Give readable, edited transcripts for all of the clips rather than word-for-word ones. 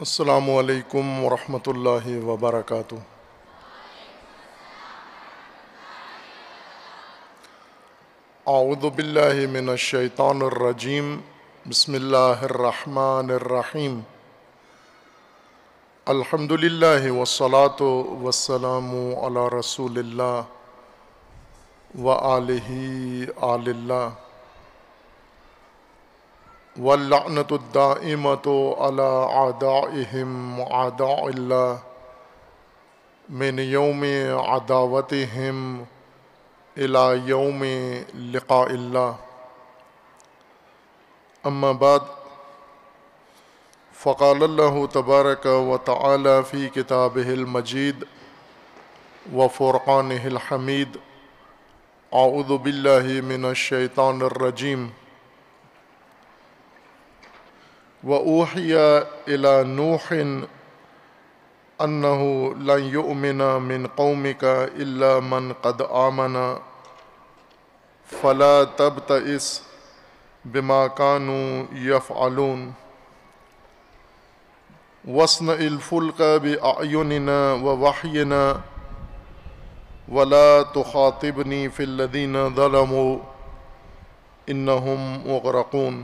السلام علیکم ورحمۃ اللہ وبرکاتہ۔ اعوذ باللہ من الشیطان الرجیم، بسم اللہ الرحمن الرحیم۔ الحمد للہ والصلاة والسلام علی رسول اللہ وآلہ آل اللہ، واللعنۃ الدائمۃ علی اعدائہم اعداء اللہ من یوم عداوتہم الی یوم لقاء اللہ۔ اما بعد، فقال اللہ تبارک و تعالی فی کتابہ المجید وفرقانہ الحمید، اعوذ باللہ من الشیطان الرجیم۔ وَأُوحِيَ إِلَى نُوحٍ أَنَّهُ لَن يُؤْمِنَ مِن قَوْمِكَ إِلَّا مَن قَدْ آمَنَ فَلَا تَبْتَئِسْ بِمَا كَانُوا يَفْعَلُونَ وَاصْنَعِ الْفُلْكَ بِأَعْيُنِنَا وَوَحْيِنَا وَلَا تُخَاطِبْنِي فِي الَّذِينَ ظَلَمُوا إِنَّهُمْ مُغْرَقُونَ۔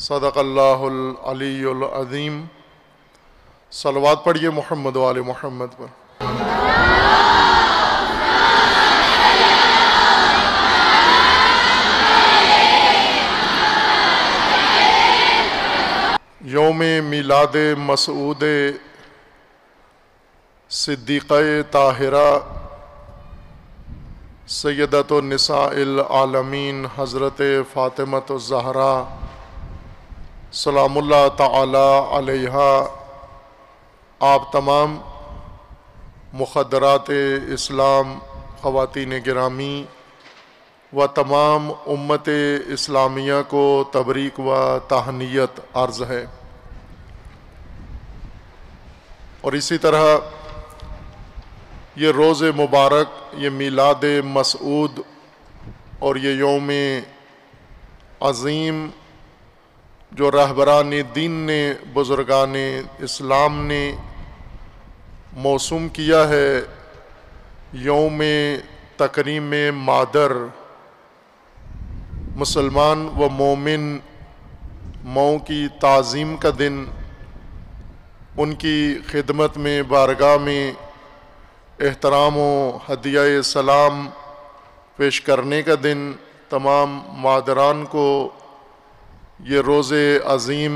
صدق اللہ العلی العظیم۔ صلوات پڑھیے محمد و آل محمد پر۔ یوم میلاد مسعود صدیقہ طاہرہ سیدۃ النساء العالمین حضرت فاطمۃ الزہرا سلام اللہ تعالی علیہا، آپ تمام مخدرات اسلام خواتین گرامی و تمام امت اسلامیہ کو تبریک و تہنیت عرض ہے۔ اور اسی طرح یہ روز مبارک، یہ میلاد مسعود اور یہ یوم عظیم جو رہبران دین نے، بزرگان اسلام نے موسوم کیا ہے، یوم تکریم مادر، مسلمان و مومن ماؤں کی تعظیم کا دن، ان کی خدمت میں بارگاہ میں احترام و ہدیہ سلام پیش کرنے کا دن، تمام مادران کو یہ روز عظیم،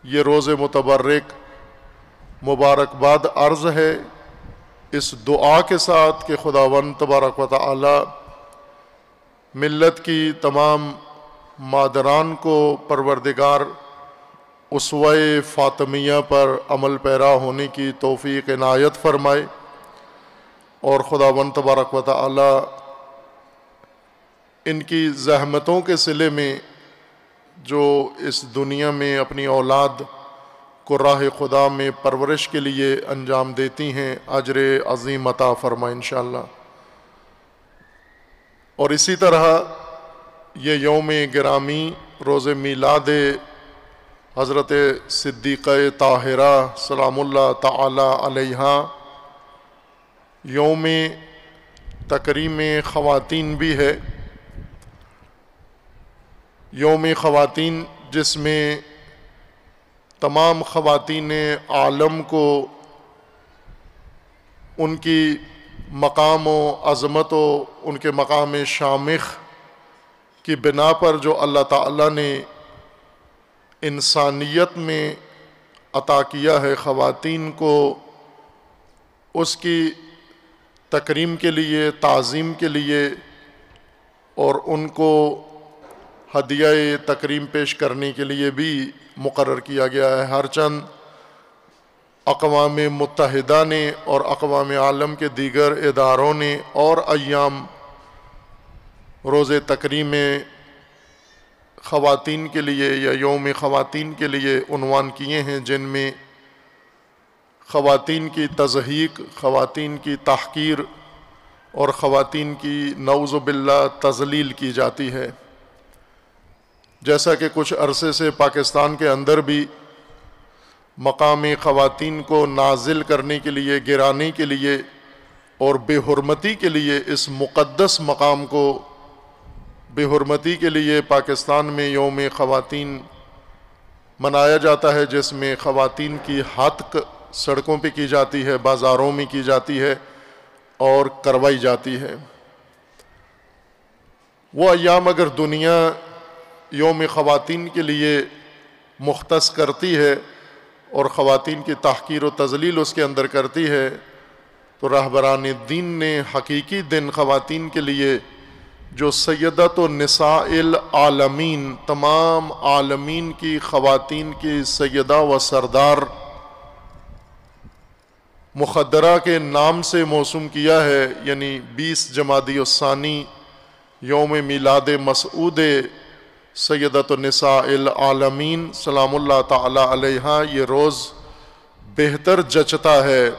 یہ روز متبرک مبارکباد عرض ہے، اس دعا کے ساتھ کہ خداوند تبارک و تعالی ملت کی تمام مادران کو پروردگار اسوہ فاطمیہ پر عمل پیرا ہونے کی توفیق عنایت فرمائے، اور خداوند تبارک و تعالی ان کی زحمتوں کے صلے میں جو اس دنیا میں اپنی اولاد کو راہ خدا میں پرورش کے لیے انجام دیتی ہیں، اجر عظیم عطا فرمائے انشاءاللہ۔ اور اسی طرح یہ یوم گرامی، روز میلاد حضرت صدیقہ طاہرہ سلام اللہ تعالی علیہا، یوم تکریم خواتین بھی ہے، یوم خواتین جس میں تمام خواتین عالم کو ان کی مقام و عظمت و ان کے مقام شامخ کی بنا پر جو اللہ تعالیٰ نے انسانیت میں عطا کیا ہے خواتین کو، اس کی تکریم کے لیے، تعظیم کے لیے، اور ان کو ہدیہ تکریم پیش کرنے کے لیے بھی مقرر کیا گیا ہے۔ ہر چند اقوام متحدہ نے اور اقوام عالم کے دیگر اداروں نے اور ایام روز تکریم خواتین کے لیے یا یوم خواتین کے لیے عنوان کیے ہیں، جن میں خواتین کی تضحیک، خواتین کی تحقیر اور خواتین کی نعوذ باللہ تذلیل کی جاتی ہے۔ جیسا کہ کچھ عرصے سے پاکستان کے اندر بھی مقام خواتین کو نازل کرنے کے لیے، گرانے کے لیے اور بے حرمتی کے لیے، اس مقدس مقام کو بے حرمتی کے لیے پاکستان میں یوم خواتین منایا جاتا ہے، جس میں خواتین کی ہتک سڑکوں پہ کی جاتی ہے، بازاروں میں کی جاتی ہے اور کروائی جاتی ہے۔ وہ ایام اگر دنیا یوم خواتین کے لیے مختص کرتی ہے اور خواتین کی تحقیر و تذلیل اس کے اندر کرتی ہے، تو رہبران دین نے حقیقی دن خواتین کے لیے جو سیدۃ النساء العالمین، تمام عالمین کی خواتین کی سیدہ و سردار مخدرہ کے نام سے موسوم کیا ہے، یعنی 20 جمادی الثانی یوم میلاد مسعود سیدۃ النساء العالمین سلام اللہ تعالی علیہا، یہ روز بہتر جچتا ہے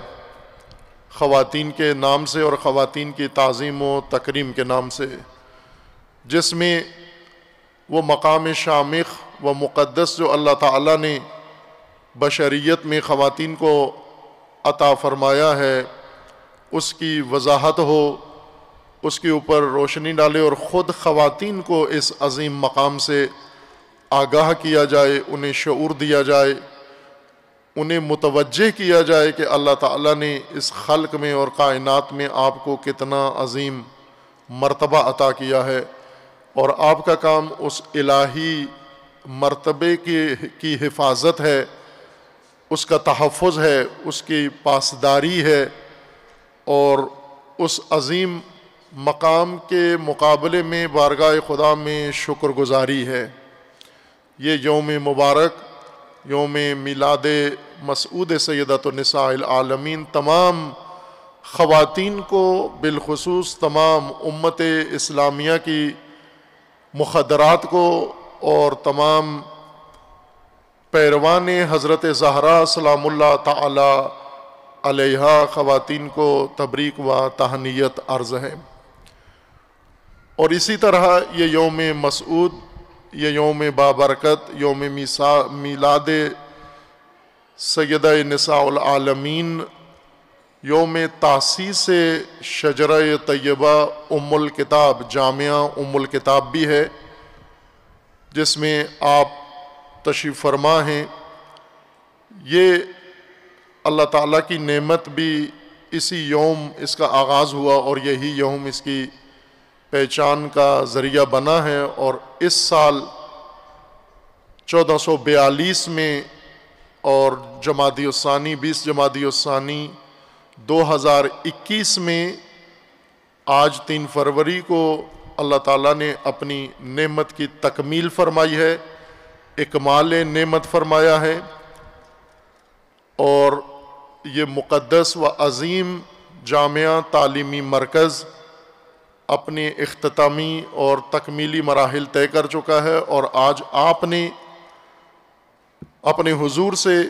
خواتین کے نام سے اور خواتین کی تعظیم و تکریم کے نام سے، جس میں وہ مقام شامخ و مقدس جو اللہ تعالیٰ نے بشریت میں خواتین کو عطا فرمایا ہے، اس کی وضاحت ہو، اس کے اوپر روشنی ڈالے اور خود خواتین کو اس عظیم مقام سے آگاہ کیا جائے، انہیں شعور دیا جائے، انہیں متوجہ کیا جائے کہ اللہ تعالیٰ نے اس خلق میں اور کائنات میں آپ کو کتنا عظیم مرتبہ عطا کیا ہے، اور آپ کا کام اس الہی مرتبے کی حفاظت ہے، اس کا تحفظ ہے، اس کی پاسداری ہے، اور اس عظیم مقام کے مقابلے میں بارگاہ خدا میں شکر گزاری ہے۔ یہ یوم مبارک، یوم میلاد مسعود سیدۃ النساء العالمین، تمام خواتین کو، بالخصوص تمام امت اسلامیہ کی مخدرات کو اور تمام پیروان حضرت زہرا سلام اللہ تعالی علیہا خواتین کو تبریک و تہنیت عرض ہے۔ اور اسی طرح یہ یوم مسعود، یہ یوم بابرکت، یوم میلاد سیدہ نساء العالمین، یوم تاسیس شجرہ طیبہ ام الکتاب، جامعہ ام الکتاب بھی ہے، جس میں آپ تشریف فرما ہیں۔ یہ اللہ تعالیٰ کی نعمت بھی اسی یوم اس کا آغاز ہوا اور یہی یوم اس کی پہچان کا ذریعہ بنا ہے، اور اس سال 1442 میں اور جمادی الثانی 20 جمادی الثانی 2021 میں آج 3 فروری کو اللہ تعالیٰ نے اپنی نعمت کی تکمیل فرمائی ہے، اکمال نعمت فرمایا ہے، اور یہ مقدس و عظیم جامعہ تعلیمی مرکز اپنے اختتامی اور تکمیلی مراحل طے کر چکا ہے، اور آج آپ نے اپنے حضور سے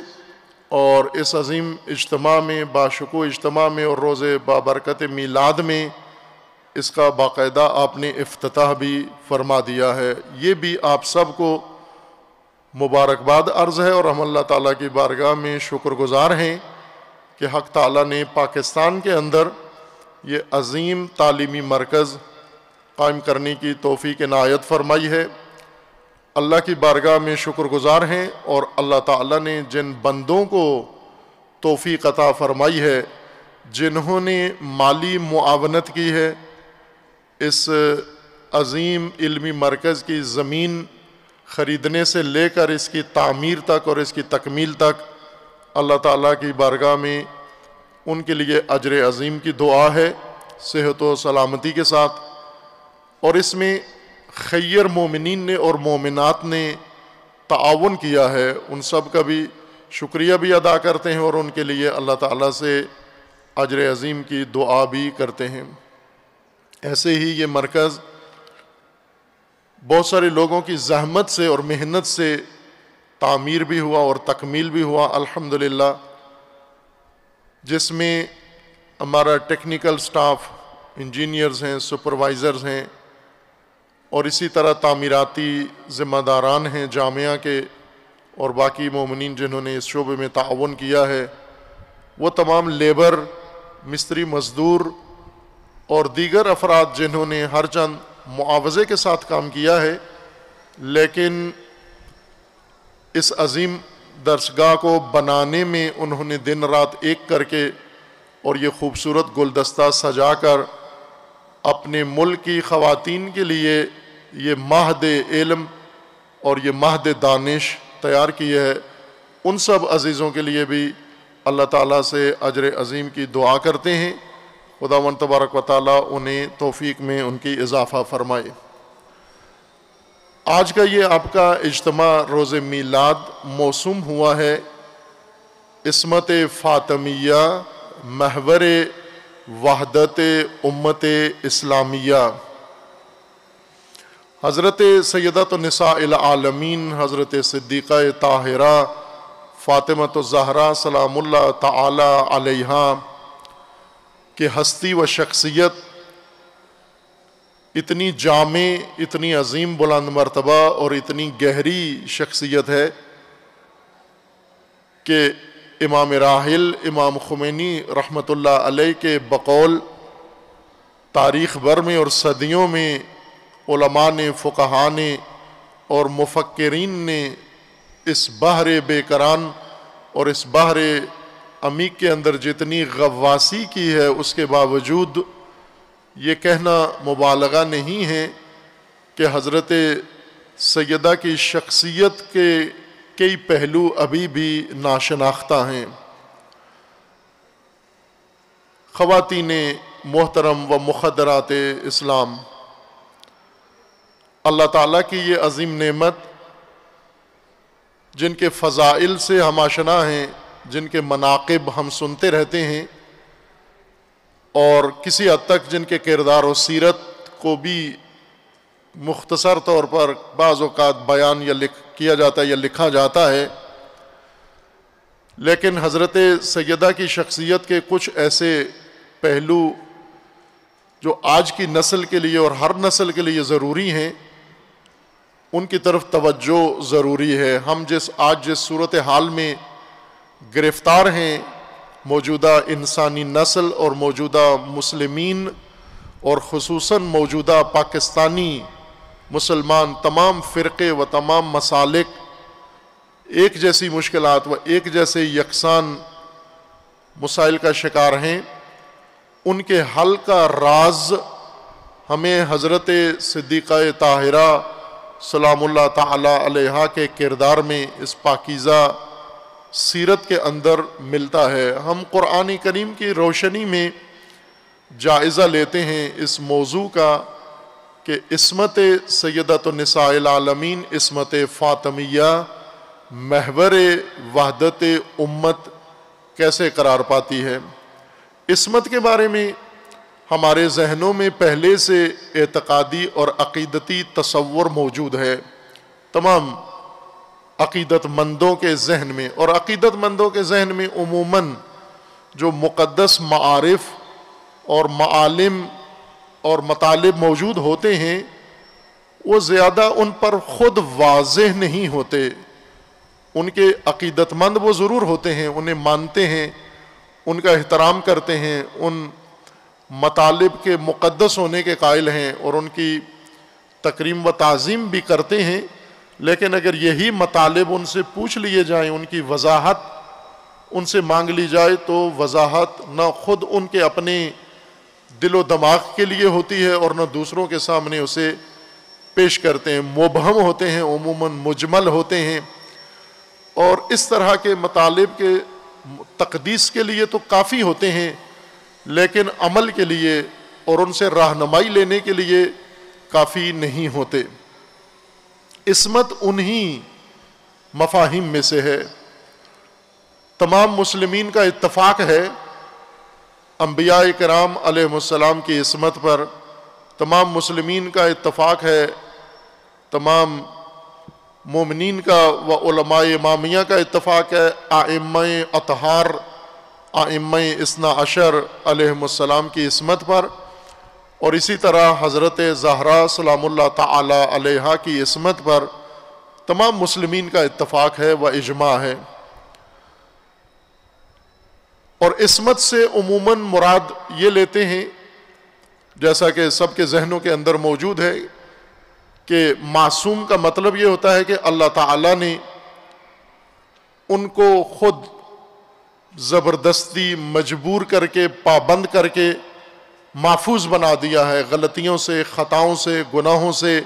اور اس عظیم اجتماع میں، باشکوہ اجتماع میں اور روز بابرکت میلاد میں اس کا باقاعدہ آپ نے افتتاح بھی فرما دیا ہے۔ یہ بھی آپ سب کو مبارکباد عرض ہے، اور ہم اللہ تعالیٰ کی بارگاہ میں شکر گزار ہیں کہ حق تعالیٰ نے پاکستان کے اندر یہ عظیم تعلیمی مرکز قائم کرنے کی توفیق عنایت فرمائی ہے۔ اللہ کی بارگاہ میں شکر گزار ہیں، اور اللہ تعالیٰ نے جن بندوں کو توفیق عطا فرمائی ہے، جنہوں نے مالی معاونت کی ہے اس عظیم علمی مرکز کی زمین خریدنے سے لے کر اس کی تعمیر تک اور اس کی تکمیل تک، اللہ تعالیٰ کی بارگاہ میں ان کے لیے اجر عظیم کی دعا ہے، صحت و سلامتی کے ساتھ۔ اور اس میں خیر مومنین نے اور مومنات نے تعاون کیا ہے، ان سب کا بھی شکریہ بھی ادا کرتے ہیں، اور ان کے لیے اللہ تعالیٰ سے اجر عظیم کی دعا بھی کرتے ہیں۔ ایسے ہی یہ مرکز بہت سارے لوگوں کی زحمت سے اور محنت سے تعمیر بھی ہوا اور تکمیل بھی ہوا الحمدللہ، جس میں ہمارا ٹیکنیکل سٹاف، انجینئرز ہیں، سپروائزرز ہیں، اور اسی طرح تعمیراتی ذمہ داران ہیں جامعہ کے، اور باقی مومنین جنہوں نے اس شعبے میں تعاون کیا ہے، وہ تمام لیبر، مستری، مزدور اور دیگر افراد جنہوں نے ہر چند معاوضے کے ساتھ کام کیا ہے، لیکن اس عظیم درسگاہ کو بنانے میں انہوں نے دن رات ایک کر کے اور یہ خوبصورت گلدستہ سجا کر اپنے ملک کی خواتین کے لیے یہ مہد علم اور یہ مہد دانش تیار کی ہے، ان سب عزیزوں کے لیے بھی اللہ تعالیٰ سے اجر عظیم کی دعا کرتے ہیں۔ خداوند تبارک و تعالیٰ انہیں توفیق میں ان کی اضافہ فرمائے۔ آج کا یہ آپ کا اجتماع روز میلاد موسوم ہوا ہے عصمت فاطمیہ محور وحدت امت اسلامیہ، حضرت سیدۃ النساء العالمین حضرت صدیقہ طاہرہ فاطمۃ الزہرا سلام اللہ تعالی علیہا کہ ہستی و شخصیت اتنی جامع، اتنی عظیم بلند مرتبہ اور اتنی گہری شخصیت ہے کہ امام راحل امام خمینی رحمۃ اللہ علیہ کے بقول تاریخ بھر میں اور صدیوں میں علماء نے، فقہاء نے اور مفکرین نے اس بحر بے کران اور اس بحر عمیق کے اندر جتنی غواصی کی ہے، اس کے باوجود یہ کہنا مبالغہ نہیں ہے کہ حضرت سیدہ کی شخصیت کے کئی پہلو ابھی بھی ناشناختہ ہیں۔ خواتین محترم و مخدرات اسلام، اللہ تعالیٰ کی یہ عظیم نعمت جن کے فضائل سے ہم آشنا ہیں، جن کے مناقب ہم سنتے رہتے ہیں اور کسی حد تک جن کے کردار و سیرت کو بھی مختصر طور پر بعض اوقات بیان یا کیا جاتا ہے یا لکھا جاتا ہے، لیکن حضرت سیدہ کی شخصیت کے کچھ ایسے پہلو جو آج کی نسل کے لیے اور ہر نسل کے لیے ضروری ہیں، ان کی طرف توجہ ضروری ہے۔ ہم آج جس صورتحال میں گرفتار ہیں، موجودہ انسانی نسل اور موجودہ مسلمین اور خصوصاً موجودہ پاکستانی مسلمان تمام فرقے و تمام مسالک ایک جیسی مشکلات و ایک جیسے یکساں مسائل کا شکار ہیں، ان کے حل کا راز ہمیں حضرت صدیقہ طاہرہ سلام اللہ تعالی علیہا کے کردار میں اس پاکیزہ سیرت کے اندر ملتا ہے۔ ہم قرآن کریم کی روشنی میں جائزہ لیتے ہیں اس موضوع کا کہ عصمت سیدۃ النساء العالمین، عصمت فاطمیہ محور وحدت امت کیسے قرار پاتی ہے۔ عصمت کے بارے میں ہمارے ذہنوں میں پہلے سے اعتقادی اور عقیدتی تصور موجود ہے، تمام عقیدت مندوں کے ذہن میں، اور عقیدت مندوں کے ذہن میں عموماً جو مقدس معارف اور معالم اور مطالب موجود ہوتے ہیں وہ زیادہ ان پر خود واضح نہیں ہوتے۔ ان کے عقیدت مند وہ ضرور ہوتے ہیں، انہیں مانتے ہیں، ان کا احترام کرتے ہیں، ان مطالب کے مقدس ہونے کے قائل ہیں اور ان کی تکریم و تعظیم بھی کرتے ہیں، لیکن اگر یہی مطالب ان سے پوچھ لیے جائیں، ان کی وضاحت ان سے مانگ لی جائے تو وضاحت نہ خود ان کے اپنے دل و دماغ کے لیے ہوتی ہے اور نہ دوسروں کے سامنے اسے پیش کرتے ہیں، مبہم ہوتے ہیں، عموماً مجمل ہوتے ہیں، اور اس طرح کے مطالب کے تقدیس کے لیے تو کافی ہوتے ہیں، لیکن عمل کے لیے اور ان سے رہنمائی لینے کے لیے کافی نہیں ہوتے۔ عصمت انہی مفاہیم میں سے ہے۔ تمام مسلمین کا اتفاق ہے انبیاء کرام علیہ السلام کی عصمت پر، تمام مسلمین کا اتفاق ہے، تمام مومنین کا و علماء امامیہ کا اتفاق ہے، ائمہ اطہار، ائمہ اثنا عشر علیہ السلام کی عصمت پر، اور اسی طرح حضرت زہرا سلام اللہ تعالی علیہا کی عصمت پر تمام مسلمین کا اتفاق ہے و اجماع ہے۔ اور عصمت سے عموماً مراد یہ لیتے ہیں، جیسا کہ سب کے ذہنوں کے اندر موجود ہے، کہ معصوم کا مطلب یہ ہوتا ہے کہ اللہ تعالیٰ نے ان کو خود زبردستی مجبور کر کے، پابند کر کے محفوظ بنا دیا ہے، غلطیوں سے، خطاؤں سے، گناہوں سے،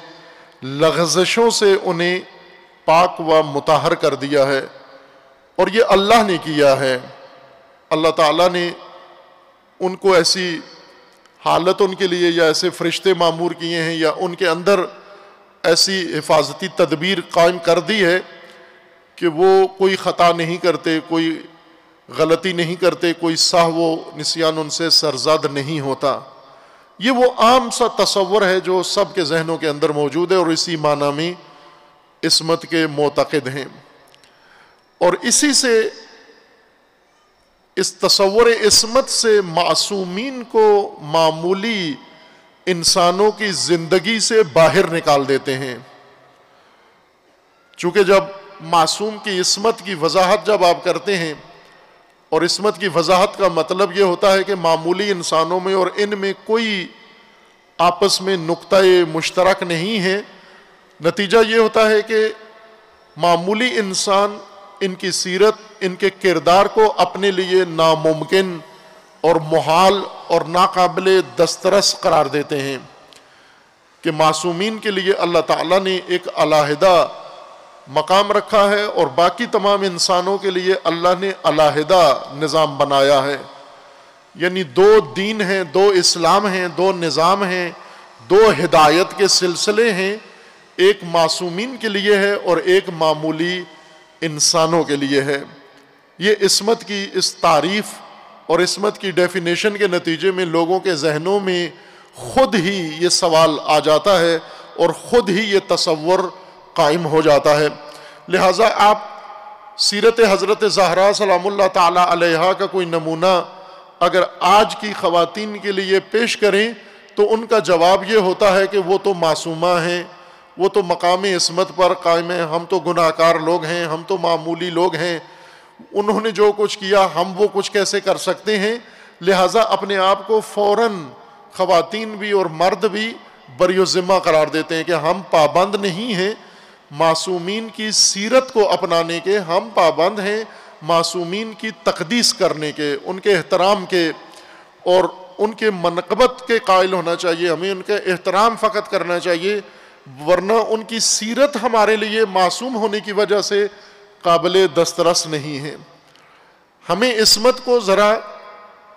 لغزشوں سے انہیں پاک و مطہر کر دیا ہے، اور یہ اللہ نے کیا ہے۔ اللہ تعالیٰ نے ان کو ایسی حالت ان کے لیے یا ایسے فرشتے معمور کیے ہیں، یا ان کے اندر ایسی حفاظتی تدبیر قائم کر دی ہے کہ وہ کوئی خطا نہیں کرتے، کوئی غلطی نہیں کرتے، کوئی سہو و نسیان ان سے سرزد نہیں ہوتا۔ یہ وہ عام سا تصور ہے جو سب کے ذہنوں کے اندر موجود ہے، اور اسی معنی میں عصمت کے معتقد ہیں۔ اور اسی سے، اس تصور عصمت سے معصومین کو معمولی انسانوں کی زندگی سے باہر نکال دیتے ہیں۔ چونکہ جب معصوم کی عصمت کی وضاحت جب آپ کرتے ہیں، اور عصمت کی وضاحت کا مطلب یہ ہوتا ہے کہ معمولی انسانوں میں اور ان میں کوئی آپس میں نقطہ مشترک نہیں ہے، نتیجہ یہ ہوتا ہے کہ معمولی انسان ان کی سیرت، ان کے کردار کو اپنے لیے ناممکن اور محال اور ناقابل دسترس قرار دیتے ہیں، کہ معصومین کے لیے اللہ تعالیٰ نے ایک علیحدہ مقام رکھا ہے، اور باقی تمام انسانوں کے لیے اللہ نے علیحدہ نظام بنایا ہے۔ یعنی دو دین ہیں، دو اسلام ہیں، دو نظام ہیں، دو ہدایت کے سلسلے ہیں، ایک معصومین کے لیے ہے اور ایک معمولی انسانوں کے لیے ہے۔ یہ عصمت کی اس تعریف اور عصمت کی ڈیفینیشن کے نتیجے میں لوگوں کے ذہنوں میں خود ہی یہ سوال آ جاتا ہے، اور خود ہی یہ تصور قائم ہو جاتا ہے۔ لہٰذا آپ سیرت حضرت زہرا سلام اللہ تعالی علیہا کا کوئی نمونہ اگر آج کی خواتین کے لیے پیش کریں تو ان کا جواب یہ ہوتا ہے کہ وہ تو معصومہ ہیں، وہ تو مقام عصمت پر قائم ہیں، ہم تو گناہ کار لوگ ہیں، ہم تو معمولی لوگ ہیں، انہوں نے جو کچھ کیا ہم وہ کچھ کیسے کر سکتے ہیں۔ لہٰذا اپنے آپ کو فوراً خواتین بھی اور مرد بھی بری ذمہ قرار دیتے ہیں کہ ہم پابند نہیں ہیں معصومین کی سیرت کو اپنانے کے، ہم پابند ہیں معصومین کی تقدیس کرنے کے، ان کے احترام کے اور ان کے منقبت کے قائل ہونا چاہیے، ہمیں ان کا احترام فقط کرنا چاہیے، ورنہ ان کی سیرت ہمارے لیے معصوم ہونے کی وجہ سے قابل دسترس نہیں ہے۔ ہمیں عصمت کو ذرا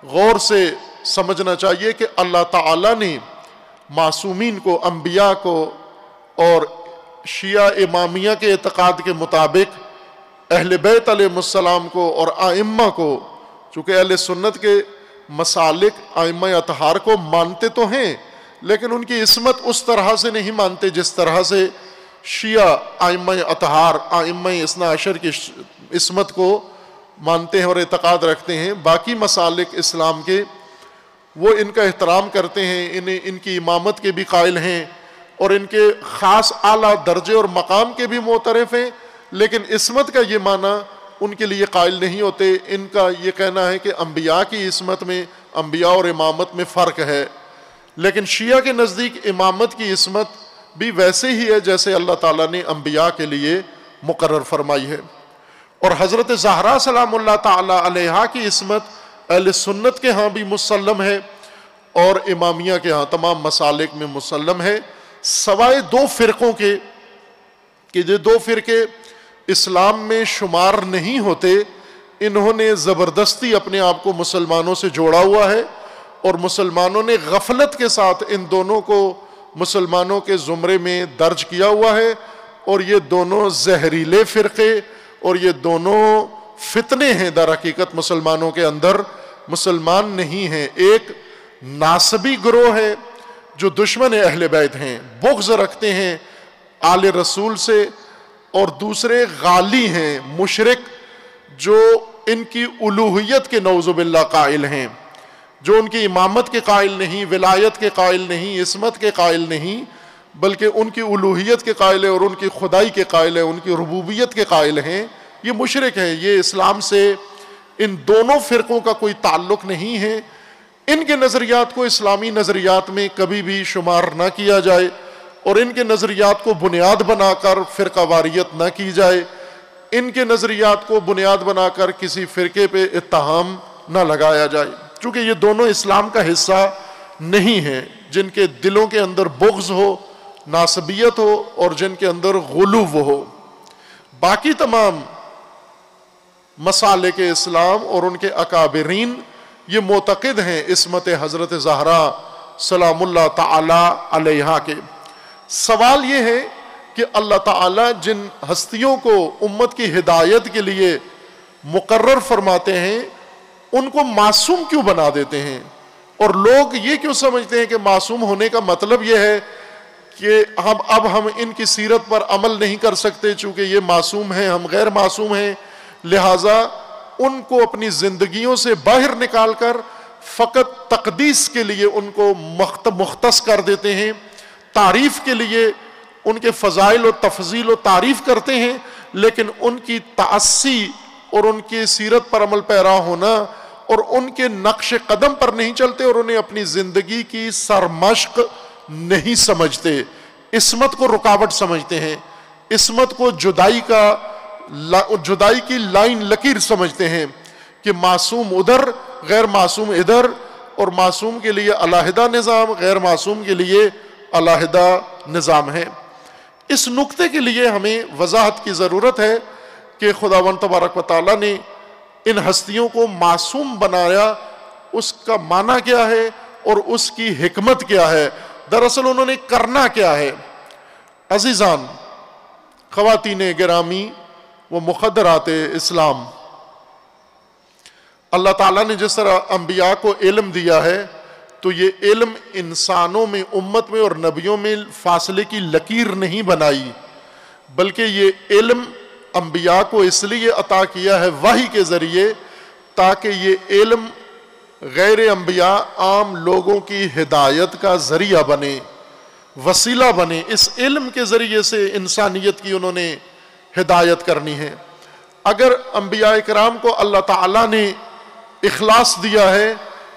غور سے سمجھنا چاہیے کہ اللہ تعالیٰ نے معصومین کو، انبیاء کو اور شیعہ امامیہ کے اعتقاد کے مطابق اہل بیت علیہ السلام کو اور ائمہ کو، چونکہ اہل سنت کے مسالک ائمہ اطہار کو مانتے تو ہیں لیکن ان کی عصمت اس طرح سے نہیں مانتے جس طرح سے شیعہ ائمہ اطہار، ائمہ اثنا عشر کی عصمت کو مانتے ہیں اور اعتقاد رکھتے ہیں۔ باقی مسالک اسلام کے وہ ان کا احترام کرتے ہیں، ان کی امامت کے بھی قائل ہیں اور ان کے خاص اعلیٰ درجے اور مقام کے بھی معترف ہیں، لیکن عصمت کا یہ معنی ان کے لیے قائل نہیں ہوتے۔ ان کا یہ کہنا ہے کہ انبیاء کی عصمت میں، انبیاء اور امامت میں فرق ہے، لیکن شیعہ کے نزدیک امامت کی عصمت بھی ویسے ہی ہے جیسے اللہ تعالیٰ نے انبیاء کے لیے مقرر فرمائی ہے۔ اور حضرت زہرا سلام اللہ تعالی علیہا کی عصمت اہل سنت کے ہاں بھی مسلم ہے اور امامیہ کے ہاں تمام مسالک میں مسلم ہے، سوائے دو فرقوں کے کہ یہ دو فرقے اسلام میں شمار نہیں ہوتے، انہوں نے زبردستی اپنے آپ کو مسلمانوں سے جوڑا ہوا ہے اور مسلمانوں نے غفلت کے ساتھ ان دونوں کو مسلمانوں کے زمرے میں درج کیا ہوا ہے، اور یہ دونوں زہریلے فرقے اور یہ دونوں فتنے ہیں در حقیقت مسلمانوں کے اندر، مسلمان نہیں ہیں۔ ایک ناسبی گروہ ہے جو دشمن اہل بیت ہیں، بغض رکھتے ہیں آل رسول سے، اور دوسرے غالی ہیں، مشرک، جو ان کی الوہیت کے نعوذ باللہ قائل ہیں، جو ان کی امامت کے قائل نہیں، ولایت کے قائل نہیں، عصمت کے قائل نہیں، بلکہ ان کی الوہیت کے قائل ہیں اور ان کی خدائی کے قائل ہیں، ان کی ربوبیت کے قائل ہیں، یہ مشرک ہیں۔ یہ اسلام سے ان دونوں فرقوں کا کوئی تعلق نہیں ہے۔ ان کے نظریات کو اسلامی نظریات میں کبھی بھی شمار نہ کیا جائے اور ان کے نظریات کو بنیاد بنا کر فرقہ واریت نہ کی جائے، ان کے نظریات کو بنیاد بنا کر کسی فرقے پہ اتہام نہ لگایا جائے، چونکہ یہ دونوں اسلام کا حصہ نہیں ہیں۔ جن کے دلوں کے اندر بغض ہو، ناسبیت ہو اور جن کے اندر غلو ہو، باقی تمام مسالک اسلام اور ان کے اکابرین یہ معتقد ہیں عصمت حضرت زہرا سلام اللہ تعالی علیہا کے۔ سوال یہ ہے کہ اللہ تعالیٰ جن ہستیوں کو امت کی ہدایت کے لیے مقرر فرماتے ہیں ان کو معصوم کیوں بنا دیتے ہیں؟ اور لوگ یہ کیوں سمجھتے ہیں کہ معصوم ہونے کا مطلب یہ ہے کہ ہم ان کی سیرت پر عمل نہیں کر سکتے چونکہ یہ معصوم ہیں، ہم غیر معصوم ہیں، لہٰذا ان کو اپنی زندگیوں سے باہر نکال کر فقط تقدیس کے لیے ان کو مختص کر دیتے ہیں، تعریف کے لیے ان کے فضائل و تفضیل و تعریف کرتے ہیں، لیکن ان کی تعصی اور ان کی سیرت پر عمل پیرا ہونا اور ان کے نقش قدم پر نہیں چلتے اور انہیں اپنی زندگی کی سرمشق نہیں سمجھتے، عصمت کو رکاوٹ سمجھتے ہیں، عصمت کو جدائی کی لائن لکیر سمجھتے ہیں کہ معصوم ادھر، غیر معصوم ادھر، اور معصوم کے لیے علیحدہ نظام، غیر معصوم کے لیے علیحدہ نظام ہے۔ اس نقطے کے لیے ہمیں وضاحت کی ضرورت ہے کہ خداوند تبارک و تعالیٰ نے ان ہستیوں کو معصوم بنایا، اس کا معنی کیا ہے اور اس کی حکمت کیا ہے؟ دراصل انہوں نے کرنا کیا ہے؟ عزیزان، خواتین گرامی و مقدرات اسلام، اللہ تعالیٰ نے جس طرح انبیاء کو علم دیا ہے تو یہ علم انسانوں میں، امت میں اور نبیوں میں فاصلے کی لکیر نہیں بنائی، بلکہ یہ علم انبیاء کو اس لیے عطا کیا ہے وحی کے ذریعے تاکہ یہ علم غیر انبیاء عام لوگوں کی ہدایت کا ذریعہ بنے، وسیلہ بنے۔ اس علم کے ذریعے سے انسانیت کی انہوں نے ہدایت کرنی ہے۔ اگر انبیاء کرام کو اللہ تعالیٰ نے اخلاص دیا ہے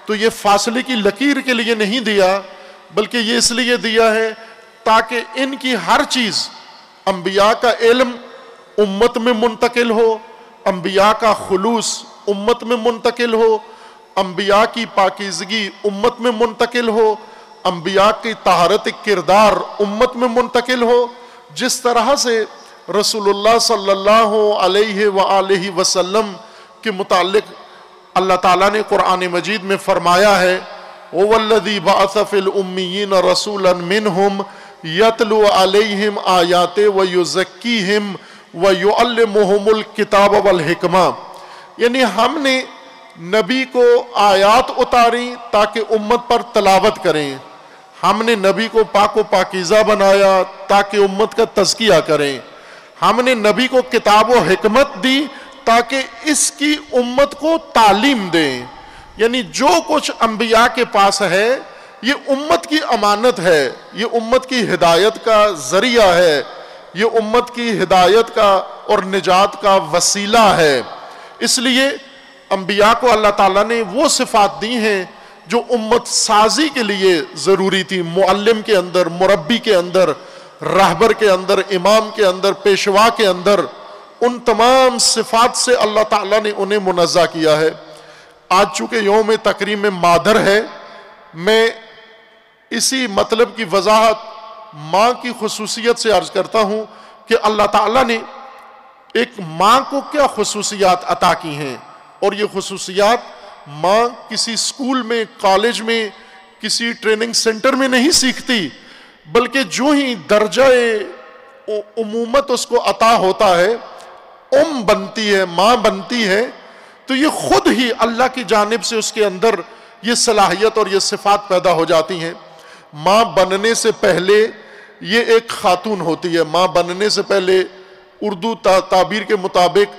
تو یہ فاصلے کی لکیر کے لیے نہیں دیا، بلکہ یہ اس لیے دیا ہے تاکہ ان کی ہر چیز، انبیاء کا علم امت میں منتقل ہو، انبیاء کا خلوص امت میں منتقل ہو، انبیاء کی پاکیزگی امت میں منتقل ہو، انبیاء کی طہارت کردار امت میں منتقل ہو، جس طرح سے رسول اللہ صلی اللہ علیہ وآلہ وسلم کے متعلق اللہ تعالیٰ نے قرآن مجید میں فرمایا ہے هو الذی بعث فی الامیین رسولا منہم یتلو علیہم آیات ویزکیہم ویعلمہم الکتاب والحکمہ، یعنی ہم نے نبی کو آیات اتاری تاکہ امت پر تلاوت کریں، ہم نے نبی کو پاک و پاکیزہ بنایا تاکہ امت کا تزکیہ کریں، ہم نے نبی کو کتاب و حکمت دی تاکہ اس کی امت کو تعلیم دیں۔ یعنی جو کچھ انبیاء کے پاس ہے یہ امت کی امانت ہے، یہ امت کی ہدایت کا ذریعہ ہے، یہ امت کی ہدایت کا اور نجات کا وسیلہ ہے۔ اس لیے انبیاء کو اللہ تعالیٰ نے وہ صفات دی ہیں جو امت سازی کے لیے ضروری تھی، معلم کے اندر، مربی کے اندر، راہبر کے اندر، امام کے اندر، پیشوا کے اندر، ان تمام صفات سے اللہ تعالیٰ نے انہیں منزہ کیا ہے۔ آج چونکہ یوم تکریم مادر ہے، میں اسی مطلب کی وضاحت ماں کی خصوصیت سے عرض کرتا ہوں کہ اللہ تعالیٰ نے ایک ماں کو کیا خصوصیات عطا کی ہیں، اور یہ خصوصیات ماں کسی اسکول میں، کالج میں، کسی ٹریننگ سینٹر میں نہیں سیکھتی، بلکہ جو ہی درجہ عمومت اس کو عطا ہوتا ہے، بنتی ہے، ماں بنتی ہے، تو یہ خود ہی اللہ کی جانب سے اس کے اندر یہ صلاحیت اور یہ صفات پیدا ہو جاتی ہیں۔ ماں بننے سے پہلے یہ ایک خاتون ہوتی ہے، ماں بننے سے پہلے اردو تعبیر کے مطابق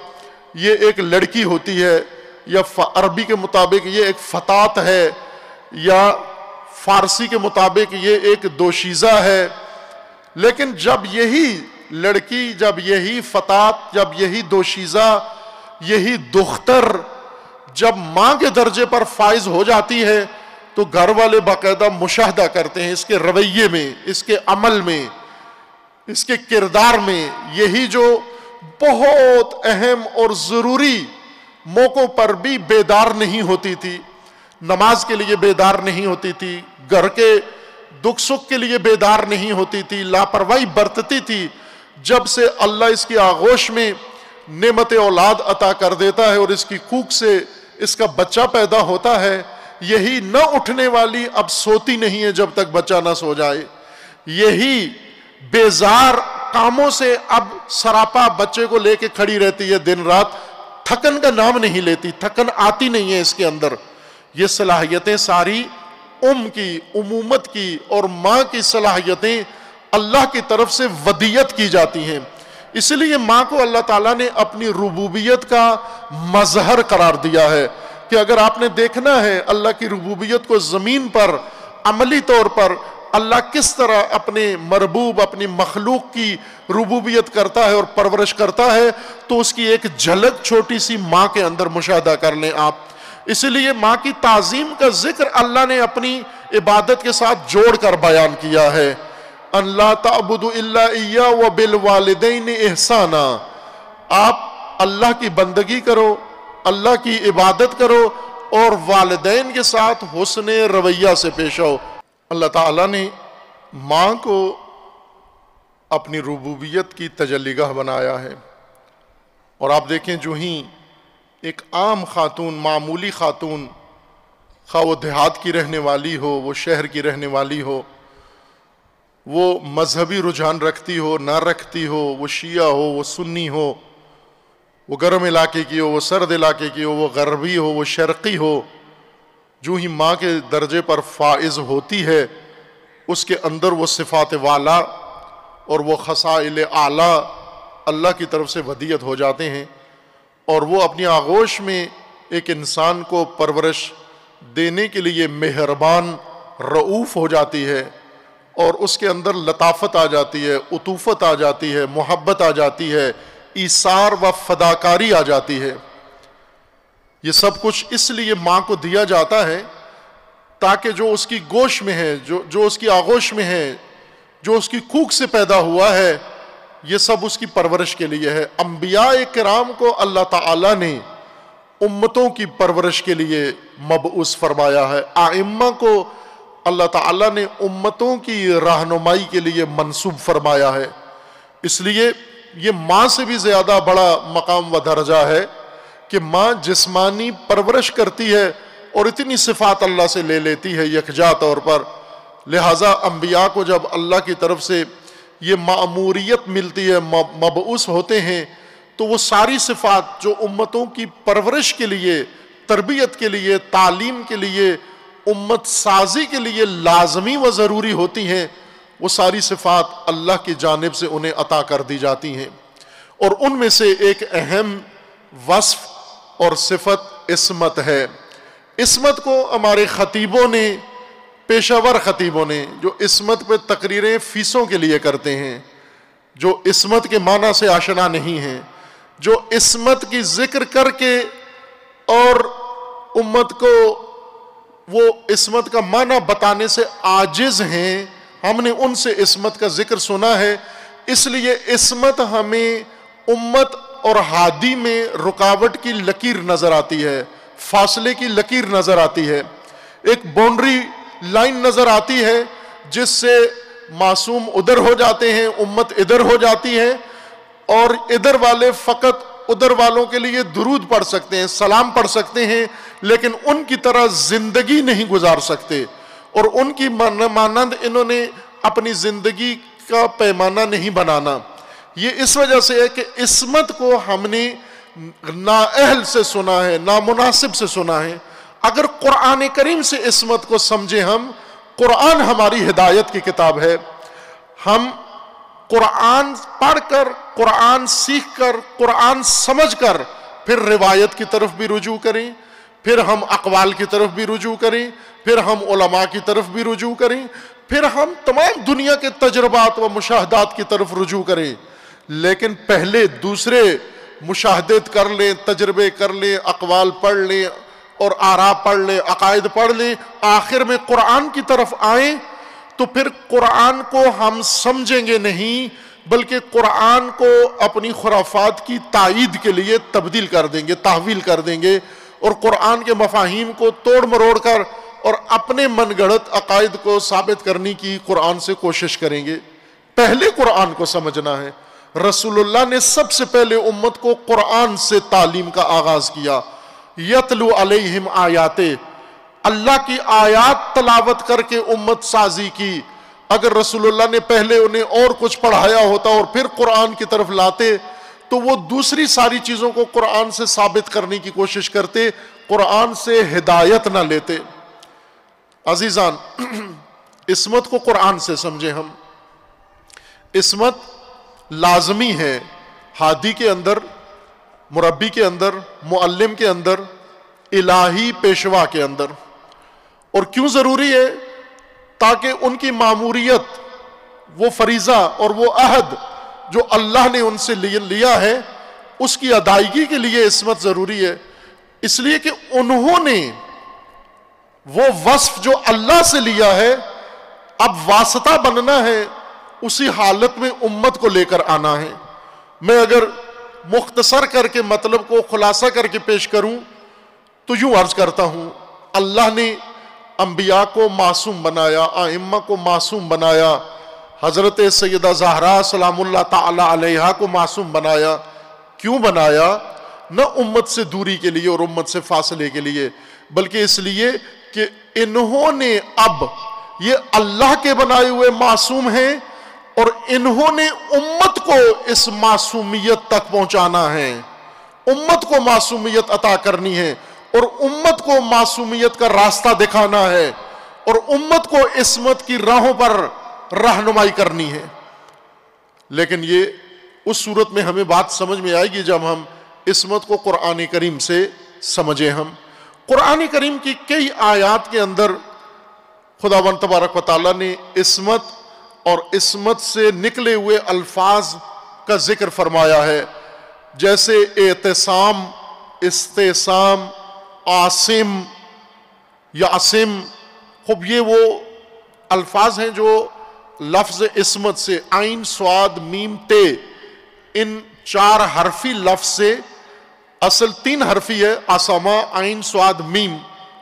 یہ ایک لڑکی ہوتی ہے، یا عربی کے مطابق یہ ایک فتات ہے، یا فارسی کے مطابق یہ ایک دوشیزہ ہے، لیکن جب یہی لڑکی، جب یہی فتاة، جب یہی دوشیزہ، یہی دختر جب ماں کے درجے پر فائز ہو جاتی ہے تو گھر والے باقاعدہ مشاہدہ کرتے ہیں اس کے رویے میں، اس کے عمل میں، اس کے کردار میں. یہی جو بہت اہم اور ضروری موقعوں پر بھی بیدار نہیں ہوتی تھی، نماز کے لیے بیدار نہیں ہوتی تھی، گھر کے دکھ سکھ کے لیے بیدار نہیں ہوتی تھی، لاپرواہی برتتی تھی، جب سے اللہ اس کی آغوش میں نعمت اولاد عطا کر دیتا ہے اور اس کی کوکھ سے اس کا بچہ پیدا ہوتا ہے، یہی نہ اٹھنے والی اب سوتی نہیں ہے جب تک بچہ نہ سو جائے. یہی بیزار کاموں سے اب سراپا بچے کو لے کے کھڑی رہتی ہے دن رات، تھکن کا نام نہیں لیتی، تھکن آتی نہیں ہے اس کے اندر. یہ صلاحیتیں ساری کی، امومت کی اور ماں کی صلاحیتیں اللہ کی طرف سے ودیت کی جاتی ہیں. اس لیے ماں کو اللہ تعالیٰ نے اپنی ربوبیت کا مظہر قرار دیا ہے کہ اگر آپ نے دیکھنا ہے اللہ کی ربوبیت کو زمین پر عملی طور پر اللہ کس طرح اپنے مربوب، اپنی مخلوق کی ربوبیت کرتا ہے اور پرورش کرتا ہے، تو اس کی ایک جھلک چھوٹی سی ماں کے اندر مشاہدہ کر لیں آپ. اس لیے ماں کی تعظیم کا ذکر اللہ نے اپنی عبادت کے ساتھ جوڑ کر بیان کیا ہے. اللہ تعبدوا الا اياه وبالوالدین احسانا. آپ اللہ کی بندگی کرو، اللہ کی عبادت کرو اور والدین کے ساتھ حسن رویہ سے پیش آؤ. اللہ تعالیٰ نے ماں کو اپنی ربوبیت کی تجلی گاہ بنایا ہے. اور آپ دیکھیں جو ہی ایک عام خاتون، معمولی خاتون، خواہ وہ دیہات کی رہنے والی ہو، وہ شہر کی رہنے والی ہو، وہ مذہبی رجحان رکھتی ہو نہ رکھتی ہو، وہ شیعہ ہو، وہ سنی ہو، وہ گرم علاقے کی ہو، وہ سرد علاقے کی ہو، وہ غربی ہو، وہ شرقی ہو، جو ہی ماں کے درجے پر فائز ہوتی ہے اس کے اندر وہ صفات والا اور وہ خصائل اعلیٰ اللہ کی طرف سے ودیت ہو جاتے ہیں، اور وہ اپنی آغوش میں ایک انسان کو پرورش دینے کے لیے مہربان، رؤوف ہو جاتی ہے، اور اس کے اندر لطافت آ جاتی ہے، عطوفت آ جاتی ہے، محبت آ جاتی ہے، ایثار و فداکاری آ جاتی ہے. یہ سب کچھ اس لیے ماں کو دیا جاتا ہے تاکہ جو اس کی گوش میں ہے، جو اس کی آغوش میں ہے، جو اس کی کوکھ سے پیدا ہوا ہے، یہ سب اس کی پرورش کے لیے ہے. انبیاء کرام کو اللہ تعالیٰ نے امتوں کی پرورش کے لیے مبعوث فرمایا ہے. ائمہ کو اللہ تعالیٰ نے امتوں کی رہنمائی کے لیے منصوب فرمایا ہے. اس لیے یہ ماں سے بھی زیادہ بڑا مقام و درجہ ہے کہ ماں جسمانی پرورش کرتی ہے اور اتنی صفات اللہ سے لے لیتی ہے یکجا طور پر. لہٰذا انبیاء کو جب اللہ کی طرف سے یہ مأموریت ملتی ہے، مبعوث ہوتے ہیں، تو وہ ساری صفات جو امتوں کی پرورش کے لیے، تربیت کے لیے، تعلیم کے لیے، امت سازی کے لیے لازمی و ضروری ہوتی ہیں، وہ ساری صفات اللہ کی جانب سے انہیں عطا کر دی جاتی ہیں. اور ان میں سے ایک اہم وصف اور صفت عصمت ہے. عصمت کو ہمارے خطیبوں نے، پیشہ ور خطیبوں نے، جو عصمت پہ تقریریں فیسوں کے لیے کرتے ہیں، جو عصمت کے معنی سے آشنا نہیں ہیں، جو عصمت کی ذکر کر کے اور امت کو وہ عصمت کا معنی بتانے سے عاجز ہیں، ہم نے ان سے عصمت کا ذکر سنا ہے. اس لیے عصمت ہمیں امت اور ہادی میں رکاوٹ کی لکیر نظر آتی ہے، فاصلے کی لکیر نظر آتی ہے، ایک باؤنڈری لائن نظر آتی ہے جس سے معصوم ادھر ہو جاتے ہیں، امت ادھر ہو جاتی ہے، اور ادھر والے فقط ادھر والوں کے لیے درود پڑھ سکتے ہیں، سلام پڑھ سکتے ہیں، لیکن ان کی طرح زندگی نہیں گزار سکتے، اور ان کی مانند انہوں نے اپنی زندگی کا پیمانہ نہیں بنانا. یہ اس وجہ سے ہے کہ عصمت کو ہم نے نااہل سے سنا ہے، نامناسب سے سنا ہے. اگر قرآن کریم سے عصمت کو سمجھے ہم، قرآن ہماری ہدایت کی کتاب ہے، ہم قرآن پڑھ کر، قرآن سیکھ کر، قرآن سمجھ کر پھر روایت کی طرف بھی رجوع کریں، پھر ہم اقوال کی طرف بھی رجوع کریں، پھر ہم علماء کی طرف بھی رجوع کریں، پھر ہم تمام دنیا کے تجربات و مشاہدات کی طرف رجوع کریں، لیکن پہلے دوسرے مشاہدات کر لیں، تجربے کر لیں، اقوال پڑھ لیں اور آراء پڑھ لیں، عقائد پڑھ لیں، آخر میں قرآن کی طرف آئیں تو پھر قرآن کو ہم سمجھیں گے نہیں، بلکہ قرآن کو اپنی خرافات کی تائید کے لیے تبدیل کر دیں گے، تحویل کر دیں گے، اور قرآن کے مفاہیم کو توڑ مروڑ کر اور اپنے من گھڑت عقائد کو ثابت کرنے کی قرآن سے کوشش کریں گے۔ پہلے قرآن کو سمجھنا ہے۔ رسول اللہ نے سب سے پہلے امت کو قرآن سے تعلیم کا آغاز کیا۔ یتلو علیہم آیاتِ، اللہ کی آیات تلاوت کر کے امت سازی کی۔ اگر رسول اللہ نے پہلے انہیں اور کچھ پڑھایا ہوتا اور پھر قرآن کی طرف لاتے تو وہ دوسری ساری چیزوں کو قرآن سے ثابت کرنے کی کوشش کرتے، قرآن سے ہدایت نہ لیتے۔ عزیزان، عصمت کو قرآن سے سمجھیں ہم۔ عصمت لازمی ہے ہادی کے اندر، مربی کے اندر، معلم کے اندر، الہی پیشوا کے اندر۔ اور کیوں ضروری ہے؟ تاکہ ان کی ماموریت، وہ فریضہ اور وہ عہد جو اللہ نے ان سے لیا ہے، اس کی ادائیگی کے لیے عصمت ضروری ہے۔ اس لیے کہ انہوں نے وہ وصف جو اللہ سے لیا ہے اب واسطہ بننا ہے، اسی حالت میں امت کو لے کر آنا ہے۔ میں اگر مختصر کر کے مطلب کو خلاصہ کر کے پیش کروں تو یوں عرض کرتا ہوں، اللہ نے انبیاء کو معصوم بنایا، ائمہ کو معصوم بنایا، حضرت سیدہ زہرا سلام اللہ تعالی علیہا کو معصوم بنایا۔ کیوں بنایا؟ نہ امت سے دوری کے لیے اور امت سے فاصلے کے لیے، بلکہ اس لیے کہ انہوں نے اب یہ اللہ کے بنائے ہوئے معصوم ہیں اور انہوں نے امت کو اس معصومیت تک پہنچانا ہے، امت کو معصومیت عطا کرنی ہے اور امت کو معصومیت کا راستہ دکھانا ہے اور امت کو عصمت کی راہوں پر رہنمائی کرنی ہے۔ لیکن یہ اس صورت میں ہمیں بات سمجھ میں آئے گی جب ہم عصمت کو قرآن کریم سے سمجھیں۔ ہم قرآن کریم کی کئی آیات کے اندر خداوند تبارک و تعالیٰ نے عصمت اور عصمت سے نکلے ہوئے الفاظ کا ذکر فرمایا ہے، جیسے اعتصام، استعصام، عاصم، یعصم۔ خب یہ وہ الفاظ ہیں جو لفظ عصمت سے عین صاد میم تے، ان 4 حرفی لفظ سے، اصل 3 حرفی ہے، عصمہ عین صاد میم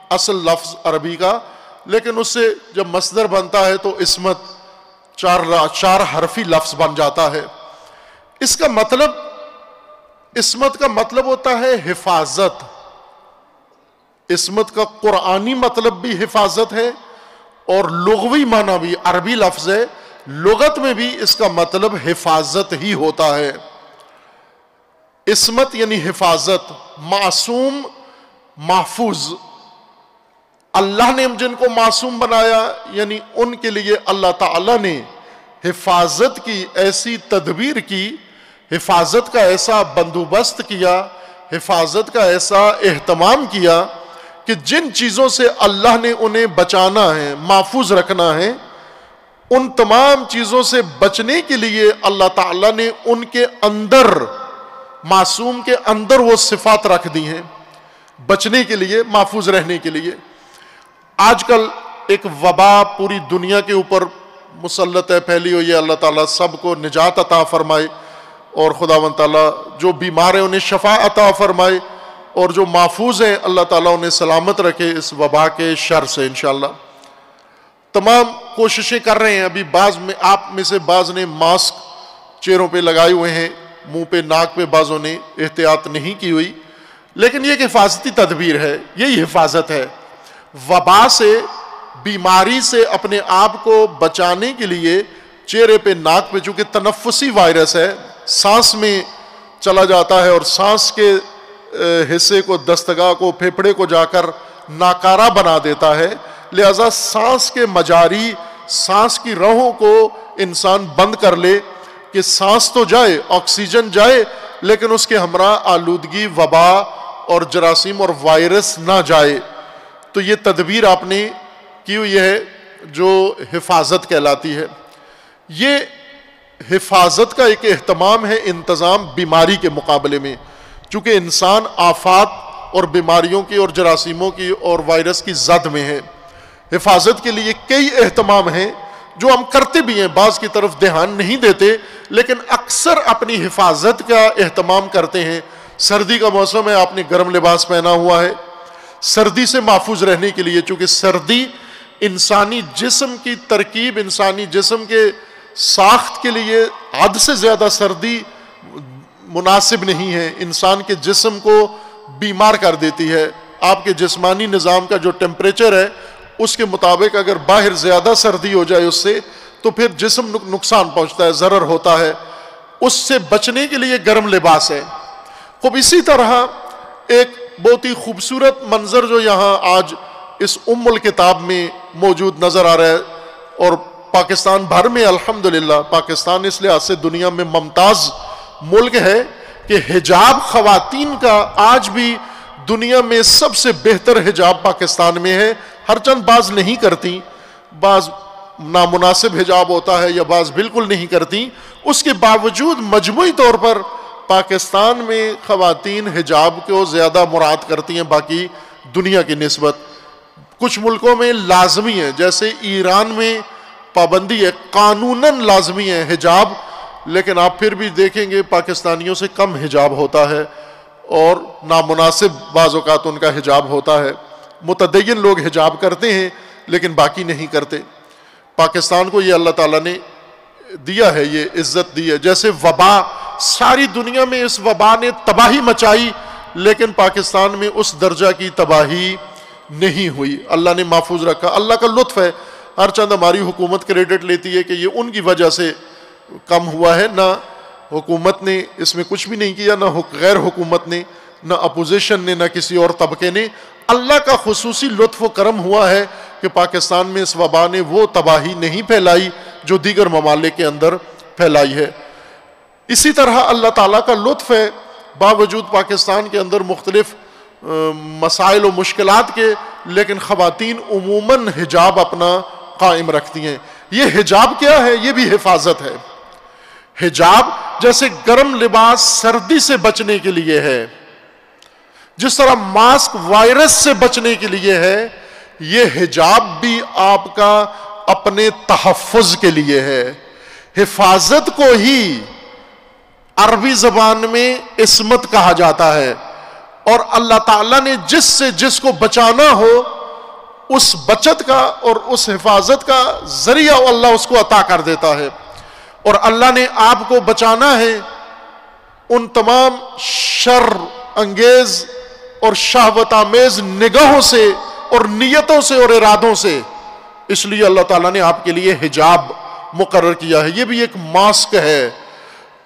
اصل لفظ عربی کا، لیکن اس سے جب مصدر بنتا ہے تو عصمت 4 حرفی لفظ بن جاتا ہے۔ اس کا مطلب، عصمت کا مطلب ہوتا ہے حفاظت۔ عصمت کا قرآنی مطلب بھی حفاظت ہے اور لغوی معنی بھی، عربی لفظ ہے، لغت میں بھی اس کا مطلب حفاظت ہی ہوتا ہے۔ عصمت یعنی حفاظت، معصوم، محفوظ۔ اللہ نے جن کو معصوم بنایا یعنی ان کے لیے اللہ تعالیٰ نے حفاظت کی ایسی تدبیر کی، حفاظت کا ایسا بندوبست کیا، حفاظت کا ایسا اہتمام کیا کہ جن چیزوں سے اللہ نے انہیں بچانا ہے، محفوظ رکھنا ہے، ان تمام چیزوں سے بچنے کے لیے اللہ تعالیٰ نے ان کے اندر، معصوم کے اندر وہ صفات رکھ دی ہیں بچنے کے لیے، محفوظ رہنے کے لیے۔ آج کل ایک وبا پوری دنیا کے اوپر مسلط ہے، پھیلی ہوئی ہے۔ اللہ تعالیٰ سب کو نجات عطا فرمائے اور خداوند تعالیٰ جو بیمار ہیں انہیں شفا عطا فرمائے اور جو محفوظ ہیں اللہ تعالیٰ انہیں سلامت رکھے اس وبا کے شر سے انشاءاللہ۔ تمام کوششیں کر رہے ہیں، ابھی بعض میں آپ میں سے بعض نے ماسک چہروں پہ لگائے ہوئے ہیں، منہ پہ ناک پہ، بعضوں نے احتیاط نہیں کی ہوئی، لیکن یہ ایک حفاظتی تدبیر ہے، یہی حفاظت ہے۔ وبا سے، بیماری سے اپنے آپ کو بچانے کے لیے چہرے پہ، ناک پہ، چونکہ تنفسی وائرس ہے، سانس میں چلا جاتا ہے اور سانس کے حصے کو، دستگاہ کو، پھیپھڑے کو جا کر ناکارہ بنا دیتا ہے، لہذا سانس کے مجاری، سانس کی راہوں کو انسان بند کر لے کہ سانس تو جائے، آکسیجن جائے، لیکن اس کے ہمراہ آلودگی، وبا اور جراثیم اور وائرس نہ جائے۔ تو یہ تدبیر آپ نے کی ہوئی ہے جو حفاظت کہلاتی ہے، یہ حفاظت کا ایک اہتمام ہے، انتظام بیماری کے مقابلے میں، چونکہ انسان آفات اور بیماریوں کی اور جراثیموں کی اور وائرس کی زد میں ہے۔ حفاظت کے لیے کئی اہتمام ہیں جو ہم کرتے بھی ہیں، بعض کی طرف دھیان نہیں دیتے، لیکن اکثر اپنی حفاظت کا اہتمام کرتے ہیں۔ سردی کا موسم ہے، آپ نے گرم لباس پہنا ہوا ہے سردی سے محفوظ رہنے کے لیے، چونکہ سردی انسانی جسم کی ترکیب، انسانی جسم کے ساخت کے لیے حد سے زیادہ سردی مناسب نہیں ہے، انسان کے جسم کو بیمار کر دیتی ہے۔ آپ کے جسمانی نظام کا جو ٹیمپریچر ہے اس کے مطابق اگر باہر زیادہ سردی ہو جائے اس سے تو پھر جسم نقصان پہنچتا ہے، ضرر ہوتا ہے، اس سے بچنے کے لیے گرم لباس ہے۔ خوب اسی طرح ایک بہت ہی خوبصورت منظر جو یہاں آج اس الکتاب میں موجود نظر آ رہا ہے، اور پاکستان بھر میں الحمدللہ، پاکستان اس لحاظ سے دنیا میں ممتاز ملک ہے کہ حجاب خواتین کا آج بھی دنیا میں سب سے بہتر حجاب پاکستان میں ہے، ہر چند بعض نہیں کرتی، بعض نامناسب حجاب ہوتا ہے یا بعض بالکل نہیں کرتی، اس کے باوجود مجموعی طور پر پاکستان میں خواتین حجاب کو زیادہ مراد کرتی ہیں باقی دنیا کی نسبت۔ کچھ ملکوں میں لازمی ہے، جیسے ایران میں پابندی ہے، قانوناً لازمی ہے حجاب، لیکن آپ پھر بھی دیکھیں گے پاکستانیوں سے کم حجاب ہوتا ہے اور نامناسب بعض اوقات ان کا حجاب ہوتا ہے۔ متدین لوگ حجاب کرتے ہیں لیکن باقی نہیں کرتے۔ پاکستان کو یہ اللہ تعالیٰ نے دیا ہے، یہ عزت دی ہے۔ جیسے وبا، ساری دنیا میں اس وبا نے تباہی مچائی، لیکن پاکستان میں اس درجہ کی تباہی نہیں ہوئی، اللہ نے محفوظ رکھا۔ اللہ کا لطف ہے، ہر چند ہماری حکومت کریڈٹ لیتی ہے کہ یہ ان کی وجہ سے کم ہوا ہے، نہ حکومت نے اس میں کچھ بھی نہیں کیا، نہ غیر حکومت نے، نہ اپوزیشن نے، نہ کسی اور طبقے نے۔ اللہ کا خصوصی لطف و کرم ہوا ہے کہ پاکستان میں اس وبا نے وہ تباہی نہیں پھیلائی جو دیگر ممالک کے اندر پھیلائی ہے۔ اسی طرح اللہ تعالیٰ کا لطف ہے، باوجود پاکستان کے اندر مختلف مسائل و مشکلات کے، لیکن خواتین عموماً حجاب اپنا قائم رکھتی ہیں۔ یہ حجاب کیا ہے؟ یہ بھی حفاظت ہے۔ حجاب جیسے گرم لباس سردی سے بچنے کے لیے ہے، جس طرح ماسک وائرس سے بچنے کے لیے ہے، یہ حجاب بھی آپ کا اپنے تحفظ کے لیے ہے۔ حفاظت کو ہی عربی زبان میں عصمت کہا جاتا ہے، اور اللہ تعالیٰ نے جس سے جس کو بچانا ہو اس بچت کا اور اس حفاظت کا ذریعہ اللہ اس کو عطا کر دیتا ہے۔ اور اللہ نے آپ کو بچانا ہے ان تمام شر انگیز اور شہوت آمیز نگاہوں سے اور نیتوں سے اور ارادوں سے، اس لیے اللہ تعالیٰ نے آپ کے لیے حجاب مقرر کیا ہے۔ یہ بھی ایک ماسک ہے،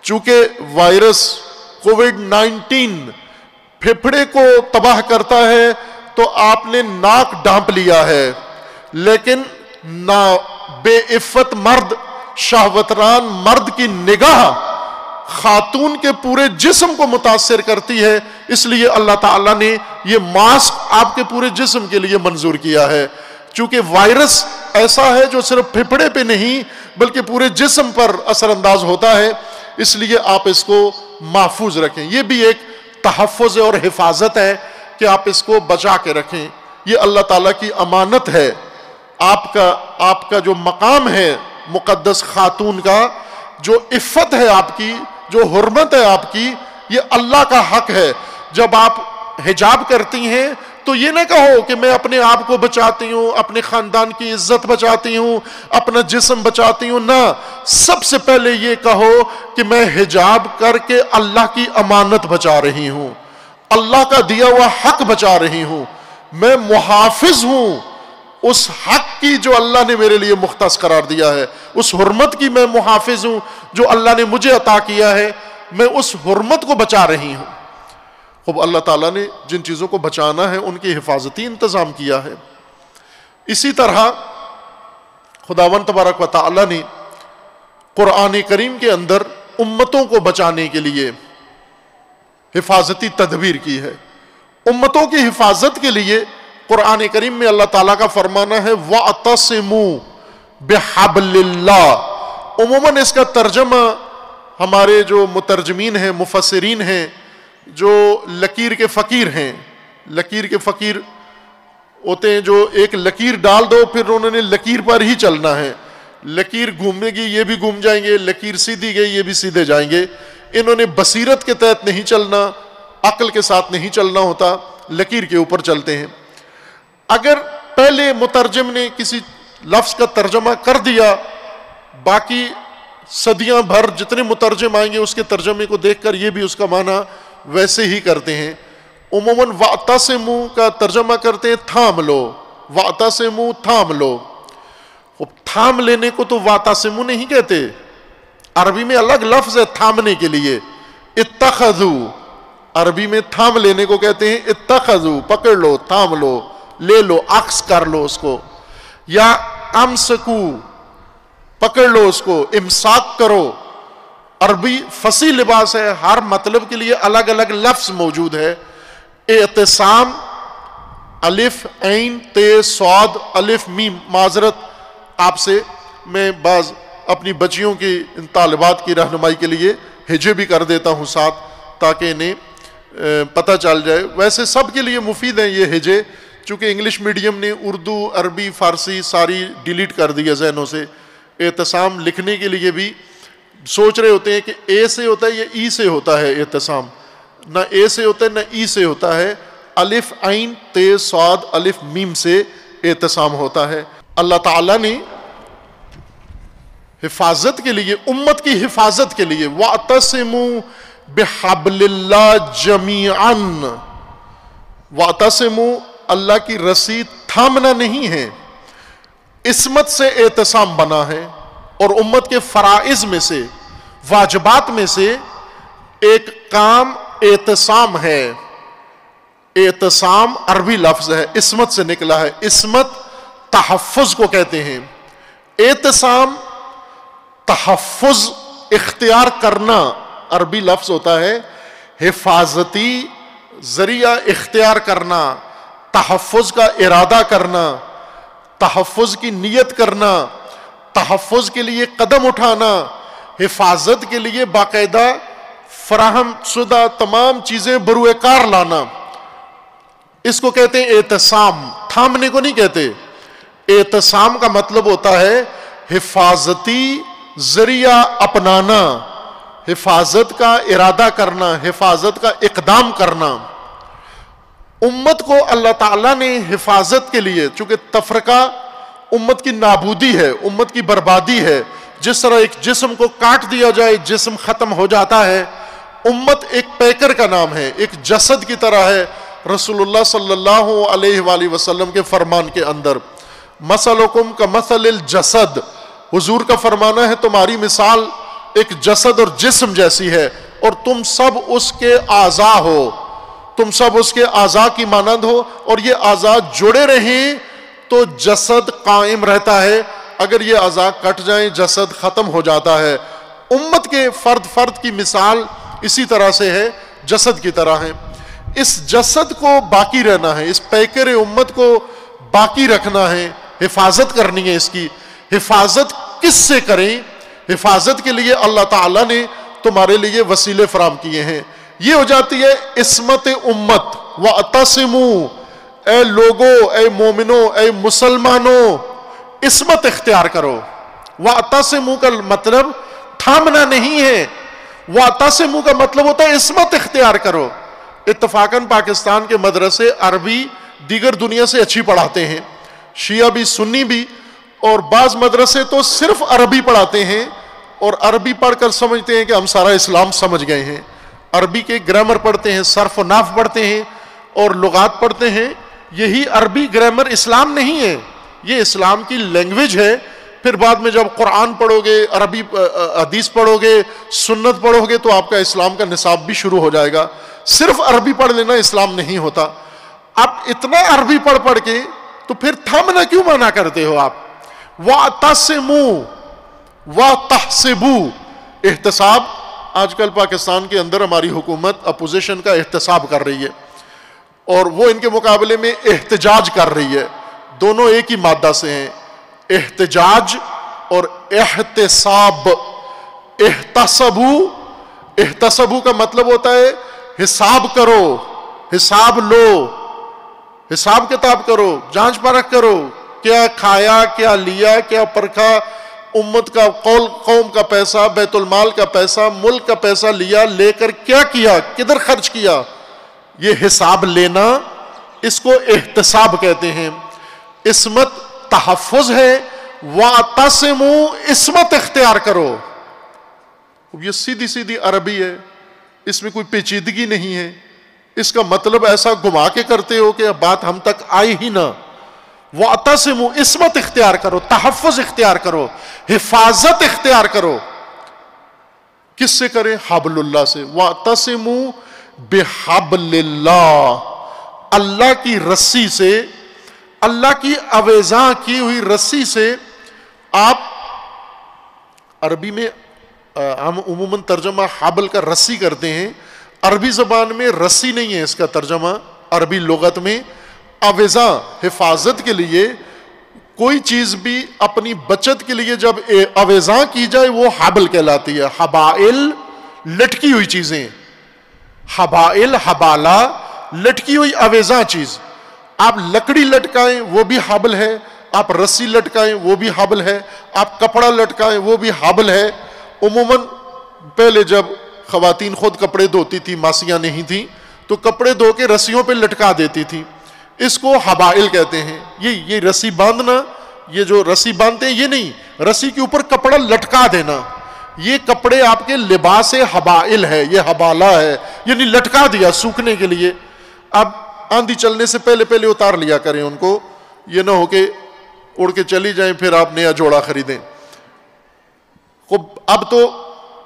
چونکہ وائرس کووڈ-19 پھیپھڑے کو تباہ کرتا ہے تو آپ نے ناک ڈھانپ لیا ہے، لیکن بے عفت مرد، شہوتران مرد کی نگاہ خاتون کے پورے جسم کو متاثر کرتی ہے، اس لیے اللہ تعالیٰ نے یہ ماسک آپ کے پورے جسم کے لیے منظور کیا ہے۔ چونکہ وائرس ایسا ہے جو صرف پھپھڑے پہ نہیں بلکہ پورے جسم پر اثر انداز ہوتا ہے، اس لیے آپ اس کو محفوظ رکھیں۔ یہ بھی ایک تحفظ اور حفاظت ہے کہ آپ اس کو بچا کے رکھیں، یہ اللہ تعالیٰ کی امانت ہے۔ آپ کا جو مقام ہے مقدس خاتون کا، جو عفت ہے آپ کی، جو حرمت ہے آپ کی، یہ اللہ کا حق ہے۔ جب آپ حجاب کرتی ہیں تو یہ نہ کہو کہ میں اپنے آپ کو بچاتی ہوں، اپنے خاندان کی عزت بچاتی ہوں، اپنا جسم بچاتی ہوں، نہ، سب سے پہلے یہ کہو کہ میں حجاب کر کے اللہ کی امانت بچا رہی ہوں، اللہ کا دیا ہوا حق بچا رہی ہوں، میں محافظ ہوں اس حق کی جو اللہ نے میرے لیے مختص قرار دیا ہے، اس حرمت کی میں محافظ ہوں جو اللہ نے مجھے عطا کیا ہے، میں اس حرمت کو بچا رہی ہوں۔ خوب اللہ تعالیٰ نے جن چیزوں کو بچانا ہے ان کی حفاظتی انتظام کیا ہے۔ اسی طرح خداوند تبارک و تعالیٰ نے قرآن کریم کے اندر امتوں کو بچانے کے لیے حفاظتی تدبیر کی ہے۔ امتوں کی حفاظت کے لیے قرآن کریم میں اللہ تعالیٰ کا فرمانا ہے وَاعْتَصِمُوا بِحَبْلِ اللَّهِ. عموماً اس کا ترجمہ ہمارے جو مترجمین ہیں، مفسرین ہیں، جو لکیر کے فقیر ہیں، لکیر کے فقیر ہوتے ہیں جو ایک لکیر ڈال دو پھر انہوں نے لکیر پر ہی چلنا ہے، لکیر گھومے گی یہ بھی گھوم جائیں گے، لکیر سیدھی گئی یہ بھی سیدھے جائیں گے. انہوں نے بصیرت کے تحت نہیں چلنا، عقل کے ساتھ نہیں چلنا ہوتا، لکیر کے اوپر چلتے ہیں. اگر پہلے مترجم نے کسی لفظ کا ترجمہ کر دیا، باقی صدیاں بھر جتنے مترجم آئیں گے اس کے ترجمے کو دیکھ کر یہ بھی اس کا معنی ویسے ہی کرتے ہیں. عموماً وَاعْتَصِمُوا کا ترجمہ کرتے ہیں تھام لو، وَاعْتَصِمُوا تھام لو. تھام لینے کو تو وَاعْتَصِمُوا نہیں کہتے، عربی میں الگ لفظ ہے تھامنے کے لیے. اتخذوا عربی میں تھام لینے کو کہتے ہیں اتخذوا، پکڑ لو، تھام لو، لے لو، عکس کر لو اس کو. یا امسکو پکڑ لو اس کو، امساک کرو. عربی فصیح لباس ہے، ہر مطلب کے لیے الگ الگ لفظ موجود ہے. اعتصام الف عین تے صاد الف میم. معذرت آپ سے میں بعض اپنی بچیوں کی ان طالبات کی رہنمائی کے لیے ہجے بھی کر دیتا ہوں ساتھ تاکہ انہیں پتہ چل جائے. ویسے سب کے لیے مفید ہیں یہ ہجے، چونکہ انگلش میڈیم نے اردو عربی فارسی ساری ڈیلیٹ کر دی ہے ذہنوں سے. اعتصام لکھنے کے لیے بھی سوچ رہے ہوتے ہیں کہ اے سے ہوتا ہے یا ای سے ہوتا ہے اعتصام. نہ اے سے ہوتا ہے نہ ای سے ہوتا ہے، الف عین تے صاد الف میم سے اعتصام ہوتا ہے. اللہ تعالیٰ نے حفاظت کے لیے، امت کی حفاظت کے لیے وَاعْتَصِمُوا بِحَبْلِ اللَّهِ جَمِيعًا. وَاعْتَصِمُوا اللہ کی رسی تھامنا نہیں ہے، عصمت سے اعتصام بنا ہے. اور امت کے فرائض میں سے، واجبات میں سے ایک کام اعتصام ہے. اعتصام عربی لفظ ہے، عصمت سے نکلا ہے. عصمت تحفظ کو کہتے ہیں. اعتصام تحفظ اختیار کرنا عربی لفظ ہوتا ہے. حفاظتی ذریعہ اختیار کرنا، تحفظ کا ارادہ کرنا، تحفظ کی نیت کرنا، تحفظ کے لیے قدم اٹھانا، حفاظت کے لیے باقاعدہ فراہم شدہ تمام چیزیں بروئے کار لانا، اس کو کہتے ہیں اعتصام. تھامنے کو نہیں کہتے. اعتصام کا مطلب ہوتا ہے حفاظتی ذریعہ اپنانا، حفاظت کا ارادہ کرنا، حفاظت کا اقدام کرنا. امت کو اللہ تعالیٰ نے حفاظت کے لیے، چونکہ تفرقہ امت کی نابودی ہے، امت کی بربادی ہے. جس طرح ایک جسم کو کاٹ دیا جائے جسم ختم ہو جاتا ہے، امت ایک پیکر کا نام ہے، ایک جسد کی طرح ہے. رسول اللہ صلی اللہ علیہ وآلہ وسلم کے فرمان کے اندر مثلکم کمثل الجسد، حضور کا فرمانا ہے تمہاری مثال ایک جسد اور جسم جیسی ہے، اور تم سب اس کے اعضاء ہو، تم سب اس کے اعضاء کی مانند ہو، اور یہ اعضاء جڑے رہیں تو جسد قائم رہتا ہے، اگر یہ اعضاء کٹ جائیں جسد ختم ہو جاتا ہے. امت کے فرد فرد کی مثال اسی طرح سے ہے، جسد کی طرح ہے. اس جسد کو باقی رہنا ہے، اس پیکر امت کو باقی رکھنا ہے، حفاظت کرنی ہے. اس کی حفاظت کس سے کریں؟ حفاظت کے لیے اللہ تعالیٰ نے تمہارے لیے وسیلے فراہم کیے ہیں. یہ ہو جاتی ہے عصمت امت. وَاعْتَصِمُوا، اے لوگو، اے مومنوں، اے مسلمانوں، عصمت اختیار کرو. وَاعْتَصِمُوا کا مطلب تھامنا نہیں ہے، وَاعْتَصِمُوا کا مطلب ہوتا ہے عصمت اختیار کرو. اتفاقاً پاکستان کے مدرسے عربی دیگر دنیا سے اچھی پڑھاتے ہیں، شیعہ بھی سنی بھی، اور بعض مدرسے تو صرف عربی پڑھاتے ہیں اور عربی پڑھ کر سمجھتے ہیں کہ ہم سارا اسلام سمجھ گئے ہیں. عربی کے گرامر پڑھتے ہیں، صرف و نحو پڑھتے ہیں اور لغات پڑھتے ہیں. یہی عربی گرامر اسلام نہیں ہے، یہ اسلام کی لینگویج ہے. پھر بعد میں جب قرآن پڑھو گے، عربی حدیث پڑھو گے، سنت پڑھو گے تو آپ کا اسلام کا نصاب بھی شروع ہو جائے گا. صرف عربی پڑھ لینا اسلام نہیں ہوتا. اب اتنا عربی پڑھ کے تو پھر تھامنا کیوں منع کرتے ہو آپ؟ وَاعْتَصِمُوا وَتَحْسِبُوا، احتساب. آج کل پاکستان کے اندر ہماری حکومت اپوزیشن کا احتساب کر رہی ہے. اور وہ ان کے مقابلے میں احتجاج کر رہی ہے. دونوں ایک ہی مادہ سے ہیں, احتجاج اور احتساب. احتسبو کا مطلب ہوتا ہے حساب کرو, حساب لو, حساب کتاب کرو, جانچ پرکھ کرو, کیا کھایا, کیا لیا, کیا پرکھا, امت کا قوم کا پیسہ, بیت المال کا پیسہ, ملک کا پیسہ لیا, لے کر کیا کیا, کدھر خرچ کیا. یہ حساب لینا, اس کو احتساب کہتے ہیں. عصمت تحفظ ہے. وَاعْتَصِمُوا, عصمت اختیار کرو. یہ سیدھی سیدھی عربی ہے, اس میں کوئی پیچیدگی نہیں ہے. اس کا مطلب ایسا گھما کے کرتے ہو کہ بات ہم تک آئی ہی نہ. وَاعْتَصِمُوا, عصمت اختیار کرو, تحفظ اختیار کرو, حفاظت اختیار کرو. کس سے کریں؟ حبل اللہ سے. وَاعْتَصِمُوا بِحَبْلِ اللَّهِ, اللہ کی رسی سے, اللہ کی اویزاں کی ہوئی رسی سے. آپ عربی میں ہم عموماً ترجمہ حبل کا رسی کرتے ہیں, عربی زبان میں رسی نہیں ہے اس کا ترجمہ. عربی لغت میں اویزاں, حفاظت کے لیے کوئی چیز بھی اپنی بچت کے لیے جب اویزاں کی جائے وہ حبل کہلاتی ہے. حبائل, لٹکی ہوئی چیزیں. حبائل, حبالہ, لٹکی ہوئی اویزاں چیز. آپ لکڑی لٹکائیں وہ بھی حبل ہے, آپ رسی لٹکائیں وہ بھی حبل ہے, آپ کپڑا لٹکائیں وہ بھی حبل ہے. عموماً پہلے جب خواتین خود کپڑے دھوتی تھی, ماسیاں نہیں تھیں, تو کپڑے دھو کے رسیوں پہ لٹکا دیتی تھی. اس کو حبائل کہتے ہیں. یہ رسی باندھنا, یہ جو رسی باندھتے ہیں یہ نہیں, رسی کے اوپر کپڑا لٹکا دینا, یہ کپڑے آپ کے لباس حبائل ہے, یہ حبالہ ہے, یعنی لٹکا دیا سوکھنے کے لیے. اب آندھی چلنے سے پہلے پہلے اتار لیا کریں ان کو, یہ نہ ہو کہ اڑ کے چلی جائیں پھر آپ نیا جوڑا خریدیں. اب تو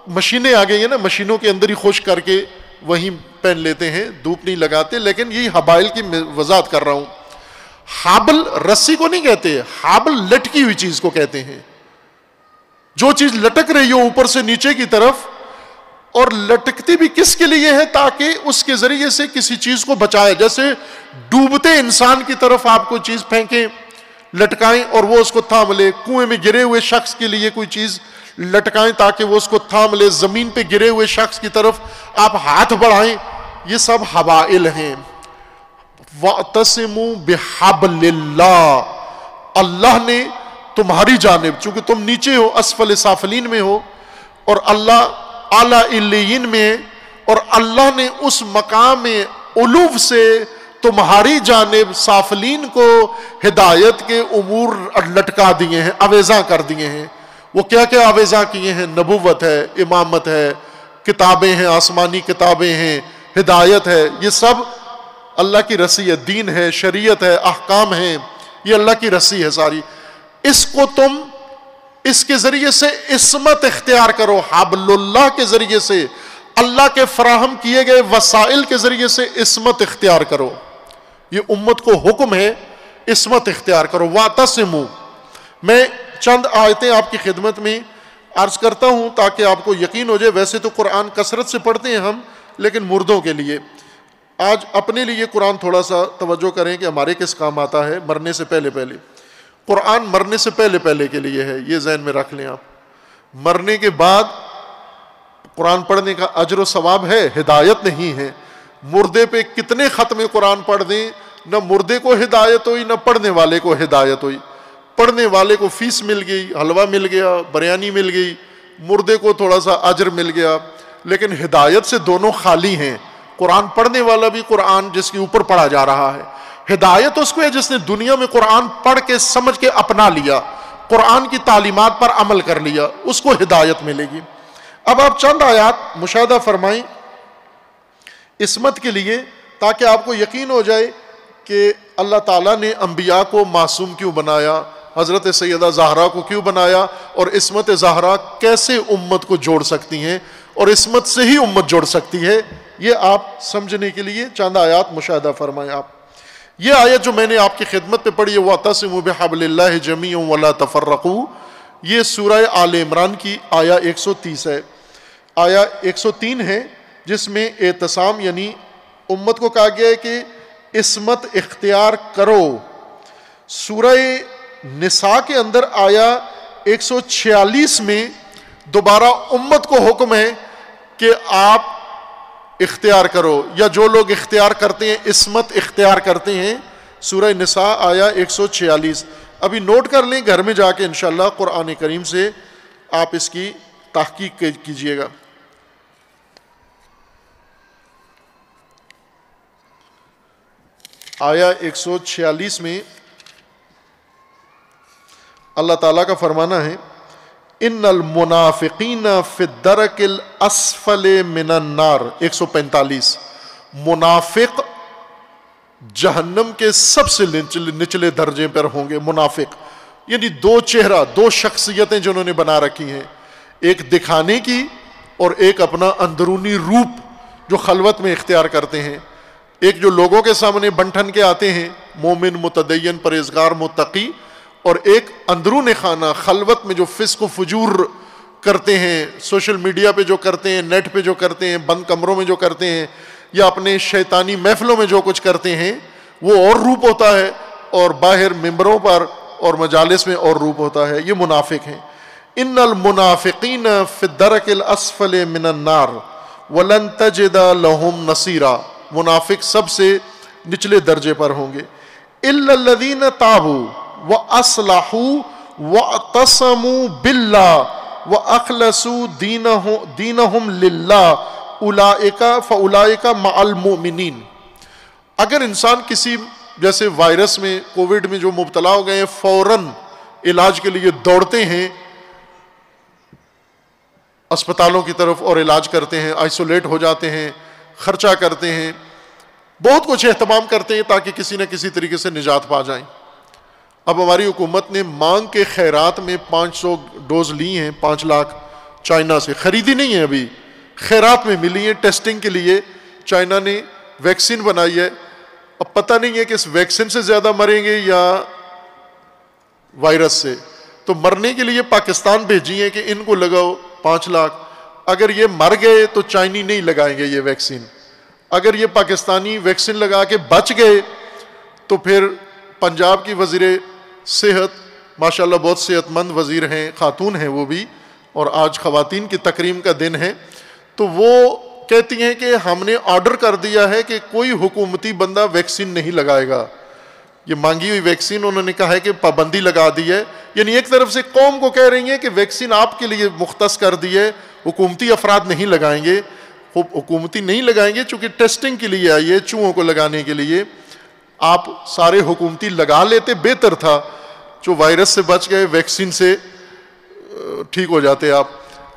مشینیں آ گئی ہیں نا, مشینوں کے اندر ہی خشک کر کے وہیں پہن لیتے ہیں, دھوپ نہیں لگاتے. لیکن یہی حبائل کی وضاحت کر رہا ہوں. حبل رسی کو نہیں کہتے, حبل لٹکی ہوئی چیز کو کہتے ہیں. جو چیز لٹک رہی ہو اوپر سے نیچے کی طرف, اور لٹکتی بھی کس کے لیے ہے؟ تاکہ اس کے ذریعے سے کسی چیز کو بچائے. جیسے ڈوبتے انسان کی طرف آپ کوئی چیز پھینکیں, لٹکائیں اور وہ اس کو تھام لے. کنویں میں گرے ہوئے شخص کے لیے کوئی چیز لٹکائیں تاکہ وہ اس کو تھام لے. زمین پہ گرے ہوئے شخص کی طرف آپ ہاتھ بڑھائیں. یہ سب حبائل ہیں. وَاعْتَصِمُوا بِحَبْلِ اللَّهِ, اللہ نے تمہاری جانب, چونکہ تم نیچے ہو, اسفل سافلین میں ہو, اور اللہ اعلیٰ علیین میں, اور اللہ نے اس مقام علو سے تمہاری جانب سافلین کو ہدایت کے امور لٹکا دیے ہیں, اویزاں کر دیے ہیں. وہ کیا کیا اویزاں کیے ہیں؟ نبوت ہے, امامت ہے, کتابیں ہیں, آسمانی کتابیں ہیں, ہدایت ہے. یہ سب اللہ کی رسی ہے. دین ہے, شریعت ہے, احکام ہیں, یہ اللہ کی رسی ہے ساری. اس کو تم اس کے ذریعے سے عصمت اختیار کرو. حبل اللہ کے ذریعے سے, اللہ کے فراہم کیے گئے وسائل کے ذریعے سے عصمت اختیار کرو. یہ امت کو حکم ہے, عصمت اختیار کرو. وَاعْتَصِمُوا, میں چند آیتیں آپ کی خدمت میں عرض کرتا ہوں تاکہ آپ کو یقین ہو جائے. ویسے تو قرآن کثرت سے پڑھتے ہیں ہم, لیکن مردوں کے لیے آج اپنے لیے قرآن تھوڑا سا توجہ کریں کہ ہمارے کس کام آتا ہے. مرنے سے پہلے پہلے قرآن مرنے سے پہلے پہلے کے لیے ہے, یہ ذہن میں رکھ لیں آپ. مرنے کے بعد قرآن پڑھنے کا اجر و ثواب ہے, ہدایت نہیں ہے. مردے پہ کتنے ختم قرآن پڑھ دیں, نہ مردے کو ہدایت ہوئی نہ پڑھنے والے کو ہدایت ہوئی. پڑھنے والے کو فیس مل گئی, حلوہ مل گیا, بریانی مل گئی, مردے کو تھوڑا سا اجر مل گیا, لیکن ہدایت سے دونوں خالی ہیں. قرآن پڑھنے والا بھی قرآن جس کے اوپر پڑھا جا رہا ہے, ہدایت اس کو ہے جس نے دنیا میں قرآن پڑھ کے سمجھ کے اپنا لیا, قرآن کی تعلیمات پر عمل کر لیا, اس کو ہدایت ملے گی. اب آپ چند آیات مشاہدہ فرمائیں عصمت کے لیے, تاکہ آپ کو یقین ہو جائے کہ اللہ تعالیٰ نے انبیاء کو معصوم کیوں بنایا, حضرت سیدہ زہرا کو کیوں بنایا, اور عصمت زہرا کیسے امت کو جوڑ سکتی ہیں, اور عصمت سے ہی امت جوڑ سکتی ہے. یہ آپ سمجھنے کے لیے چند آیات مشاہدہ فرمائیں آپ. یہ آیت جو میں نے آپ کی خدمت میں پڑھی ہے, وَاعْتَصِمُوا بِحَبْلِ اللَّهِ جَمِيعًا وَلَا تَفَرَّقُوا, یہ سورہ آل عمران کی آیا 130 ہے. آیا 103 ہے جس میں اعتصام یعنی امت کو کہا گیا ہے کہ عصمت اختیار کرو. سورہ نساء کے اندر آیا 146 میں دوبارہ امت کو حکم ہے کہ آپ اختیار کرو، یا جو لوگ اختیار کرتے ہیں، عصمت اختیار کرتے ہیں. سورہ نساء آیا 146. ابھی نوٹ کر لیں، گھر میں جا کے انشاءاللہ قرآن کریم سے آپ اس کی تحقیق کیجئے گا. آیا 146 میں اللہ تعالیٰ کا فرمانا ہے ان المنافقین فی الدرک الاسفل من النار. 145 منافق جہنم کے سب سے نچلے درجے پر ہوں گے. منافق یعنی دو چہرہ، دو شخصیتیں جنہوں نے بنا رکھی ہیں، ایک دکھانے کی اور ایک اپنا اندرونی روپ جو خلوت میں اختیار کرتے ہیں. ایک جو لوگوں کے سامنے بنٹھن کے آتے ہیں، مومن، متدین، پرہیزگار، متقی، اور ایک اندرون خانہ خلوت میں جو فسق و فجور کرتے ہیں، سوشل میڈیا پہ جو کرتے ہیں، نیٹ پہ جو کرتے ہیں، بند کمروں میں جو کرتے ہیں، یا اپنے شیطانی محفلوں میں جو کچھ کرتے ہیں، وہ اور روپ ہوتا ہے، اور باہر ممبروں پر اور مجالس میں اور روپ ہوتا ہے. یہ منافق ہیں. ان المنافقین فی الدرک الاسفل من النار ولن تجد لهم نصیرا. منافق سب سے نچلے درجے پر ہوں گے. الا الذین تابوا وَأَصْلَحُوا وَاعْتَصَمُوا بِاللَّهِ وَأَخْلَصُوا دِينَهُمْ لِلَّهِ أُولَئِكَ فَأُولَئِكَ مَعَ الْمُؤْمِنِينَ. اگر انسان کسی جیسے وائرس میں، کووڈ میں جو مبتلا ہو گئے ہیں، فوراً علاج کے لیے دوڑتے ہیں اسپتالوں کی طرف اور علاج کرتے ہیں، آئسولیٹ ہو جاتے ہیں، خرچہ کرتے ہیں، بہت کچھ اہتمام کرتے ہیں تاکہ کسی نہ کسی طریقے سے نجات پا جائیں. اب ہماری حکومت نے مانگ کے خیرات میں 500 ڈوز لی ہیں، 5 لاکھ چائنا سے. خریدی نہیں ہے ابھی، خیرات میں ملی ہیں ٹیسٹنگ کے لیے. چائنا نے ویکسین بنائی ہے. اب پتہ نہیں ہے کہ اس ویکسین سے زیادہ مریں گے یا وائرس سے. تو مرنے کے لیے پاکستان بھیجی ہیں کہ ان کو لگاؤ 5 لاکھ. اگر یہ مر گئے تو چائنی نہیں لگائیں گے یہ ویکسین. اگر یہ پاکستانی ویکسین لگا کے بچ گئے تو پھر پنجاب کی وزیر صحت، ماشاءاللہ بہت صحت مند وزیر ہیں، خاتون ہیں وہ بھی، اور آج خواتین کی تکریم کا دن ہے، تو وہ کہتی ہیں کہ ہم نے آرڈر کر دیا ہے کہ کوئی حکومتی بندہ ویکسین نہیں لگائے گا. یہ مانگی ہوئی ویکسین انہوں نے کہا ہے کہ پابندی لگا دی ہے. یعنی ایک طرف سے قوم کو کہہ رہی ہیں کہ ویکسین آپ کے لیے مختص کر دی ہے، حکومتی افراد نہیں لگائیں گے. حکومتی نہیں لگائیں گے چونکہ ٹیسٹنگ کے لیے آئی ہے، چوہوں کو لگانے کے لیے. آپ سارے حکومتی لگا لیتے، بہتر تھا. جو وائرس سے بچ گئے ویکسین سے ٹھیک ہو جاتے آپ،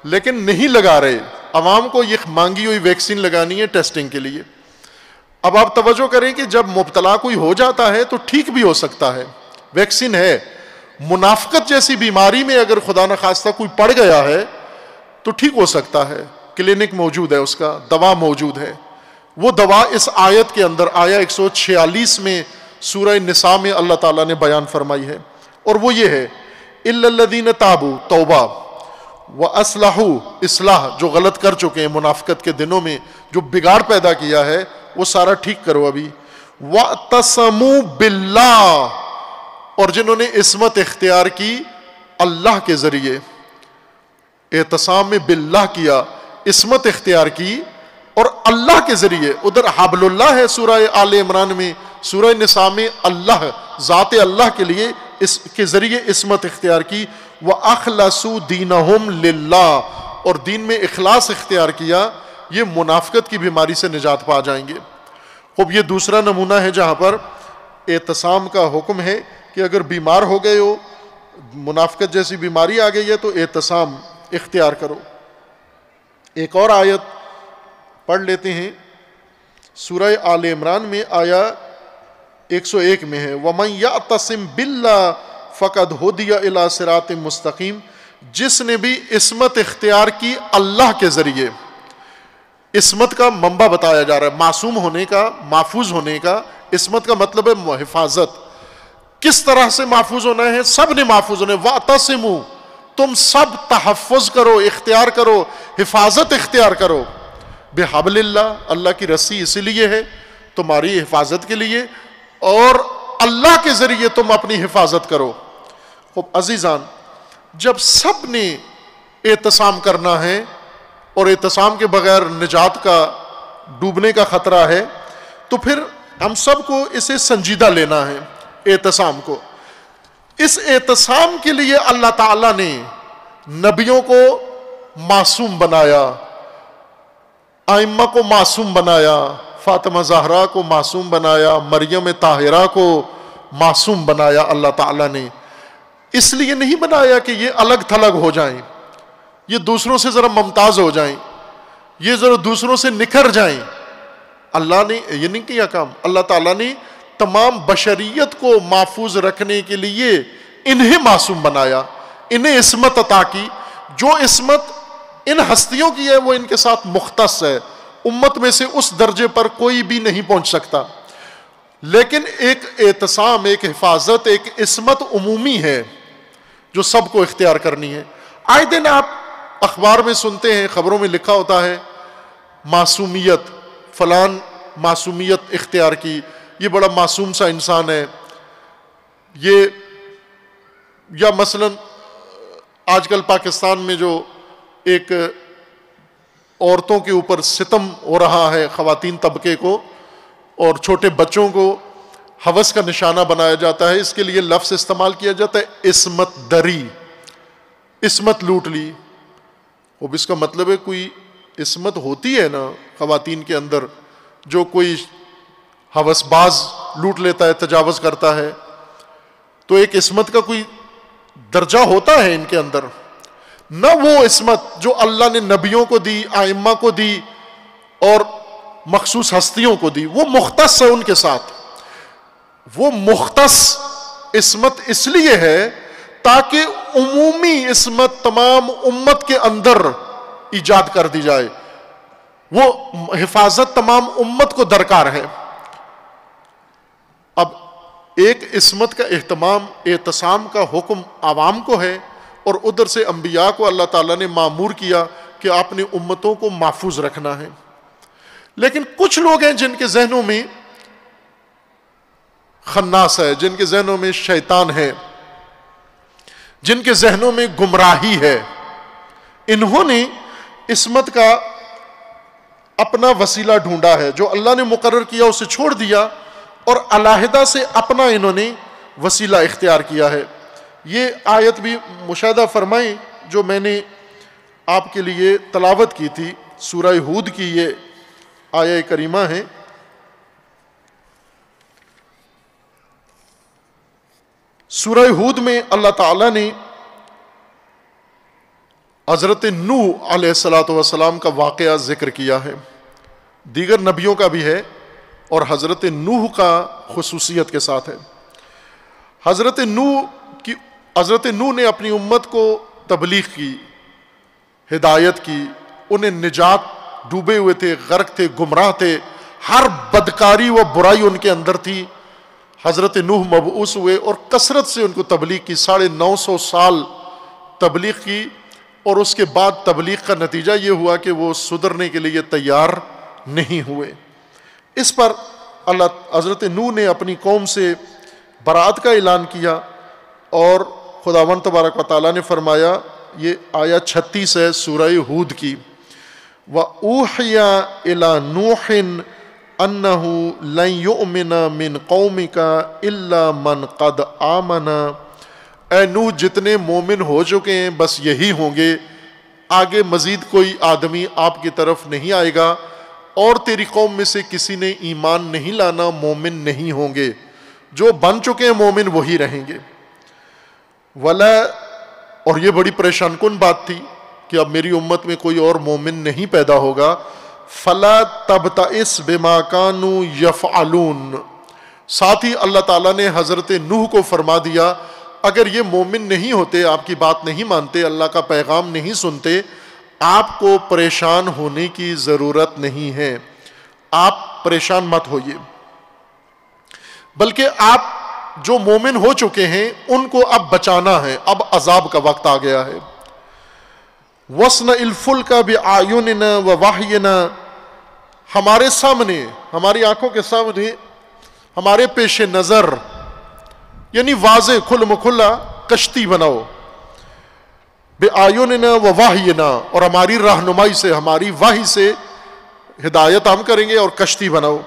لیکن نہیں لگا رہے. عوام کو یہ مانگی ہوئی ویکسین لگانی ہے ٹیسٹنگ کے لیے. اب آپ توجہ کریں کہ جب مبتلا کوئی ہو جاتا ہے تو ٹھیک بھی ہو سکتا ہے، ویکسین ہے. منافقت جیسی بیماری میں اگر خدا نخواستہ کوئی پڑ گیا ہے تو ٹھیک ہو سکتا ہے، کلینک موجود ہے، اس کا دوا موجود ہے. وہ دوا اس آیت کے اندر آیا 146 میں سورہ نساء میں اللہ تعالیٰ نے بیان فرمائی ہے، اور وہ یہ ہے اِلَّا الَّذِينَ تَابُوا، توبہ، وَأَصْلَحُوا، اصلاح، جو غلط کر چکے ہیں منافقت کے دنوں میں، جو بگاڑ پیدا کیا ہے وہ سارا ٹھیک کرو ابھی. وَاعْتَصَمُوا بِاللَّهِ، اور جنہوں نے عصمت اختیار کی اللہ کے ذریعے، اعتصام میں باللہ کیا، عصمت اختیار کی اور اللہ کے ذریعے. ادھر حبل اللہ ہے سورہ آل عمران میں، سورہ نساء میں اللہ، ذات اللہ کے لیے اس کے ذریعے عصمت اختیار کی. وَأَخْلَصُوا دِينَهُمْ لِلَّهِ، اور دین میں اخلاص اختیار کیا. یہ منافقت کی بیماری سے نجات پا جائیں گے. خوب یہ دوسرا نمونہ ہے جہاں پر اعتصام کا حکم ہے کہ اگر بیمار ہو گئے ہو، منافقت جیسی بیماری آ گئی ہے تو اعتصام اختیار کرو. ایک اور آیت پڑھ لیتے ہیں، سورہ آل عمران میں آیا 101 میں ہے، وَمَنْ يَعْتَصِمْ بِاللَّهِ فَقَدْ هُدِيَ إِلَىٰ صِرَاطٍ مُسْتَقِيمٍ. جس نے بھی عصمت اختیار کی اللہ کے ذریعے، عصمت کا منبع بتایا جا رہا ہے، معصوم ہونے کا، محفوظ ہونے کا. عصمت کا مطلب ہے حفاظت. کس طرح سے محفوظ ہونا ہے؟ سب نے محفوظ ہونا ہے. وَاعْتَصِمُوا، تم سب تحفظ کرو، اختیار کرو، حفاظت اختیار کرو. بِحَبْلِ اللَّهِ، اللہ کی رسی اسی لیے ہے تمہاری حفاظت کے لیے اور اللہ کے ذریعے تم اپنی حفاظت کرو۔ خوب عزیزان، جب سب نے اعتصام کرنا ہے اور اعتصام کے بغیر نجات کا ڈوبنے کا خطرہ ہے تو پھر ہم سب کو اسے سنجیدہ لینا ہے۔ اعتصام کو، اس اعتصام کے لیے اللہ تعالیٰ نے نبیوں کو معصوم بنایا، ائمہ کو معصوم بنایا، فاطمہ زہرا کو معصوم بنایا، مریم طاہرہ کو معصوم بنایا اللہ تعالیٰ نے۔ اس لیے نہیں بنایا کہ یہ الگ تھلگ ہو جائیں، یہ دوسروں سے ذرا ممتاز ہو جائیں، یہ ذرا دوسروں سے نکھر جائیں۔ اللہ نے یہ نہیں کیا کام۔ اللہ تعالیٰ نے تمام بشریت کو محفوظ رکھنے کے لیے انہیں معصوم بنایا، انہیں عصمت عطا کی۔ جو عصمت ان ہستیوں کی ہے وہ ان کے ساتھ مختص ہے، امت میں سے اس درجے پر کوئی بھی نہیں پہنچ سکتا۔ لیکن ایک اعتصام، ایک حفاظت، ایک عصمت عمومی ہے جو سب کو اختیار کرنی ہے۔ آئے دن آپ اخبار میں سنتے ہیں، خبروں میں لکھا ہوتا ہے معصومیت، فلان معصومیت اختیار کی، یہ بڑا معصوم سا انسان ہے۔ یہ یا مثلا آج کل پاکستان میں جو ایک عورتوں کے اوپر ستم ہو رہا ہے، خواتین طبقے کو اور چھوٹے بچوں کو ہوس کا نشانہ بنایا جاتا ہے، اس کے لیے لفظ استعمال کیا جاتا ہے عصمت دری، عصمت لوٹ لی۔ اب اس کا مطلب ہے کوئی عصمت ہوتی ہے نا خواتین کے اندر، جو کوئی ہوس باز لوٹ لیتا ہے، تجاوز کرتا ہے، تو ایک عصمت کا کوئی درجہ ہوتا ہے ان کے اندر۔ نہ وہ عصمت جو اللہ نے نبیوں کو دی، ائمہ کو دی اور مخصوص ہستیوں کو دی، وہ مختص ہے ان کے ساتھ۔ وہ مختص عصمت اس لیے ہے تاکہ عمومی عصمت تمام امت کے اندر ایجاد کر دی جائے، وہ حفاظت تمام امت کو درکار ہے۔ اب ایک عصمت کا اعتصام کا حکم عوام کو ہے، اور ادھر سے انبیاء کو اللہ تعالیٰ نے مامور کیا کہ آپ نے امتوں کو محفوظ رکھنا ہے۔ لیکن کچھ لوگ ہیں جن کے ذہنوں میں خناس ہے، جن کے ذہنوں میں شیطان ہے، جن کے ذہنوں میں گمراہی ہے، انہوں نے عصمت کا اپنا وسیلہ ڈھونڈا ہے، جو اللہ نے مقرر کیا اسے چھوڑ دیا اور علیحدہ سے اپنا انہوں نے وسیلہ اختیار کیا ہے۔ یہ آیت بھی مشاہدہ فرمائیں جو میں نے آپ کے لیے تلاوت کی تھی، سورہ ہود کی یہ آیہ کریمہ ہے۔ سورہ ہود میں اللہ تعالیٰ نے حضرت نوح علیہ السلام کا واقعہ ذکر کیا ہے، دیگر نبیوں کا بھی ہے اور حضرت نوح کا خصوصیت کے ساتھ ہے۔ حضرت نوح نے اپنی امت کو تبلیغ کی، ہدایت کی، انہیں نجات، ڈوبے ہوئے تھے، غرق تھے، گمراہ تھے، ہر بدکاری و برائی ان کے اندر تھی۔ حضرت نوح مبعوث ہوئے اور کثرت سے ان کو تبلیغ کی، 950 سال تبلیغ کی، اور اس کے بعد تبلیغ کا نتیجہ یہ ہوا کہ وہ سدھرنے کے لیے تیار نہیں ہوئے۔ اس پر حضرت نوح نے اپنی قوم سے برات کا اعلان کیا، اور خداوند تبارک و تعالیٰ نے فرمایا، یہ آیہ 36 ہے سورہ ہود کی، وَأُوحِيَ إِلَى نُوحٍ أَنَّهُ لَن يُؤْمِنَ مِن قَوْمِكَ إِلَّا مَنْ قَدْ آمَنَ۔ اے نوح، جتنے مومن ہو چکے ہیں بس یہی ہوں گے، آگے مزید کوئی آدمی آپ کی طرف نہیں آئے گا، اور تیری قوم میں سے کسی نے ایمان نہیں لانا، مومن نہیں ہوں گے، جو بن چکے ہیں مومن وہی رہیں گے۔ ولا، اور یہ بڑی پریشان کن بات تھی کہ اب میری امت میں کوئی اور مومن نہیں پیدا ہوگا۔ فلا تبتئس بما كانوا يفعلون، ساتھ ہی اللہ تعالیٰ نے حضرت نوح کو فرما دیا اگر یہ مومن نہیں ہوتے، آپ کی بات نہیں مانتے، اللہ کا پیغام نہیں سنتے، آپ کو پریشان ہونے کی ضرورت نہیں ہے، آپ پریشان مت ہوئیے، بلکہ آپ جو مومن ہو چکے ہیں ان کو اب بچانا ہے، اب عذاب کا وقت آ گیا ہے۔ وَاصْنَعِ الْفُلْكَ بِأَعْيُنِنَا وَوَحْيِنَا، ہمارے سامنے، ہماری آنکھوں کے سامنے، ہمارے پیش نظر، یعنی واضح کھلم کھلا کشتی بناؤ، بِآیُنِنَا وَوَحْیِنَا، اور ہماری رہنمائی سے، ہماری وحی سے ہدایت ہم کریں گے، اور کشتی بناؤ.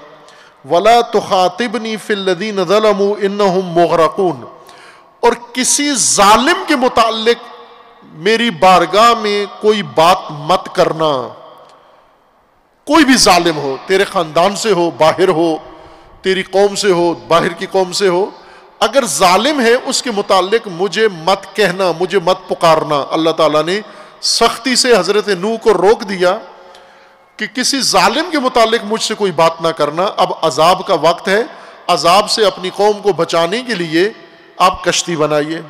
وَلَا تُخَاطِبْنِی فِی الَّذِینَ ظَلَمُوا إِنَّهُمْ مُغْرَقُونَ، اور کسی ظالم کے متعلق میری بارگاہ میں کوئی بات مت کرنا. کوئی بھی ظالم ہو، تیرے خاندان سے ہو، باہر ہو، تیری قوم سے ہو، باہر کی قوم سے ہو، اگر ظالم ہے اس کے متعلق مجھے مت کہنا، مجھے مت پکارنا. اللہ تعالیٰ نے سختی سے حضرت نوح کو روک دیا کہ کسی ظالم کے متعلق مجھ سے کوئی بات نہ کرنا. اب عذاب کا وقت ہے، عذاب سے اپنی قوم کو بچانے کے لیے آپ کشتی بنائیے.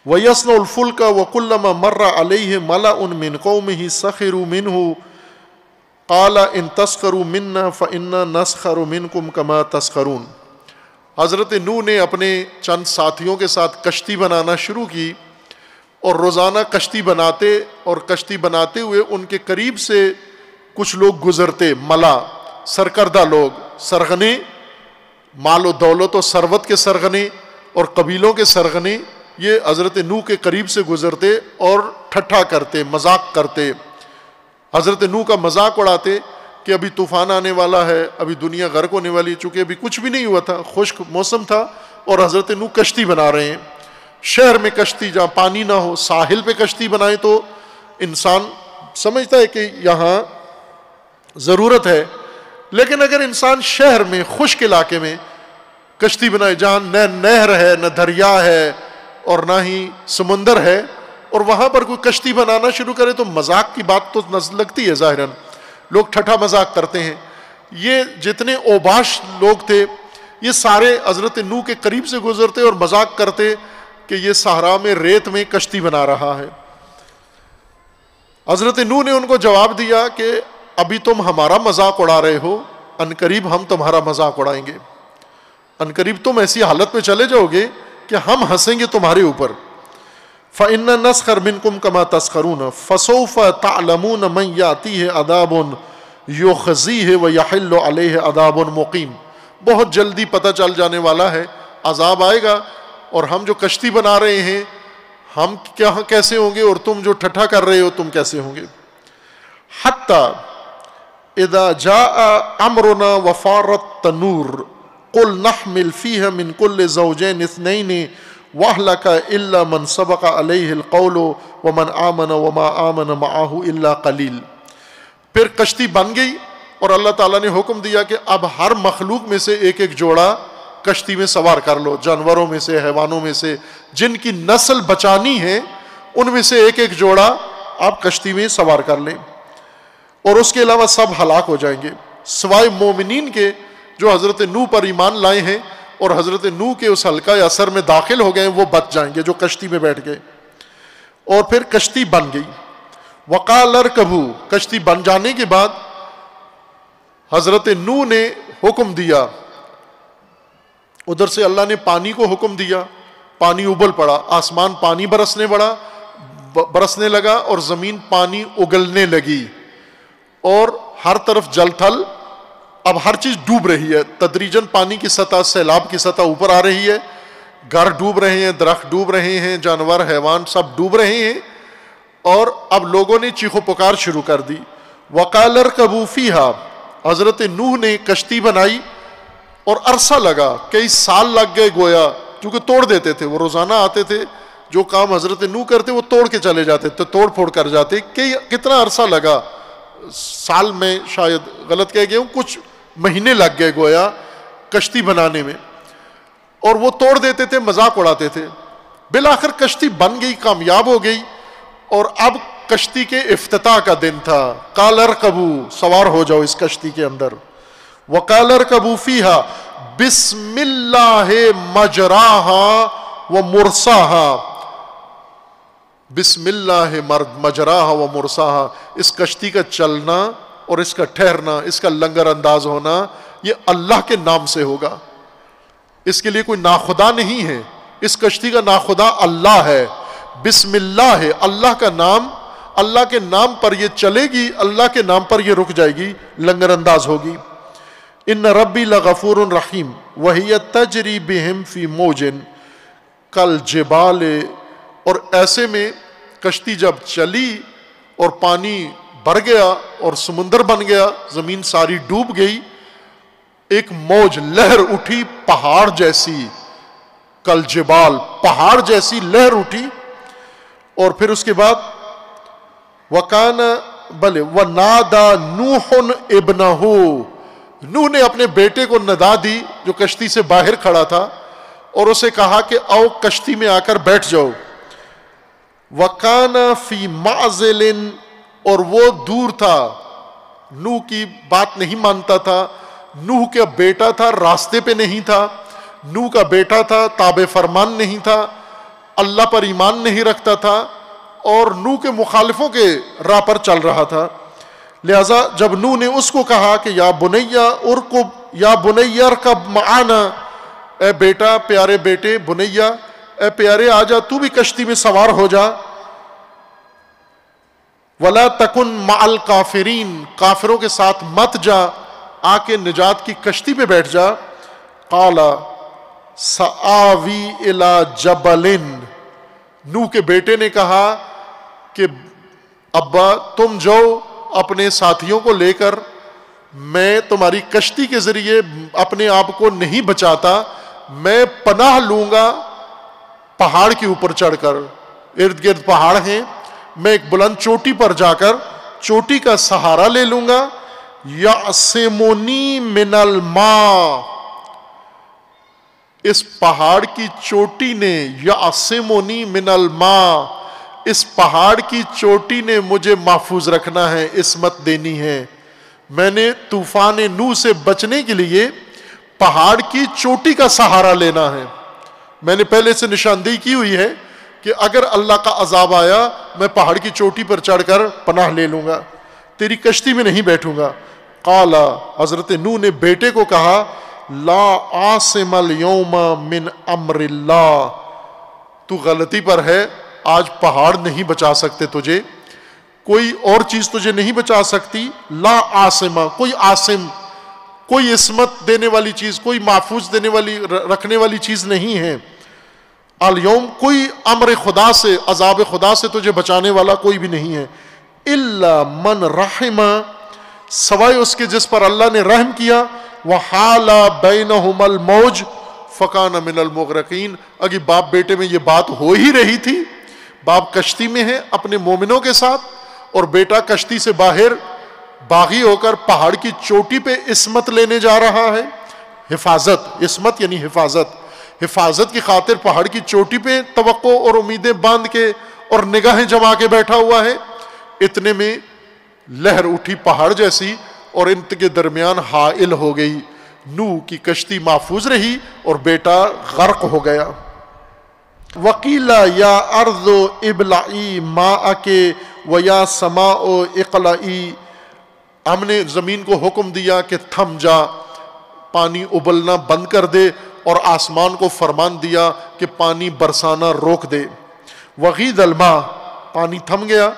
وَيَصْنَعُ الْفُلْكَ وَكُلَّمَا مَرَّ عَلَيْهِ مَلَأٌ مِّن قَوْمِهِ سَخِرُوا مِنْهُ قَالَ إِن تَسْخَرُوا مِنَّا فَإِنَّا نَسْخَرُ مِنْكُمْ كَمَا تَسْخَرُونَ. حضرت نوح نے اپنے چند ساتھیوں کے ساتھ کشتی بنانا شروع کی، اور روزانہ کشتی بناتے ہوئے ان کے قریب سے کچھ لوگ گزرتے، ملا، سرکردہ لوگ، سرغنے، مال و دولت و ثروت کے سرغنے اور قبیلوں کے سرغنے، یہ حضرت نوح کے قریب سے گزرتے اور ٹھٹھا کرتے، مذاق کرتے، حضرت نوح کا مذاق اڑاتے کہ ابھی طوفان آنے والا ہے، ابھی دنیا غرق ہونے والی، چونکہ ابھی کچھ بھی نہیں ہوا تھا، خشک موسم تھا، اور حضرت نوح کشتی بنا رہے ہیں. شہر میں کشتی جہاں پانی نہ ہو، ساحل پہ کشتی بنائیں تو انسان سمجھتا ہے کہ یہاں ضرورت ہے، لیکن اگر انسان شہر میں، خشک علاقے میں کشتی بنائے جہاں نہ نہر ہے، نہ دریا ہے، اور نہ ہی سمندر ہے، اور وہاں پر کوئی کشتی بنانا شروع کرے تو مذاق کی بات تو لگتی ہے، ظاہراً لوگ ٹھٹھا مذاق کرتے ہیں. یہ جتنے اوباش لوگ تھے یہ سارے حضرت نوح کے قریب سے گزرتے اور مذاق کرتے کہ یہ صحرا میں ریت میں کشتی بنا رہا ہے. حضرت نوح نے ان کو جواب دیا کہ ابھی تم ہمارا مذاق اڑا رہے ہو، ان قریب ہم تمہارا مذاق اڑائیں گے، ان قریب تم ایسی حالت میں چلے جاؤ گے کہ ہم ہنسیں گے تمہارے اوپر. فَإِنَّ نَسْخَرْ مِنْكُمْ كَمَا تَسْخَرُونَ فَسَوْفَ تَعْلَمُونَ مَنْ يَأْتِيهِ عَذَابٌ يُخْزِيهِ وَيَحِلُّ عَلَيْهِ عَذَابٌ مُقِيمٌ. بہت جلدی پتہ چل جانے والا ہے، عذاب آئے گا، اور ہم جو کشتی بنا رہے ہیں ہم کیسے ہوں گے، اور تم جو ٹھٹھا کر رہے ہو تم کیسے ہوں گے. حَتَّى إِذَا جَاءَ أَمْرُنَا وَفَارَ التَّنُّورُ قُلْ نَحْمِلْ فِيهَا مِنْ كُلِّ زَوْجَيْنِ اثْنَيْنِ وَأَهْلَكَ إِلَّا مَنْ سَبَقَ عَلَيْهِ الْقَوْلُ وَمَنْ آمَنَ وَمَا آمَنَ مَعَهُ إِلَّا قَلِيلٌ. پھر کشتی بن گئی اور اللہ تعالیٰ نے حکم دیا کہ اب ہر مخلوق میں سے ایک ایک جوڑا کشتی میں سوار کر لو، جانوروں میں سے، حیوانوں میں سے، جن کی نسل بچانی ہے ان میں سے ایک ایک جوڑا آپ کشتی میں سوار کر لیں، اور اس کے علاوہ سب ہلاک ہو جائیں گے سوائے مومنین کے جو حضرت نوح پر ایمان لائے ہیں اور حضرت نوح کے اس حلقہ اثر میں داخل ہو گئے، وہ بچ جائیں گے جو کشتی میں بیٹھ گئے. اور پھر کشتی بن گئی. وقال ارکبوا، کشتی بن جانے کے بعد حضرت نوح نے حکم دیا، ادھر سے اللہ نے پانی کو حکم دیا، پانی ابل پڑا، آسمان پانی برسنے لگا اور زمین پانی اگلنے لگی، اور ہر طرف جل تھل، اب ہر چیز ڈوب رہی ہے تدریجاً. پانی کی سطح، سیلاب کی سطح اوپر آ رہی ہے، گھر ڈوب رہے ہیں، درخت ڈوب رہے ہیں، جانور حیوان سب ڈوب رہے ہیں، اور اب لوگوں نے چیخو پکار شروع کر دی. وقال ارکبوا فیہا، حضرت نوح نے کشتی بنائی اور عرصہ لگا، کئی سال لگ گئے گویا، کیونکہ توڑ دیتے تھے، وہ روزانہ آتے تھے، جو کام حضرت نوح کرتے وہ توڑ کے چلے جاتے تو توڑ پھوڑ کر جاتے. کتنا عرصہ لگا، سال میں شاید غلط کہہ گیا ہوں، کچھ مہینے لگ گئے گویا کشتی بنانے میں، اور وہ توڑ دیتے تھے، مذاق اڑاتے تھے. بالآخر کشتی بن گئی، کامیاب ہو گئی، اور اب کشتی کے افتتاح کا دن تھا. قال ارکبوا، سوار ہو جاؤ اس کشتی کے اندر. وقال ارکبوا فیہا بسم اللہ مجراہا ومرساہا، بسم اللہ مجراہا ومرساہا، اس کشتی کا چلنا اور اس کا ٹھہرنا، اس کا لنگر انداز ہونا یہ اللہ کے نام سے ہوگا. اس کے لیے کوئی ناخدا نہیں ہے، اس کشتی کا ناخدا اللہ ہے. بسم اللہ ہے، اللہ کا نام اللہ کے نام پر یہ چلے گی، اللہ کے نام پر یہ رک جائے گی، لنگر انداز ہوگی۔ ان ربی لغفور رحیم وہی تجری بہم فی موج کالجبال، اور ایسے میں کشتی جب چلی اور پانی بھر گیا اور سمندر بن گیا، زمین ساری ڈوب گئی، ایک موج لہر اٹھی پہاڑ جیسی، کالجبال پہاڑ جیسی لہر اٹھی، اور پھر اس کے بعد وَكَانَ بلے وَنَادَى نُوحٌ ابْنَهُ، نوح نے اپنے بیٹے کو ندا دی جو کشتی سے باہر کھڑا تھا، اور اسے کہا کہ آؤ کشتی میں آ کر بیٹھ جاؤ۔ وَكَانَ فِي مَعْزِلٍ، اور وہ دور تھا، نوح کی بات نہیں مانتا تھا، نوح کا بیٹا تھا راستے پہ نہیں تھا، نوح کا بیٹا تھا تابع فرمان نہیں تھا، اللہ پر ایمان نہیں رکھتا تھا، اور نوح کے مخالفوں کے راہ پر چل رہا تھا۔ لہٰذا جب نوح نے اس کو کہا کہ یا بنیا ارکب، یا بنیا ارکب معانا، اے بیٹا، پیارے بیٹے، بنیا، اے پیارے آ جا، تو بھی کشتی میں سوار ہو جا، ولا تکن مع الکافرین، کافروں کے ساتھ مت جا، آ کے نجات کی کشتی پہ بیٹھ جا۔ قال سآوی الی جبل، نوح کے بیٹے نے کہا کہ ابا تم جاؤ اپنے ساتھیوں کو لے کر، میں تمہاری کشتی کے ذریعے اپنے آپ کو نہیں بچاتا، میں پناہ لوں گا پہاڑ کے اوپر چڑھ کر، ارد گرد پہاڑ ہیں، میں ایک بلند چوٹی پر جا کر چوٹی کا سہارا لے لوں گا۔ یعصمنی من الماء، اس پہاڑ کی چوٹی نے، یعصمنی من الماء، اس پہاڑ کی چوٹی نے مجھے محفوظ رکھنا ہے، عصمت دینی ہے۔ میں نے طوفان نوح سے بچنے کے لیے پہاڑ کی چوٹی کا سہارا لینا ہے۔ میں نے پہلے سے نشاندہی کی ہوئی ہے کہ اگر اللہ کا عذاب آیا میں پہاڑ کی چوٹی پر چڑھ کر پناہ لے لوں گا، تیری کشتی میں نہیں بیٹھوں گا۔ قال، حضرت نوح نے بیٹے کو کہا، لا عاصم اليوم من امر اللہ، تو غلطی پر ہے، آج پہاڑ نہیں بچا سکتے تجھے، کوئی اور چیز تجھے نہیں بچا سکتی۔ لا عاصمہ، کوئی عاصم، کوئی عصمت دینے والی چیز، کوئی محفوظ دینے والی، رکھنے والی چیز نہیں ہے۔ الیوم، کوئی امر خدا سے، عذاب خدا سے تجھے بچانے والا کوئی بھی نہیں ہے۔ الا من رحم، سوائے اس کے جس پر اللہ نے رحم کیا۔ وحال بینہم الموج فکان من المغرقین، اگر باپ بیٹے میں یہ بات ہو ہی رہی تھی، باپ کشتی میں ہے اپنے مومنوں کے ساتھ، اور بیٹا کشتی سے باہر باغی ہو کر پہاڑ کی چوٹی پہ عصمت لینے جا رہا ہے، حفاظت، عصمت یعنی حفاظت، حفاظت کی خاطر پہاڑ کی چوٹی پہ توقع اور امیدیں باندھ کے اور نگاہیں جما کے بیٹھا ہوا ہے۔ اتنے میں لہر اٹھی پہاڑ جیسی اور ان کے درمیان حائل ہو گئی، نوح کی کشتی محفوظ رہی اور بیٹا غرق ہو گیا۔ وقیل یا ارض ابلعی ماءک ویا سماء اقلعی، ہم نے زمین کو حکم دیا کہ تھم جا، پانی ابلنا بند کر دے، اور آسمان کو فرمان دیا کہ پانی برسانا روک دے۔ وغید الماء، پانی تھم گیا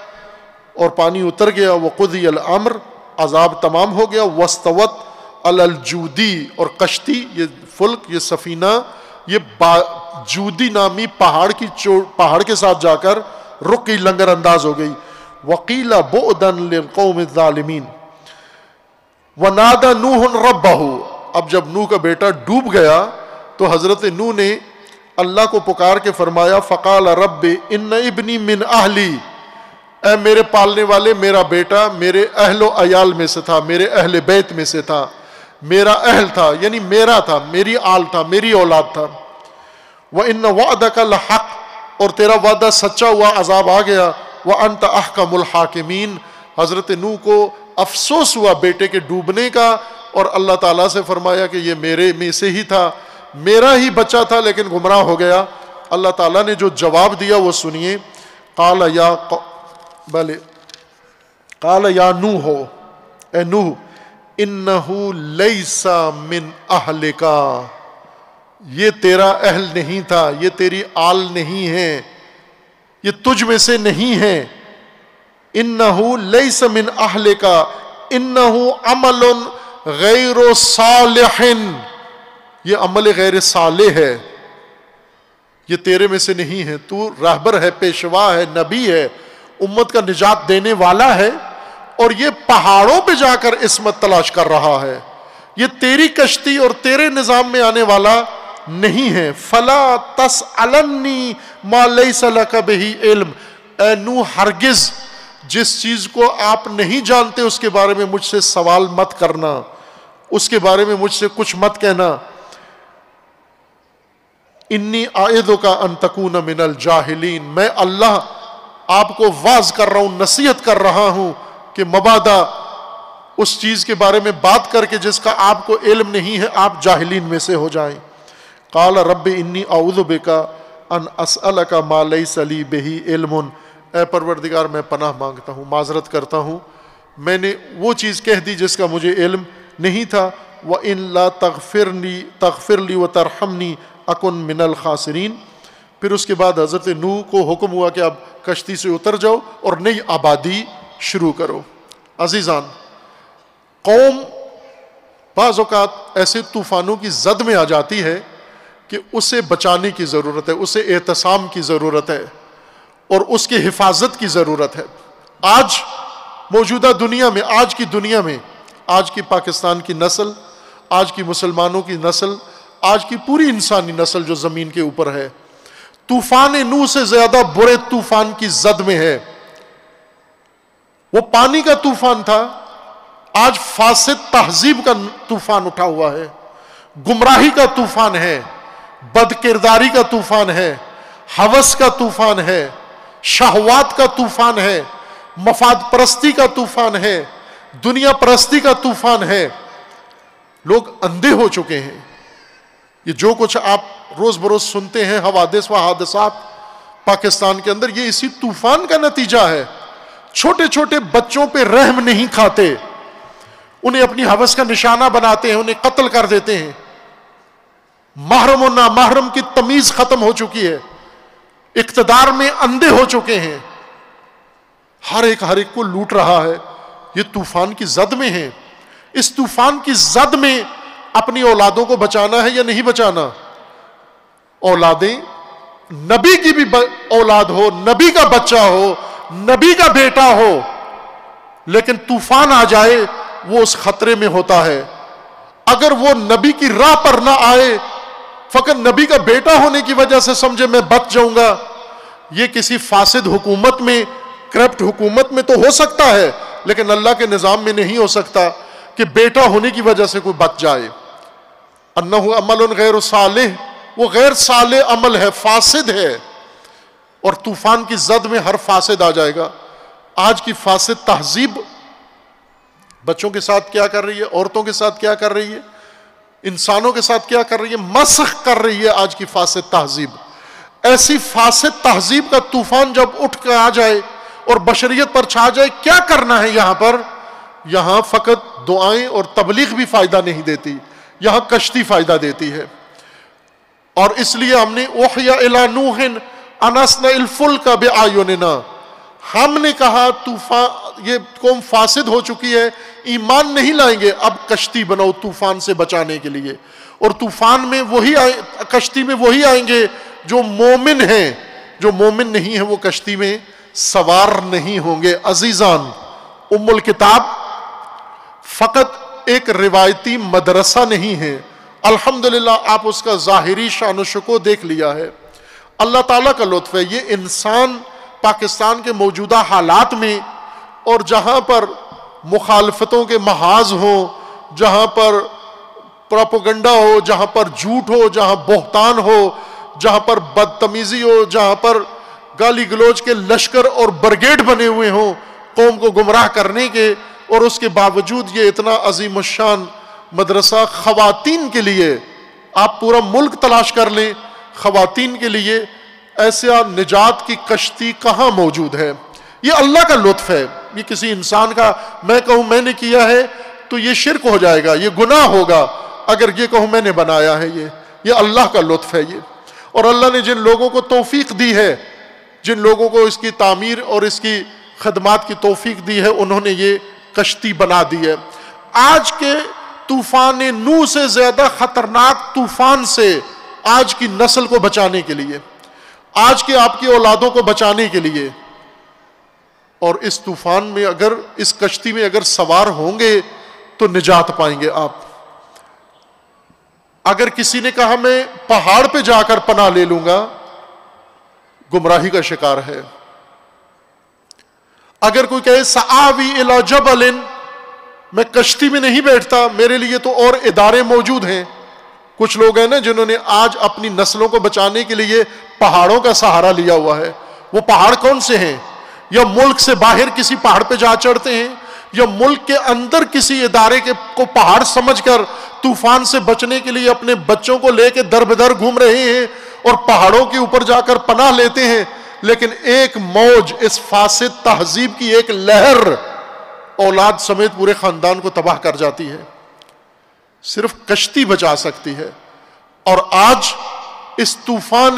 اور پانی اتر گیا۔ وقضی الامر، عذاب تمام ہو گیا۔ واستوت علی الجودی، اور کشتی، یہ فلک، یہ سفینہ، یہ جودی نامی پہاڑ کے ساتھ جا کر رک گئی، لنگر انداز ہو گئی۔ وقیل بعدا للقوم الظالمین ونادى نوح ربہ، اب جب نوح کا بیٹا ڈوب گیا تو حضرت نوح نے اللہ کو پکار کے فرمایا، فقال رب ان ابنی من اہلی، اے میرے پالنے والے، میرا بیٹا میرے اہل و عیال میں سے تھا، میرے اہل بیت میں سے تھا، میرا اہل تھا، یعنی میرا تھا، میری آل تھا، میری اولاد تھا۔ وَإِنَّ وَعْدَكَ الْحَقُّ، اور تیرا وعدہ سچا ہوا، عذاب آ گیا۔ وَأَنْتَ أَحْكَمُ الْحَاكِمِينَ، حضرت نوح کو افسوس ہوا بیٹے کے ڈوبنے کا، اور اللہ تعالیٰ سے فرمایا کہ یہ میرے میں سے ہی تھا، میرا ہی بچہ تھا لیکن گمراہ ہو گیا۔ اللہ تعالیٰ نے جو جواب دیا وہ سنیے۔ قال یا نوح، اے نوح، انہو لیس من اہلک، یہ تیرا اہل نہیں تھا، یہ تیری آل نہیں ہے، یہ تجھ میں سے نہیں ہے۔ انہو لیس من اہلک انہو عمل غیر صالح، یہ عمل غیر صالح ہے، یہ تیرے میں سے نہیں ہے، تو رہبر ہے، پیشوا ہے، نبی ہے، امت کا نجات دینے والا ہے، اور یہ پہاڑوں پہ جا کر عصمت تلاش کر رہا ہے، یہ تیری کشتی اور تیرے نظام میں آنے والا نہیں ہے۔ فلا تسألنی ما لیس لک بہ علم، اے نوح ہرگز جس چیز کو آپ نہیں جانتے اس کے بارے میں مجھ سے سوال مت کرنا، اس کے بارے میں مجھ سے کچھ مت کہنا۔ انی اعظک ان تکون من الجاہلین، میں اللہ آپ کو واعظ کر رہا ہوں، نصیحت کر رہا ہوں کہ مبادا اس چیز کے بارے میں بات کر کے جس کا آپ کو علم نہیں ہے آپ جاہلین میں سے ہو جائیں۔ قال رب انی اعوذ بک ان اسألک ما لیس لی بہ علم، اے پروردگار میں پناہ مانگتا ہوں، معذرت کرتا ہوں، میں نے وہ چیز کہہ دی جس کا مجھے علم نہیں تھا۔ وَإِن لَا تَغْفِرْ لِي وَتَرْحَمْنِي أَكُن مِّنَ الْخَاسِرِينَ۔ پھر اس کے بعد حضرت نوح کو حکم ہوا کہ اب کشتی سے اتر جاؤ اور نئی آبادی شروع کرو۔ عزیزان، قوم بعض اوقات ایسے طوفانوں کی زد میں آ جاتی ہے کہ اسے بچانے کی ضرورت ہے، اسے اعتصام کی ضرورت ہے اور اس کی حفاظت کی ضرورت ہے۔ آج موجودہ دنیا میں، آج کی دنیا میں، آج کی پاکستان کی نسل، آج کی مسلمانوں کی نسل، آج کی پوری انسانی نسل جو زمین کے اوپر ہے، طوفان نوح سے زیادہ برے طوفان کی زد میں ہے۔ وہ پانی کا طوفان تھا، آج فاسد تہذیب کا طوفان اٹھا ہوا ہے، گمراہی کا طوفان ہے، بد کرداری کا طوفان ہے، ہوس کا طوفان ہے، شہوات کا طوفان ہے، مفاد پرستی کا طوفان ہے، دنیا پرستی کا طوفان ہے۔ لوگ اندھے ہو چکے ہیں۔ یہ جو کچھ آپ روز بروز سنتے ہیں حوادث و حادثات پاکستان کے اندر، یہ اسی طوفان کا نتیجہ ہے۔ چھوٹے چھوٹے بچوں پہ رحم نہیں کھاتے، انہیں اپنی ہوس کا نشانہ بناتے ہیں، انہیں قتل کر دیتے ہیں۔ محرم و نامحرم کی تمیز ختم ہو چکی ہے، اقتدار میں اندھے ہو چکے ہیں، ہر ایک کو لوٹ رہا ہے۔ یہ طوفان کی زد میں ہے۔ اس طوفان کی زد میں اپنی اولادوں کو بچانا ہے یا نہیں بچانا؟ اولادیں، نبی کی بھی اولاد ہو، نبی کا بچہ ہو، نبی کا بیٹا ہو، لیکن طوفان آ جائے وہ اس خطرے میں ہوتا ہے۔ اگر وہ نبی کی راہ پر نہ آئے، فقط نبی کا بیٹا ہونے کی وجہ سے سمجھے میں بچ جاؤں گا، یہ کسی فاسد حکومت میں، کرپٹ حکومت میں تو ہو سکتا ہے، لیکن اللہ کے نظام میں نہیں ہو سکتا کہ بیٹا ہونے کی وجہ سے کوئی بچ جائے۔ انہ عمل غیر صالح، وہ غیر صالح عمل ہے، فاسد ہے، اور طوفان کی زد میں ہر فاسد آ جائے گا۔ آج کی فاسد تہذیب بچوں کے ساتھ کیا کر رہی ہے، عورتوں کے ساتھ کیا کر رہی ہے، انسانوں کے ساتھ کیا کر رہی ہے، مسخ کر رہی ہے آج کی فاسد تہذیب۔ ایسی فاسد تہذیب کا طوفان جب اٹھ کے آ جائے اور بشریت پر چھا جائے، کیا کرنا ہے یہاں پر؟ یہاں فقط دعائیں اور تبلیغ بھی فائدہ نہیں دیتی، یہاں کشتی فائدہ دیتی ہے۔ اور اس لیے ہم نے اوحی الی نوح ان اصنع الفلک باعیننا، ہم نے کہا طوفان، یہ قوم فاسد ہو چکی ہے، ایمان نہیں لائیں گے، اب کشتی بناؤ طوفان سے بچانے کے لیے۔ اور طوفان میں وہی کشتی میں وہی آئیں گے جو مومن ہیں، جو مومن نہیں ہیں وہ کشتی میں سوار نہیں ہوں گے۔ عزیزان، ام الکتاب فقط ایک روایتی مدرسہ نہیں ہے، الحمدللہ آپ اس کا ظاہری شان و شکو دیکھ لیا ہے، اللہ تعالیٰ کا لطف ہے۔ یہ انسان پاکستان کے موجودہ حالات میں، اور جہاں پر مخالفتوں کے محاذ ہوں، جہاں پر پروپیگنڈا ہو، جہاں پر جھوٹ ہو، جہاں بہتان ہو، جہاں پر بدتمیزی ہو، جہاں پر گالی گلوچ کے لشکر اور برگیڈ بنے ہوئے ہوں قوم کو گمراہ کرنے کے، اور اس کے باوجود یہ اتنا عظیم الشان مدرسہ خواتین کے لیے، آپ پورا ملک تلاش کر لیں، خواتین کے لیے ایسا نجات کی کشتی کہاں موجود ہے؟ یہ اللہ کا لطف ہے۔ یہ کسی انسان کا میں کہوں میں نے کیا ہے تو یہ شرک ہو جائے گا، یہ گناہ ہوگا اگر یہ کہوں میں نے بنایا ہے۔ یہ اللہ کا لطف ہے یہ۔ اور اللہ نے جن لوگوں کو توفیق دی ہے، جن لوگوں کو اس کی تعمیر اور اس کی خدمات کی توفیق دی ہے، انہوں نے یہ کشتی بنا دی ہے۔ آج کے طوفان نوح سے زیادہ خطرناک طوفان سے آج کی نسل کو بچانے کے لیے، آج کے آپ کی اولادوں کو بچانے کے لیے، اور اس طوفان میں اگر اس کشتی میں اگر سوار ہوں گے تو نجات پائیں گے آپ۔ اگر کسی نے کہا میں پہاڑ پہ جا کر پناہ لے لوں گا، گمراہی کا شکار ہے۔ اگر کوئی کہے سآوی الی جبل، میں کشتی میں نہیں بیٹھتا، میرے لیے تو اور ادارے موجود ہیں۔ کچھ لوگ ہیں نا جنہوں نے آج اپنی نسلوں کو بچانے کے لیے پہاڑوں کا سہارا لیا ہوا ہے۔ وہ پہاڑ کون سے ہیں؟ یا ملک سے باہر کسی پہاڑ پہ جا چڑھتے ہیں، یا ملک کے اندر کسی ادارے کو پہاڑ سمجھ کر طوفان سے بچنے کے لیے اپنے بچوں کو لے کے در بدر گھوم رہے ہیں اور پہاڑوں کے اوپر جا کر پناہ لیتے ہیں۔ لیکن ایک موج، اس فاسد تہذیب کی ایک لہر اولاد سمیت پورے خاندان کو تباہ کر جاتی ہے۔ صرف کشتی بچا سکتی ہے۔ اور آج اس طوفان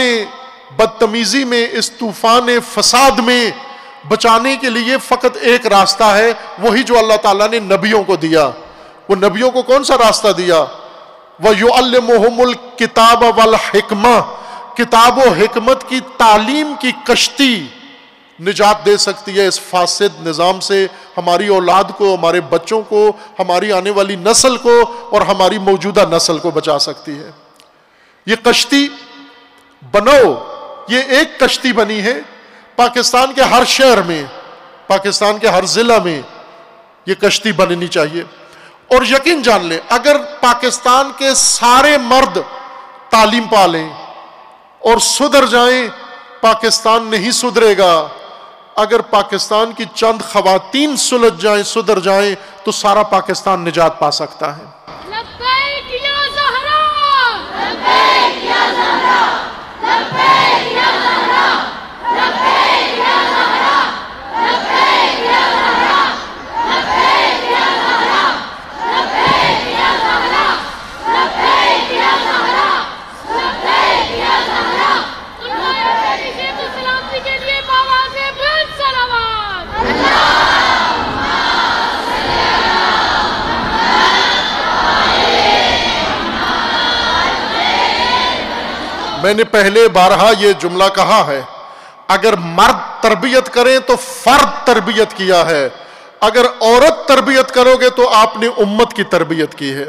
بدتمیزی میں، اس طوفان فساد میں بچانے کے لیے فقط ایک راستہ ہے، وہی جو اللہ تعالیٰ نے نبیوں کو دیا۔ وہ نبیوں کو کون سا راستہ دیا؟ وَيُعَلِّمُهُمُ الْكِتَابَ وَالْحِكْمَةَ، کتاب و حکمت کی تعلیم کی کشتی نجات دے سکتی ہے اس فاسد نظام سے، ہماری اولاد کو، ہمارے بچوں کو، ہماری آنے والی نسل کو اور ہماری موجودہ نسل کو بچا سکتی ہے۔ یہ کشتی بنو، یہ ایک کشتی بنی ہے پاکستان کے ہر شہر میں، پاکستان کے ہر ضلع میں یہ کشتی بننی چاہیے۔ اور یقین جان لیں، اگر پاکستان کے سارے مرد تعلیم پا لیں اور سدھر جائیں، پاکستان نہیں سدھرے گا۔ اگر پاکستان کی چند خواتین سلجھ جائیں، سدھر جائیں، تو سارا پاکستان نجات پا سکتا ہے۔ لبیک یا زہرا، لبیک یا زہرا، لبیک یا زہرا، لبیک یا زہرا، لبیک یا زہرا، لبیک یا زہرا، لبیک یا زہرا، لبیک یا زہرا، لبیک یا زہرا۔ سلامتی کے لیے آوازیں بلند صلوات۔ میں نے پہلے بارہا یہ جملہ کہا ہے، اگر مرد تربیت کریں تو فرد تربیت کیا ہے، اگر عورت تربیت کرو گے تو آپ نے امت کی تربیت کی ہے۔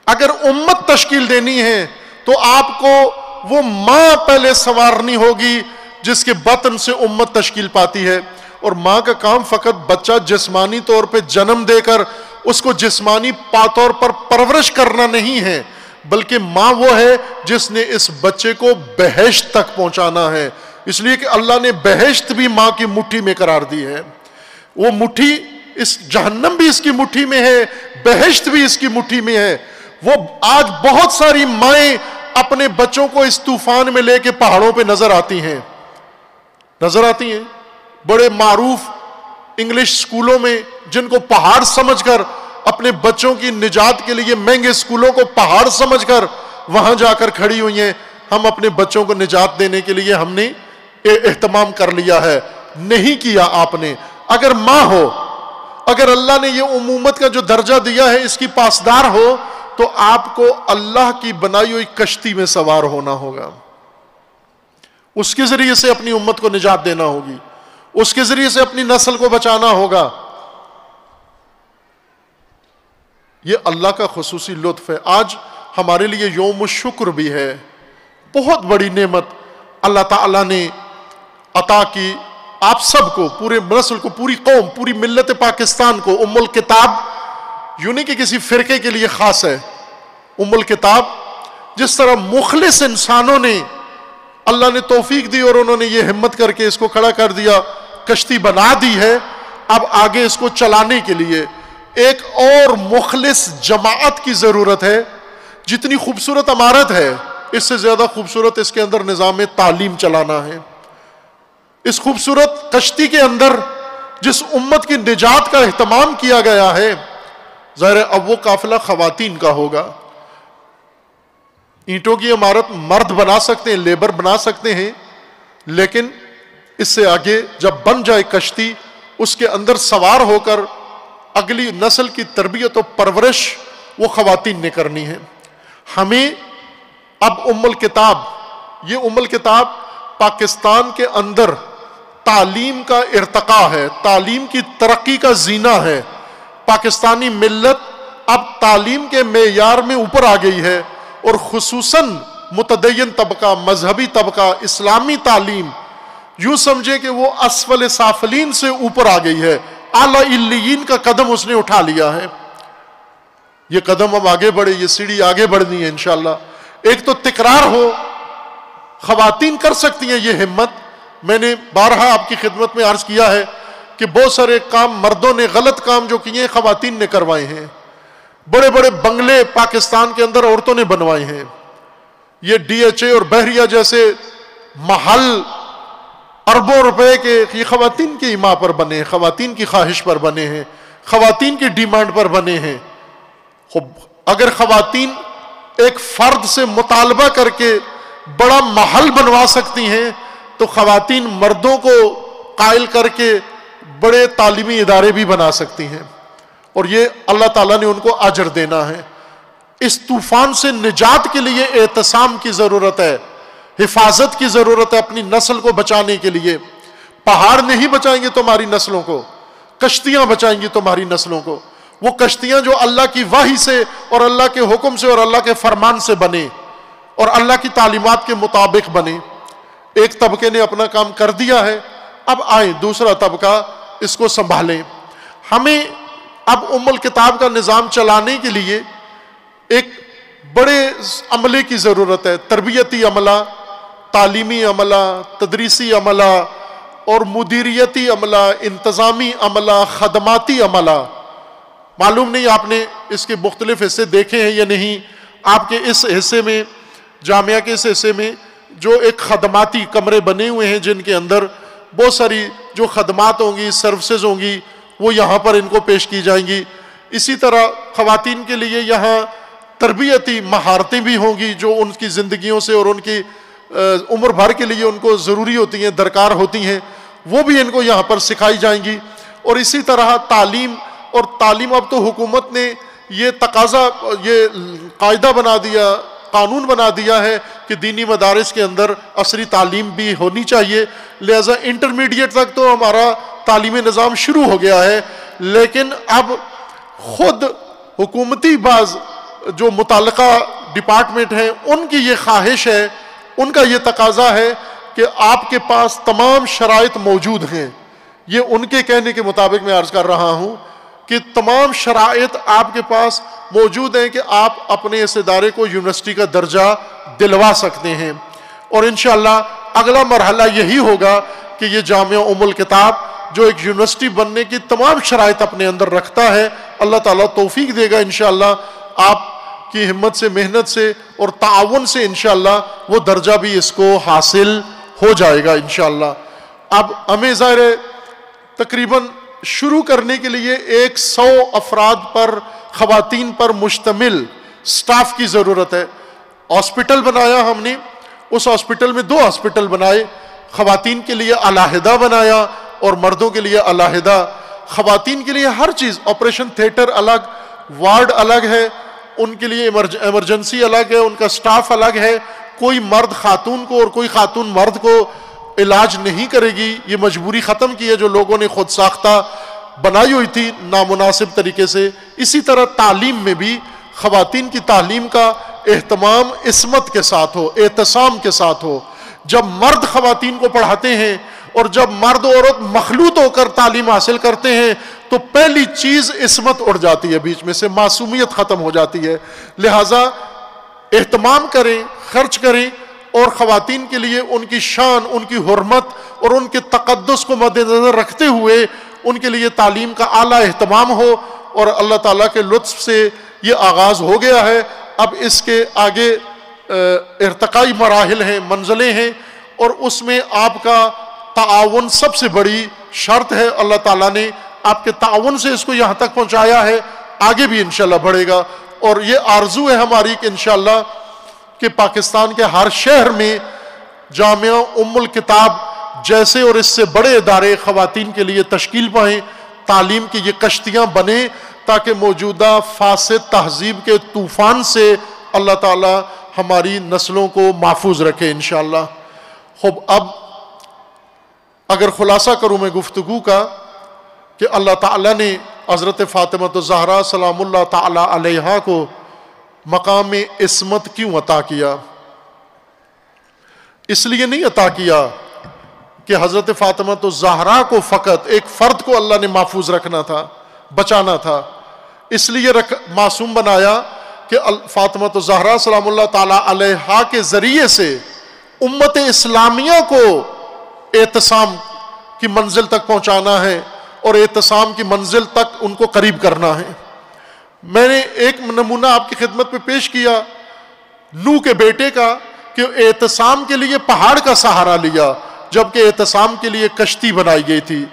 اگر امت تشکیل دینی ہے تو آپ کو وہ ماں پہلے سنوارنی ہوگی جس کے بطن سے امت تشکیل پاتی ہے۔ اور ماں کا کام فقط بچہ جسمانی طور پہ جنم دے کر اس کو جسمانی طور پر پرورش کرنا نہیں ہے، بلکہ ماں وہ ہے جس نے اس بچے کو بہشت تک پہنچانا ہے۔ اس لیے کہ اللہ نے بہشت بھی ماں کی مٹھی میں قرار دی ہے۔ وہ مٹھی، اس جہنم بھی اس کی مٹھی میں ہے، بہشت بھی اس کی مٹھی میں ہے۔ وہ آج بہت ساری مائیں اپنے بچوں کو اس طوفان میں لے کے پہاڑوں پہ نظر آتی ہیں، بڑے معروف انگلش سکولوں میں، جن کو پہاڑ سمجھ کر اپنے بچوں کی نجات کے لیے مہنگے سکولوں کو پہاڑ سمجھ کر وہاں جا کر کھڑی ہوئی ہیں۔ ہم اپنے بچوں کو نجات دینے کے لیے ہم نے اہتمام کر لیا ہے، نہیں کیا آپ نے۔ اگر ماں ہو، اگر اللہ نے یہ امومت کا جو درجہ دیا ہے اس کی پاسدار ہو، تو آپ کو اللہ کی بنائی ہوئی کشتی میں سوار ہونا ہوگا، اس کے ذریعے سے اپنی امت کو نجات دینا ہوگی، اس کے ذریعے سے اپنی نسل کو بچانا ہوگا۔ یہ اللہ کا خصوصی لطف ہے۔ آج ہمارے لیے یوم الشکر بھی ہے، بہت بڑی نعمت اللہ تعالیٰ نے عطا کی آپ سب کو، پورے نسل کو، پوری قوم، پوری ملت پاکستان کو۔ ام الکتاب یوں نہیں کہ کسی فرقے کے لیے خاص ہے، ام الکتاب جس طرح مخلص انسانوں نے اللہ نے توفیق دی اور انہوں نے یہ ہمت کر کے اس کو کھڑا کر دیا، کشتی بنا دی ہے، اب آگے اس کو چلانے کے لیے ایک اور مخلص جماعت کی ضرورت ہے۔ جتنی خوبصورت عمارت ہے، اس سے زیادہ خوبصورت اس کے اندر نظام تعلیم چلانا ہے۔ اس خوبصورت کشتی کے اندر جس امت کی نجات کا اہتمام کیا گیا ہے، ظاہر ہے اب وہ قافلہ خواتین کا ہوگا۔ اینٹوں کی عمارت مرد بنا سکتے ہیں، لیبر بنا سکتے ہیں، لیکن اس سے آگے جب بن جائے کشتی، اس کے اندر سوار ہو کر اگلی نسل کی تربیت و پرورش وہ خواتین نے کرنی ہے. ہمیں اب یہ ام الکتاب پاکستان کے اندر تعلیم کا ارتقاء ہے، تعلیم کی ترقی کا زینہ ہے. پاکستانی ملت اب تعلیم کے معیار میں اوپر آ گئی ہے، اور خصوصاً متدین طبقہ، مذہبی طبقہ، اسلامی تعلیم یوں سمجھے کہ وہ اسفل سافلین سے اوپر آ گئی ہے. اعلیٰ علیین کا قدم اس نے اٹھا لیا ہے. یہ قدم اب آگے بڑھے، یہ سیڑھی آگے بڑھنی ہے انشاءاللہ. ایک تو تکرار ہو، خواتین کر سکتی ہیں یہ ہمت. میں نے بارہا آپ کی خدمت میں عرض کیا ہے کہ بہت سارے کام مردوں نے، غلط کام جو کیے ہیں خواتین نے کروائے ہیں. بڑے بڑے بنگلے پاکستان کے اندر عورتوں نے بنوائے ہیں. یہ DHA اور بحریہ جیسے محل اربوں روپے کے یہ خواتین کی ایما پر بنے ہیں، خواتین کی خواہش پر بنے ہیں، خواتین کی ڈیمانڈ پر بنے ہیں. اگر خواتین ایک فرد سے مطالبہ کر کے بڑا محل بنوا سکتی ہیں تو خواتین مردوں کو قائل کر کے بڑے تعلیمی ادارے بھی بنا سکتی ہیں، اور یہ اللہ تعالیٰ نے ان کو اجر دینا ہے. اس طوفان سے نجات کے لیے اعتصام کی ضرورت ہے، حفاظت کی ضرورت ہے اپنی نسل کو بچانے کے لیے. پہاڑ نہیں بچائیں گے تمہاری نسلوں کو، کشتیاں بچائیں گی تمہاری نسلوں کو. وہ کشتیاں جو اللہ کی وحی سے اور اللہ کے حکم سے اور اللہ کے فرمان سے بنے اور اللہ کی تعلیمات کے مطابق بنے. ایک طبقے نے اپنا کام کر دیا ہے، اب آئیں دوسرا طبقہ اس کو سنبھالیں. ہمیں اب ام الکتاب کا نظام چلانے کے لیے ایک بڑے عملے کی ضرورت ہے. تربیتی عملہ، تعلیمی عملہ، تدریسی عملہ اور مدیریتی عملہ، انتظامی عملہ، خدماتی عملہ. معلوم نہیں آپ نے اس کے مختلف حصے دیکھے ہیں یا نہیں. آپ کے اس حصے میں، جامعہ کے اس حصے میں جو ایک خدماتی کمرے بنے ہوئے ہیں جن کے اندر بہت ساری جو خدمات ہوں گی، سروسز ہوں گی، وہ یہاں پر ان کو پیش کی جائیں گی. اسی طرح خواتین کے لیے یہاں تربیتی مہارتیں بھی ہوں گی جو ان کی زندگیوں سے اور ان کی عمر بھر کے لیے ان کو ضروری ہوتی ہیں، درکار ہوتی ہیں، وہ بھی ان کو یہاں پر سکھائی جائیں گی. اور اسی طرح تعلیم اب تو حکومت نے یہ تقاضا، یہ قاعدہ بنا دیا، قانون بنا دیا ہے کہ دینی مدارس کے اندر عصری تعلیم بھی ہونی چاہیے. لہذا انٹرمیڈیٹ تک تو ہمارا تعلیمی نظام شروع ہو گیا ہے، لیکن اب خود حکومتی بعض جو متعلقہ ڈپارٹمنٹ ہیں ان کی یہ خواہش ہے، ان کا یہ تقاضا ہے کہ آپ کے پاس تمام شرائط موجود ہیں. یہ ان کے کہنے کے مطابق میں عرض کر رہا ہوں کہ تمام شرائط آپ کے پاس موجود ہیں کہ آپ اپنے اس ادارے کو یونیورسٹی کا درجہ دلوا سکتے ہیں. اور انشاءاللہ اگلا مرحلہ یہی ہوگا کہ یہ جامعہ ام الکتاب جو ایک یونیورسٹی بننے کی تمام شرائط اپنے اندر رکھتا ہے، اللہ تعالیٰ توفیق دے گا انشاءاللہ. آپ کی ہمت سے، محنت سے اور تعاون سے انشاءاللہ وہ درجہ بھی اس کو حاصل ہو جائے گا انشاءاللہ. اب ہمیں ظاہر ہے تقریباً شروع کرنے کے لیے 100 افراد پر، خواتین پر مشتمل سٹاف کی ضرورت ہے. ہاسپٹل بنایا ہم نے، اس ہاسپٹل میں 2 ہاسپٹل بنائے، خواتین کے لیے علیحدہ بنایا اور مردوں کے لیے علیحدہ. خواتین کے لیے ہر چیز، آپریشن تھیٹر الگ، وارڈ الگ ہے، ان کے لیے ایمرجنسی الگ ہے، ان کا سٹاف الگ ہے. کوئی مرد خاتون کو اور کوئی خاتون مرد کو علاج نہیں کرے گی. یہ مجبوری ختم کی ہے جو لوگوں نے خود ساختہ بنائی ہوئی تھی نامناسب طریقے سے. اسی طرح تعلیم میں بھی خواتین کی تعلیم کا اہتمام عصمت کے ساتھ ہو، اعتصام کے ساتھ ہو. جب مرد خواتین کو پڑھاتے ہیں اور جب مرد اور عورت مخلوط ہو کر تعلیم حاصل کرتے ہیں تو پہلی چیز عصمت اڑ جاتی ہے، بیچ میں سے معصومیت ختم ہو جاتی ہے. لہٰذا اہتمام کریں، خرچ کریں، اور خواتین کے لیے ان کی شان، ان کی حرمت اور ان کے تقدس کو مد نظر رکھتے ہوئے ان کے لیے تعلیم کا اعلیٰ اہتمام ہو. اور اللہ تعالیٰ کے لطف سے یہ آغاز ہو گیا ہے. اب اس کے آگے ارتقائی مراحل ہیں، منزلیں ہیں، اور اس میں آپ کا تعاون سب سے بڑی شرط ہے. اللہ تعالیٰ نے آپ کے تعاون سے اس کو یہاں تک پہنچایا ہے، آگے بھی انشاءاللہ بڑھے گا. اور یہ آرزو ہے ہماری کہ انشاءاللہ کہ پاکستان کے ہر شہر میں جامعہ ام الکتاب جیسے اور اس سے بڑے ادارے خواتین کے لیے تشکیل پائیں، تعلیم کی یہ کشتیاں بنیں تاکہ موجودہ فاسد تہذیب کے طوفان سے اللہ تعالی ہماری نسلوں کو محفوظ رکھے انشاءاللہ۔ خوب، اب اگر خلاصہ کروں میں گفتگو کا کہ اللہ تعالیٰ نے حضرت فاطمہ الزہرا سلام اللہ تعالیٰ علیہا کو مقام عصمت کیوں عطا کیا؟ اس لیے نہیں عطا کیا کہ حضرت فاطمہ الزہرا کو فقط ایک فرد کو اللہ نے محفوظ رکھنا تھا، بچانا تھا، اس لیے معصوم بنایا کہ فاطمہ الزہرا سلام اللہ تعالیٰ علیہا کے ذریعے سے امت اسلامیہ کو اعتصام کی منزل تک پہنچانا ہے اور اعتصام کی منزل تک ان کو قریب کرنا ہے۔ میں نے ایک نمونہ آپ کی خدمت پہ پیش کیا نوح کے بیٹے کا کہ اعتصام کے لیے پہاڑ کا سہارا لیا، جبکہ اعتصام کے لیے کشتی بنائی گئی تھی،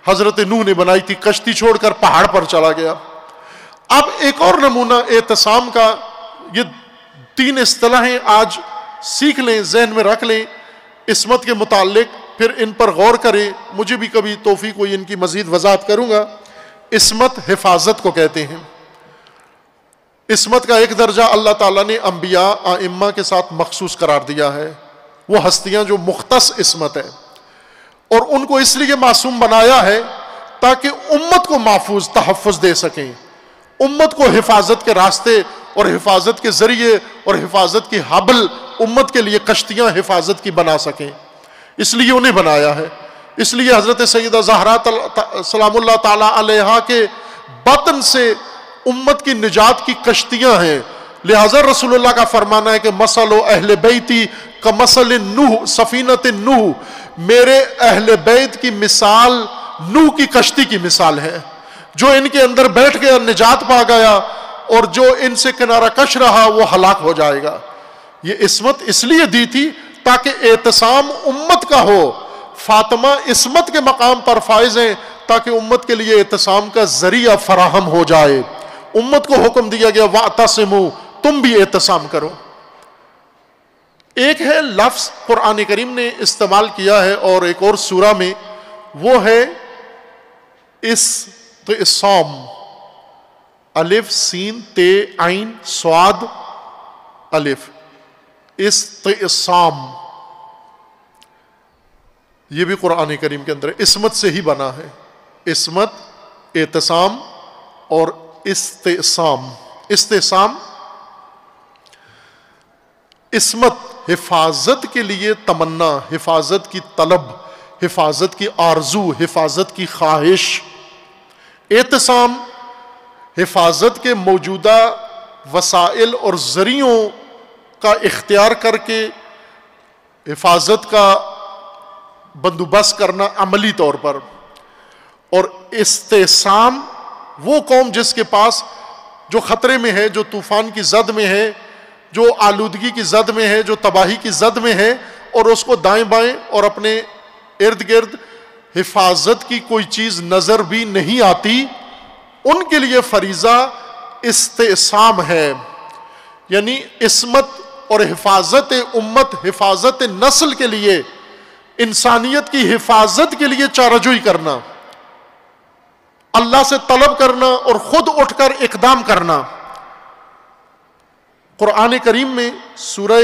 حضرت نوح نے بنائی تھی، کشتی چھوڑ کر پہاڑ پر چلا گیا۔ اب ایک اور نمونہ اعتصام کا، یہ 3 اصطلاحیں آج سیکھ لیں، ذہن میں رکھ لیں عصمت کے متعلق، پھر ان پر غور کریں، مجھے بھی کبھی توفیق ہوئی ان کی مزید وضاحت کروں گا۔ عصمت حفاظت کو کہتے ہیں۔ عصمت کا ایک درجہ اللہ تعالیٰ نے انبیاء ائمہ کے ساتھ مخصوص قرار دیا ہے، وہ ہستیاں جو مختص عصمت ہے، اور ان کو اس لیے معصوم بنایا ہے تاکہ امت کو محفوظ تحفظ دے سکیں، امت کو حفاظت کے راستے اور حفاظت کے ذریعے اور حفاظت کی حبل امت کے لیے کشتیاں حفاظت کی بنا سکیں، اس لیے انہیں بنایا ہے۔ اس لیے حضرت سیدہ زہرا سلام اللہ تعالیٰ علیہا کے بطن سے امت کی نجات کی کشتیاں ہیں۔ لہذا رسول اللہ کا فرمانا ہے کہ مثل اہل بیتی کمثل نوح سفینۃ نوح، میرے اہل بیت کی مثال نوح کی کشتی کی مثال ہے، جو ان کے اندر بیٹھ گیا نجات پا گیا، اور جو ان سے کنارہ کش رہا وہ ہلاک ہو جائے گا۔ یہ عصمت اس لیے دی تھی تاکہ اعتصام امت کا ہو، فاطمہ عصمت کے مقام پر فائز ہیں تاکہ امت کے لیے اعتصام کا ذریعہ فراہم ہو جائے۔ امت کو حکم دیا گیا وَاعْتَصِمُوا، تم بھی اعتصام کرو۔ ایک ہے لفظ قرآن کریم نے استعمال کیا ہے اور ایک اور سورہ میں، وہ ہے استعصام، الف سین تے عین صاد الف، استعصام، یہ بھی قرآن کریم کے اندر عصمت سے ہی بنا ہے، عصمت، اعتصام اور استعصام۔ استعصام عصمت، حفاظت کے لیے تمنا، حفاظت کی طلب، حفاظت کی آرزو، حفاظت کی خواہش۔ اعتصام حفاظت کے موجودہ وسائل اور ذریعوں کا اختیار کر کے حفاظت کا بندوبست کرنا عملی طور پر، اور استعصام وہ قوم جس کے پاس جو خطرے میں ہے، جو طوفان کی زد میں ہے، جو آلودگی کی زد میں ہے، جو تباہی کی زد میں ہے، اور اس کو دائیں بائیں اور اپنے ارد گرد حفاظت کی کوئی چیز نظر بھی نہیں آتی، ان کے لیے فریضہ استعصام ہے، یعنی عصمت اور حفاظت امت، حفاظت نسل کے لیے، انسانیت کی حفاظت کے لیے چارجوئی کرنا، اللہ سے طلب کرنا اور خود اٹھ کر اقدام کرنا۔ قرآن کریم میں سورہ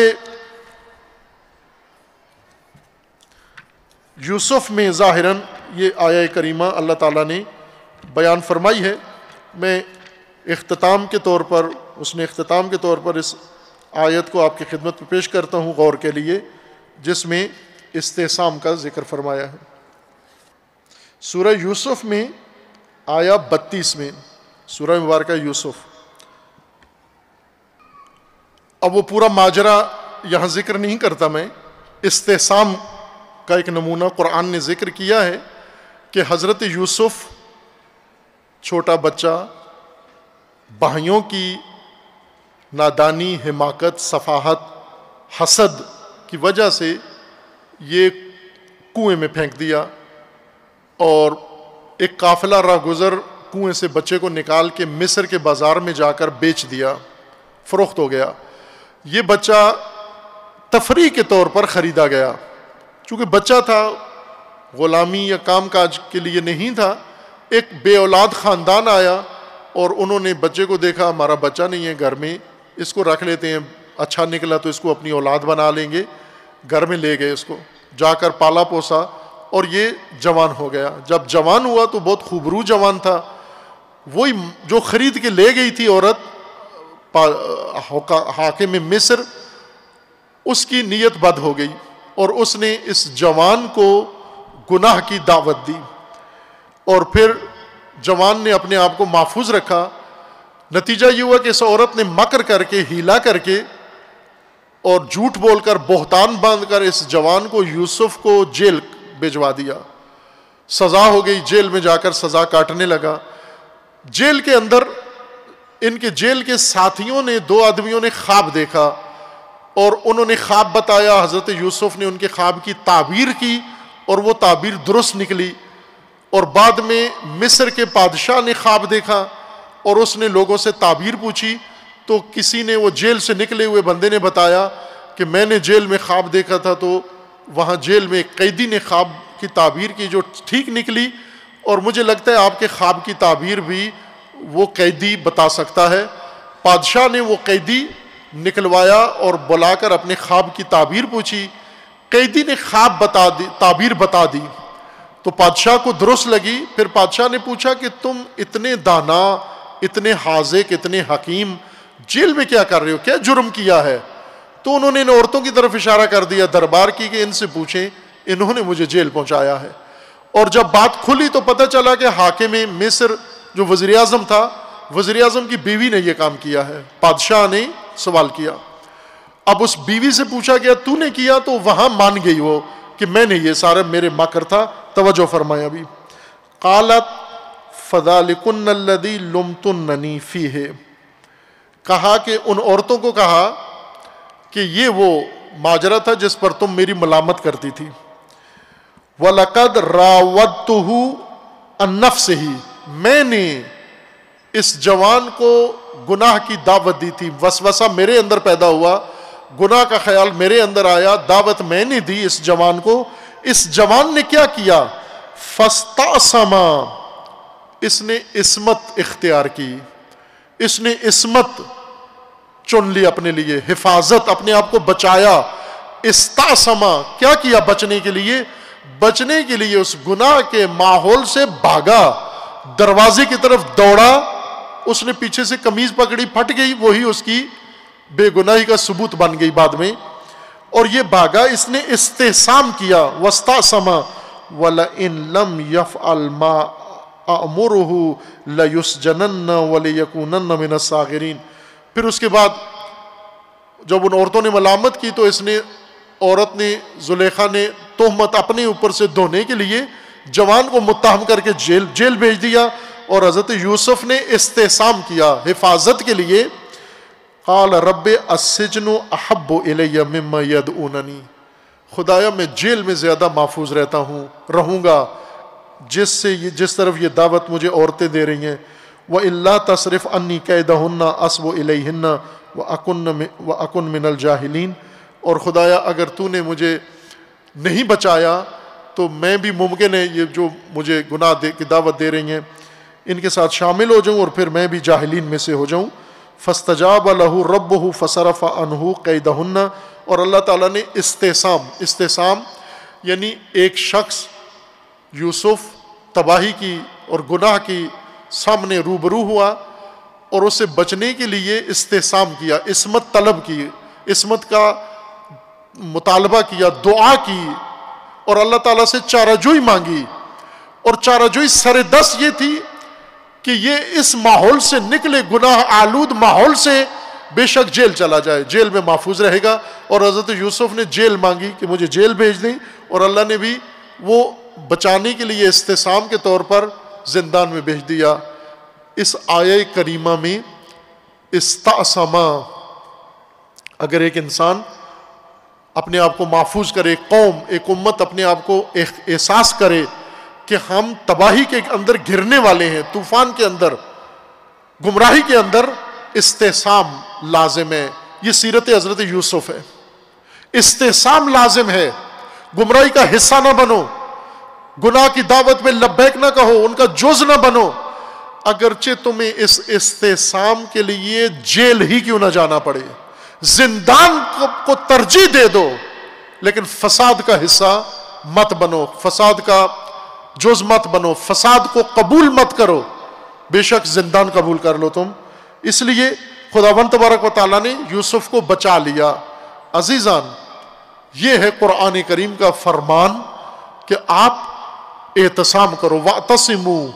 یوسف میں ظاہراً یہ آیہ کریمہ اللہ تعالیٰ نے بیان فرمائی ہے۔ میں اختتام کے طور پر، حسن اختتام کے طور پر اس آیت کو آپ کی خدمت میں پیش کرتا ہوں غور کے لیے، جس میں استعصام کا ذکر فرمایا ہے۔ سورہ یوسف میں آیا 32 میں، سورہ مبارکہ یوسف۔ اب وہ پورا ماجرا یہاں ذکر نہیں کرتا میں، استعصام کا ایک نمونہ قرآن نے ذکر کیا ہے کہ حضرت یوسف چھوٹا بچہ، بھائیوں کی نادانی، حماقت، سفاہت، حسد کی وجہ سے یہ کنویں میں پھینک دیا، اور ایک قافلہ راہ گزر کنویں سے بچے کو نکال کے مصر کے بازار میں جا کر بیچ دیا، فروخت ہو گیا۔ یہ بچہ تفریح کے طور پر خریدا گیا، چونکہ بچہ تھا، غلامی یا کام کاج کے لیے نہیں تھا. ایک بے اولاد خاندان آیا اور انہوں نے بچے کو دیکھا, ہمارا بچہ نہیں ہے گھر میں, اس کو رکھ لیتے ہیں, اچھا نکلا تو اس کو اپنی اولاد بنا لیں گے. گھر میں لے گئے, اس کو جا کر پالا پوسا اور یہ جوان ہو گیا. جب جوان ہوا تو بہت خوبرو جوان تھا. وہی جو خرید کے لے گئی تھی عورت حاکم مصر, اس کی نیت بد ہو گئی اور اس نے اس جوان کو گناہ کی دعوت دی. اور پھر جوان نے اپنے آپ کو محفوظ رکھا. نتیجہ یہ ہوا کہ اس عورت نے مکر کر کے, ہیلا کر کے اور جھوٹ بول کر, بہتان باندھ کر اس جوان کو, یوسف کو جیل بھجوا دیا. سزا ہو گئی, جیل میں جا کر سزا کاٹنے لگا. جیل کے اندر ان کے جیل کے ساتھیوں نے, 2 آدمیوں نے خواب دیکھا اور انہوں نے خواب بتایا. حضرت یوسف نے ان کے خواب کی تعبیر کی اور وہ تعبیر درست نکلی. اور بعد میں مصر کے بادشاہ نے خواب دیکھا اور اس نے لوگوں سے تعبیر پوچھی, تو کسی نے, وہ جیل سے نکلے ہوئے بندے نے بتایا کہ میں نے جیل میں خواب دیکھا تھا. تو وہاں جیل میں ایک قیدی نے خواب کی تعبیر کی جو ٹھیک نکلی, اور مجھے لگتا ہے آپ کے خواب کی تعبیر بھی وہ قیدی بتا سکتا ہے. بادشاہ نے وہ قیدی نکلوایا اور بلا کر اپنے خواب کی تعبیر پوچھی. قیدی نے خواب بتا دی, تعبیر بتا دی تو بادشاہ کو درست لگی. پھر بادشاہ نے پوچھا کہ تم اتنے دانا, اتنے حاذق, اتنے حکیم جیل میں کیا کر رہے ہو, کیا جرم کیا ہے؟ تو انہوں نے ان عورتوں کی طرف اشارہ کر دیا, دربار کی, کہ ان سے پوچھیں, انہوں نے مجھے جیل پہنچایا ہے. اور جب بات کھلی تو پتہ چلا کہ حاکم مصر جو وزیر اعظم تھا, وزیر اعظم کی بیوی نے یہ کام کیا ہے. بادشاہ نے سوال کیا. اب اس بیوی سے پوچھا گیا تو نے کیا, تو وہاں مان گئی وہ کہ میں نے, یہ سارا میرے مکر تھا. توجہ فرمایا ابھی. قالت فذلکن الذی لمتننی فیہ, کہا کہ ان عورتوں کو کہا کہ یہ وہ ماجرا تھا جس پر تم میری ملامت کرتی تھی. وَلَقَدْ رَاوَدتُّهُ عَن نَفْسِهِ, میں نے اس جوان کو گناہ کی دعوت دی تھی. وسوسہ میرے اندر پیدا ہوا, گناہ کا خیال میرے اندر آیا, دعوت میں نے دی اس جوان کو. اس جوان نے کیا کیا؟ فَاسْتَعْصَمَ, اس نے عصمت اختیار کی, اس نے عصمت چن لی اپنے لیے, حفاظت, اپنے آپ کو بچایا. استعصم, کیا کیا بچنے کے لیے؟ بچنے کے لیے اس گناہ کے ماحول سے بھاگا, دروازے کی طرف دوڑا. اس نے پیچھے سے قمیض پکڑی, پھٹ گئی, وہی اس کی بے گناہی کا ثبوت بن گئی بعد میں. اور یہ بھاگا, اس نے استحسام کیا. واستعصم وَلَئِن لَمْ يَفْعَلْ مَا أَأْمُرُهُ لَيُسْجَنَنَّ وَلَيَكُونَنَّ مِنَ الصَّاغِرِينَ. پھر اس کے بعد جب ان عورتوں نے ملامت کی تو اس نے, عورت نے, زلیخا نے تہمت اپنے اوپر سے دھونے کے لیے جوان کو متہم کر کے جیل بھیج دیا. اور حضرت یوسف نے استحسام کیا حفاظت کے لیے. قال رب السجن احب الی مما یدعوننی, خدایا میں جیل میں زیادہ محفوظ رہوں گا جس طرف یہ دعوت مجھے عورتیں دے رہی ہیں. وَإِلَّا تَصْرِفْ عَنِّي كَيْدَهُنَّ أَصْبُ إِلَيْهِنَّ وَأَكُنْ مِنَ الْجَاهِلِينَ. اور خدایا اگر تو نے مجھے نہیں بچایا تو میں بھی ممکن ہے یہ جو مجھے گناہ کی دعوت دے رہی ہیں ان کے ساتھ شامل ہو جاؤں اور پھر میں بھی جاہلین میں سے ہو جاؤں. فَاسْتَجَابَ لَهُ رَبُّهُ فَصَرَفَ عَنْهُ كَيْدَهُنَّ. اور اللہ تعالیٰ نے استحسام یعنی ایک شخص یوسف تباہی کی اور گناہ کی سامنے روبرو ہوا اور اسے بچنے کے لیے استحسام کیا, عصمت طلب کی, عصمت کا مطالبہ کیا, دعا کی اور اللہ تعالیٰ سے چارہ جوئی مانگی. اور چارہ جوئی سر دس یہ تھی کہ یہ اس ماحول سے نکلے, گناہ آلود ماحول سے, بے شک جیل چلا جائے, جیل میں محفوظ رہے گا. اور حضرت یوسف نے جیل مانگی کہ مجھے جیل بھیج دیں, اور اللہ نے بھی وہ بچانے کے لیے استحسام کے طور پر زندان میں بھیج دیا. اس آیہ کریمہ میں استعصما, اگر ایک انسان اپنے آپ کو محفوظ کرے, قوم, ایک امت اپنے آپ کو احساس کرے کہ ہم تباہی کے اندر گرنے والے ہیں, طوفان کے اندر, گمراہی کے اندر, استحسام لازم ہے. یہ سیرت حضرت یوسف ہے. استحسام لازم ہے, گمراہی کا حصہ نہ بنو. گناہ کی دعوت میں لبیک نہ کہو، ان کا جز نہ بنو، اگرچہ تمہیں اس استحسام کے لیے جیل ہی کیوں نہ جانا پڑے، زندان کو ترجیح دے دو، لیکن فساد کا حصہ مت بنو، فساد کا جز مت بنو، فساد کو قبول مت کرو، بے شک زندان قبول کر لو تم۔ اس لیے خداوند تبارک و تعالیٰ نے یوسف کو بچا لیا۔ عزیزان، یہ ہے قرآن کریم کا فرمان کہ آپ اعتصام کرو، وَاعْتَصِمُوا،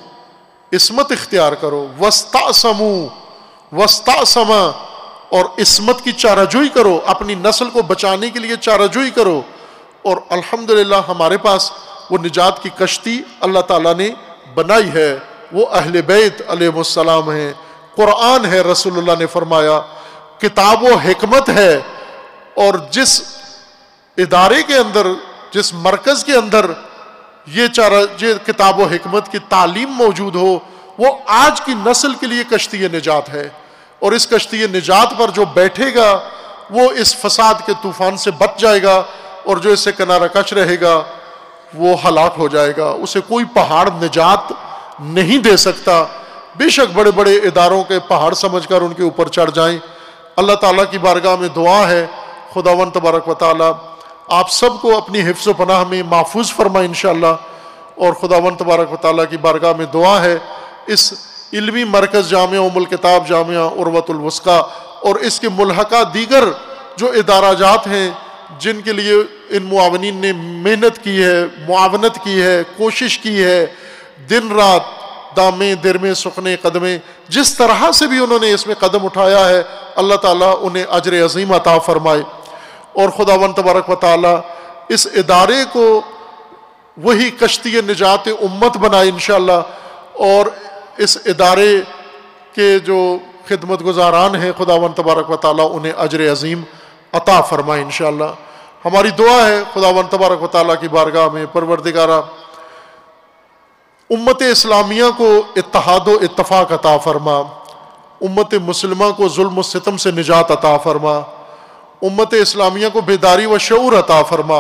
عصمت اختیار کرو، وَاسْتَعْصَمُوا، وَاسْتَعْصَمَا، اور عصمت کی چارہ جوئی کرو، اپنی نسل کو بچانے کے لیے چارہ جوئی کرو۔ اور الحمدللہ ہمارے پاس وہ نجات کی کشتی اللہ تعالیٰ نے بنائی ہے، وہ اہل بیت علیہ السلام ہیں، قرآن ہے، رسول اللہ نے فرمایا کتاب و حکمت ہے۔ اور جس ادارے کے اندر، جس مرکز کے اندر یہ کتاب و حکمت کی تعلیم موجود ہو، وہ آج کی نسل کے لیے کشتی نجات ہے۔ اور اس کشتی نجات پر جو بیٹھے گا وہ اس فساد کے طوفان سے بچ جائے گا، اور جو اس سے کنارہ کش رہے گا وہ ہلاک ہو جائے گا، اسے کوئی پہاڑ نجات نہیں دے سکتا۔ بے شک بڑے بڑے اداروں کے پہاڑ سمجھ کر ان کے اوپر چڑھ جائیں۔ اللہ تعالیٰ کی بارگاہ میں دعا ہے، خداوند تبارک و تعالیٰ آپ سب کو اپنی حفظ و پناہ میں محفوظ فرمائے انشاءاللہ۔ اور خداوند تبارک و تعالیٰ کی بارگاہ میں دعا ہے اس علمی مرکز جامعہ ام الکتاب جامعہ عروۃ الوثقی اور اس کے ملحقہ دیگر جو ادارہ جات ہیں جن کے لیے ان معاونین نے محنت کی ہے، معاونت کی ہے، کوشش کی ہے، دن رات دامیں درمیں سخنے قدمیں، جس طرح سے بھی انہوں نے اس میں قدم اٹھایا ہے، اللہ تعالیٰ انہیں اجر عظیم عطا فرمائے۔ اور خداوند تبارک و تعالیٰ اس ادارے کو وہی کشتی نجات امت بنائے انشاءاللہ، اور اس ادارے کے جو خدمت گزاران ہیں خداوند تبارک و تعالیٰ انہیں اجر عظیم عطا فرمائے انشاءاللہ۔ ہماری دعا ہے خداوند تبارک و تعالیٰ کی بارگاہ میں، پروردگارہ امت اسلامیہ کو اتحاد و اتفاق عطا فرما، امت مسلمہ کو ظلم و ستم سے نجات عطا فرما، امت اسلامیہ کو بیداری و شعور عطا فرما،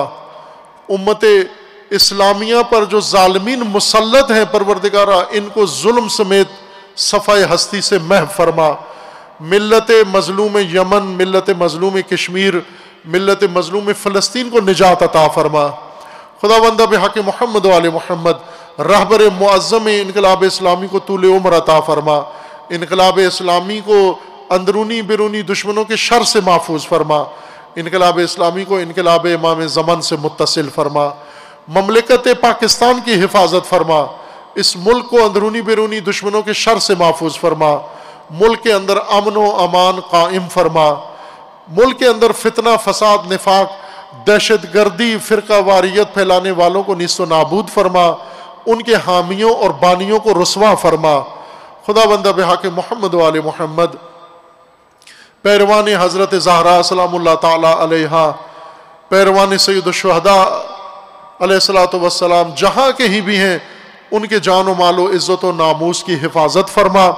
امت اسلامیہ پر جو ظالمین مسلط ہیں پروردگارہ ان کو ظلم سمیت صفحہ ہستی سے محو فرما، ملت مظلوم یمن، ملت مظلوم کشمیر، ملت مظلوم فلسطین کو نجات عطا فرما۔ خداوند بحق محمد و آل محمد رہبر معظم انقلاب اسلامی کو طول عمر عطا فرما، انقلاب اسلامی کو اندرونی بیرونی دشمنوں کے شر سے محفوظ فرما، انقلاب اسلامی کو انقلاب امام زمان سے متصل فرما، مملکت پاکستان کی حفاظت فرما، اس ملک کو اندرونی بیرونی دشمنوں کے شر سے محفوظ فرما، ملک کے اندر امن و امان قائم فرما، ملک کے اندر فتنہ فساد نفاق دہشت گردی فرقہ واریت پھیلانے والوں کو نیست و نابود فرما، ان کے حامیوں اور بانیوں کو رسوا فرما۔ خداوند بحق محمد و آل محمد پیروان حضرت زہرا سلام اللہ تعالی علیہا، پیروان سید الشہداء علیہ الصلوۃ والسلام جہاں کہیں بھی ہیں ان کے جان و مال و عزت و ناموس کی حفاظت فرما۔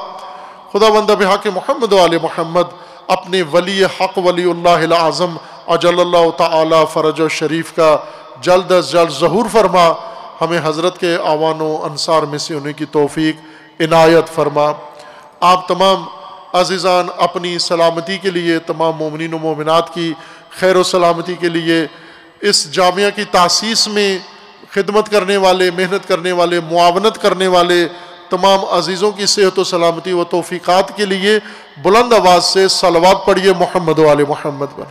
خداوند بحق محمد و آل محمد اپنے ولی حق ولی اللہ العظم اجل اللہ تعالی فرج و شریف کا جلد از جلد ظہور فرما، ہمیں حضرت کے اعوان و انصار میں سے انہیں کی توفیق عنایت فرما۔ آپ تمام عزیزان اپنی سلامتی کے لیے، تمام مومنین و مومنات کی خیر و سلامتی کے لیے، اس جامعہ کی تاسیس میں خدمت کرنے والے، محنت کرنے والے، معاونت کرنے والے تمام عزیزوں کی صحت و سلامتی و توفیقات کے لیے بلند آواز سے صلوات پڑھیے محمد و آل محمد پر۔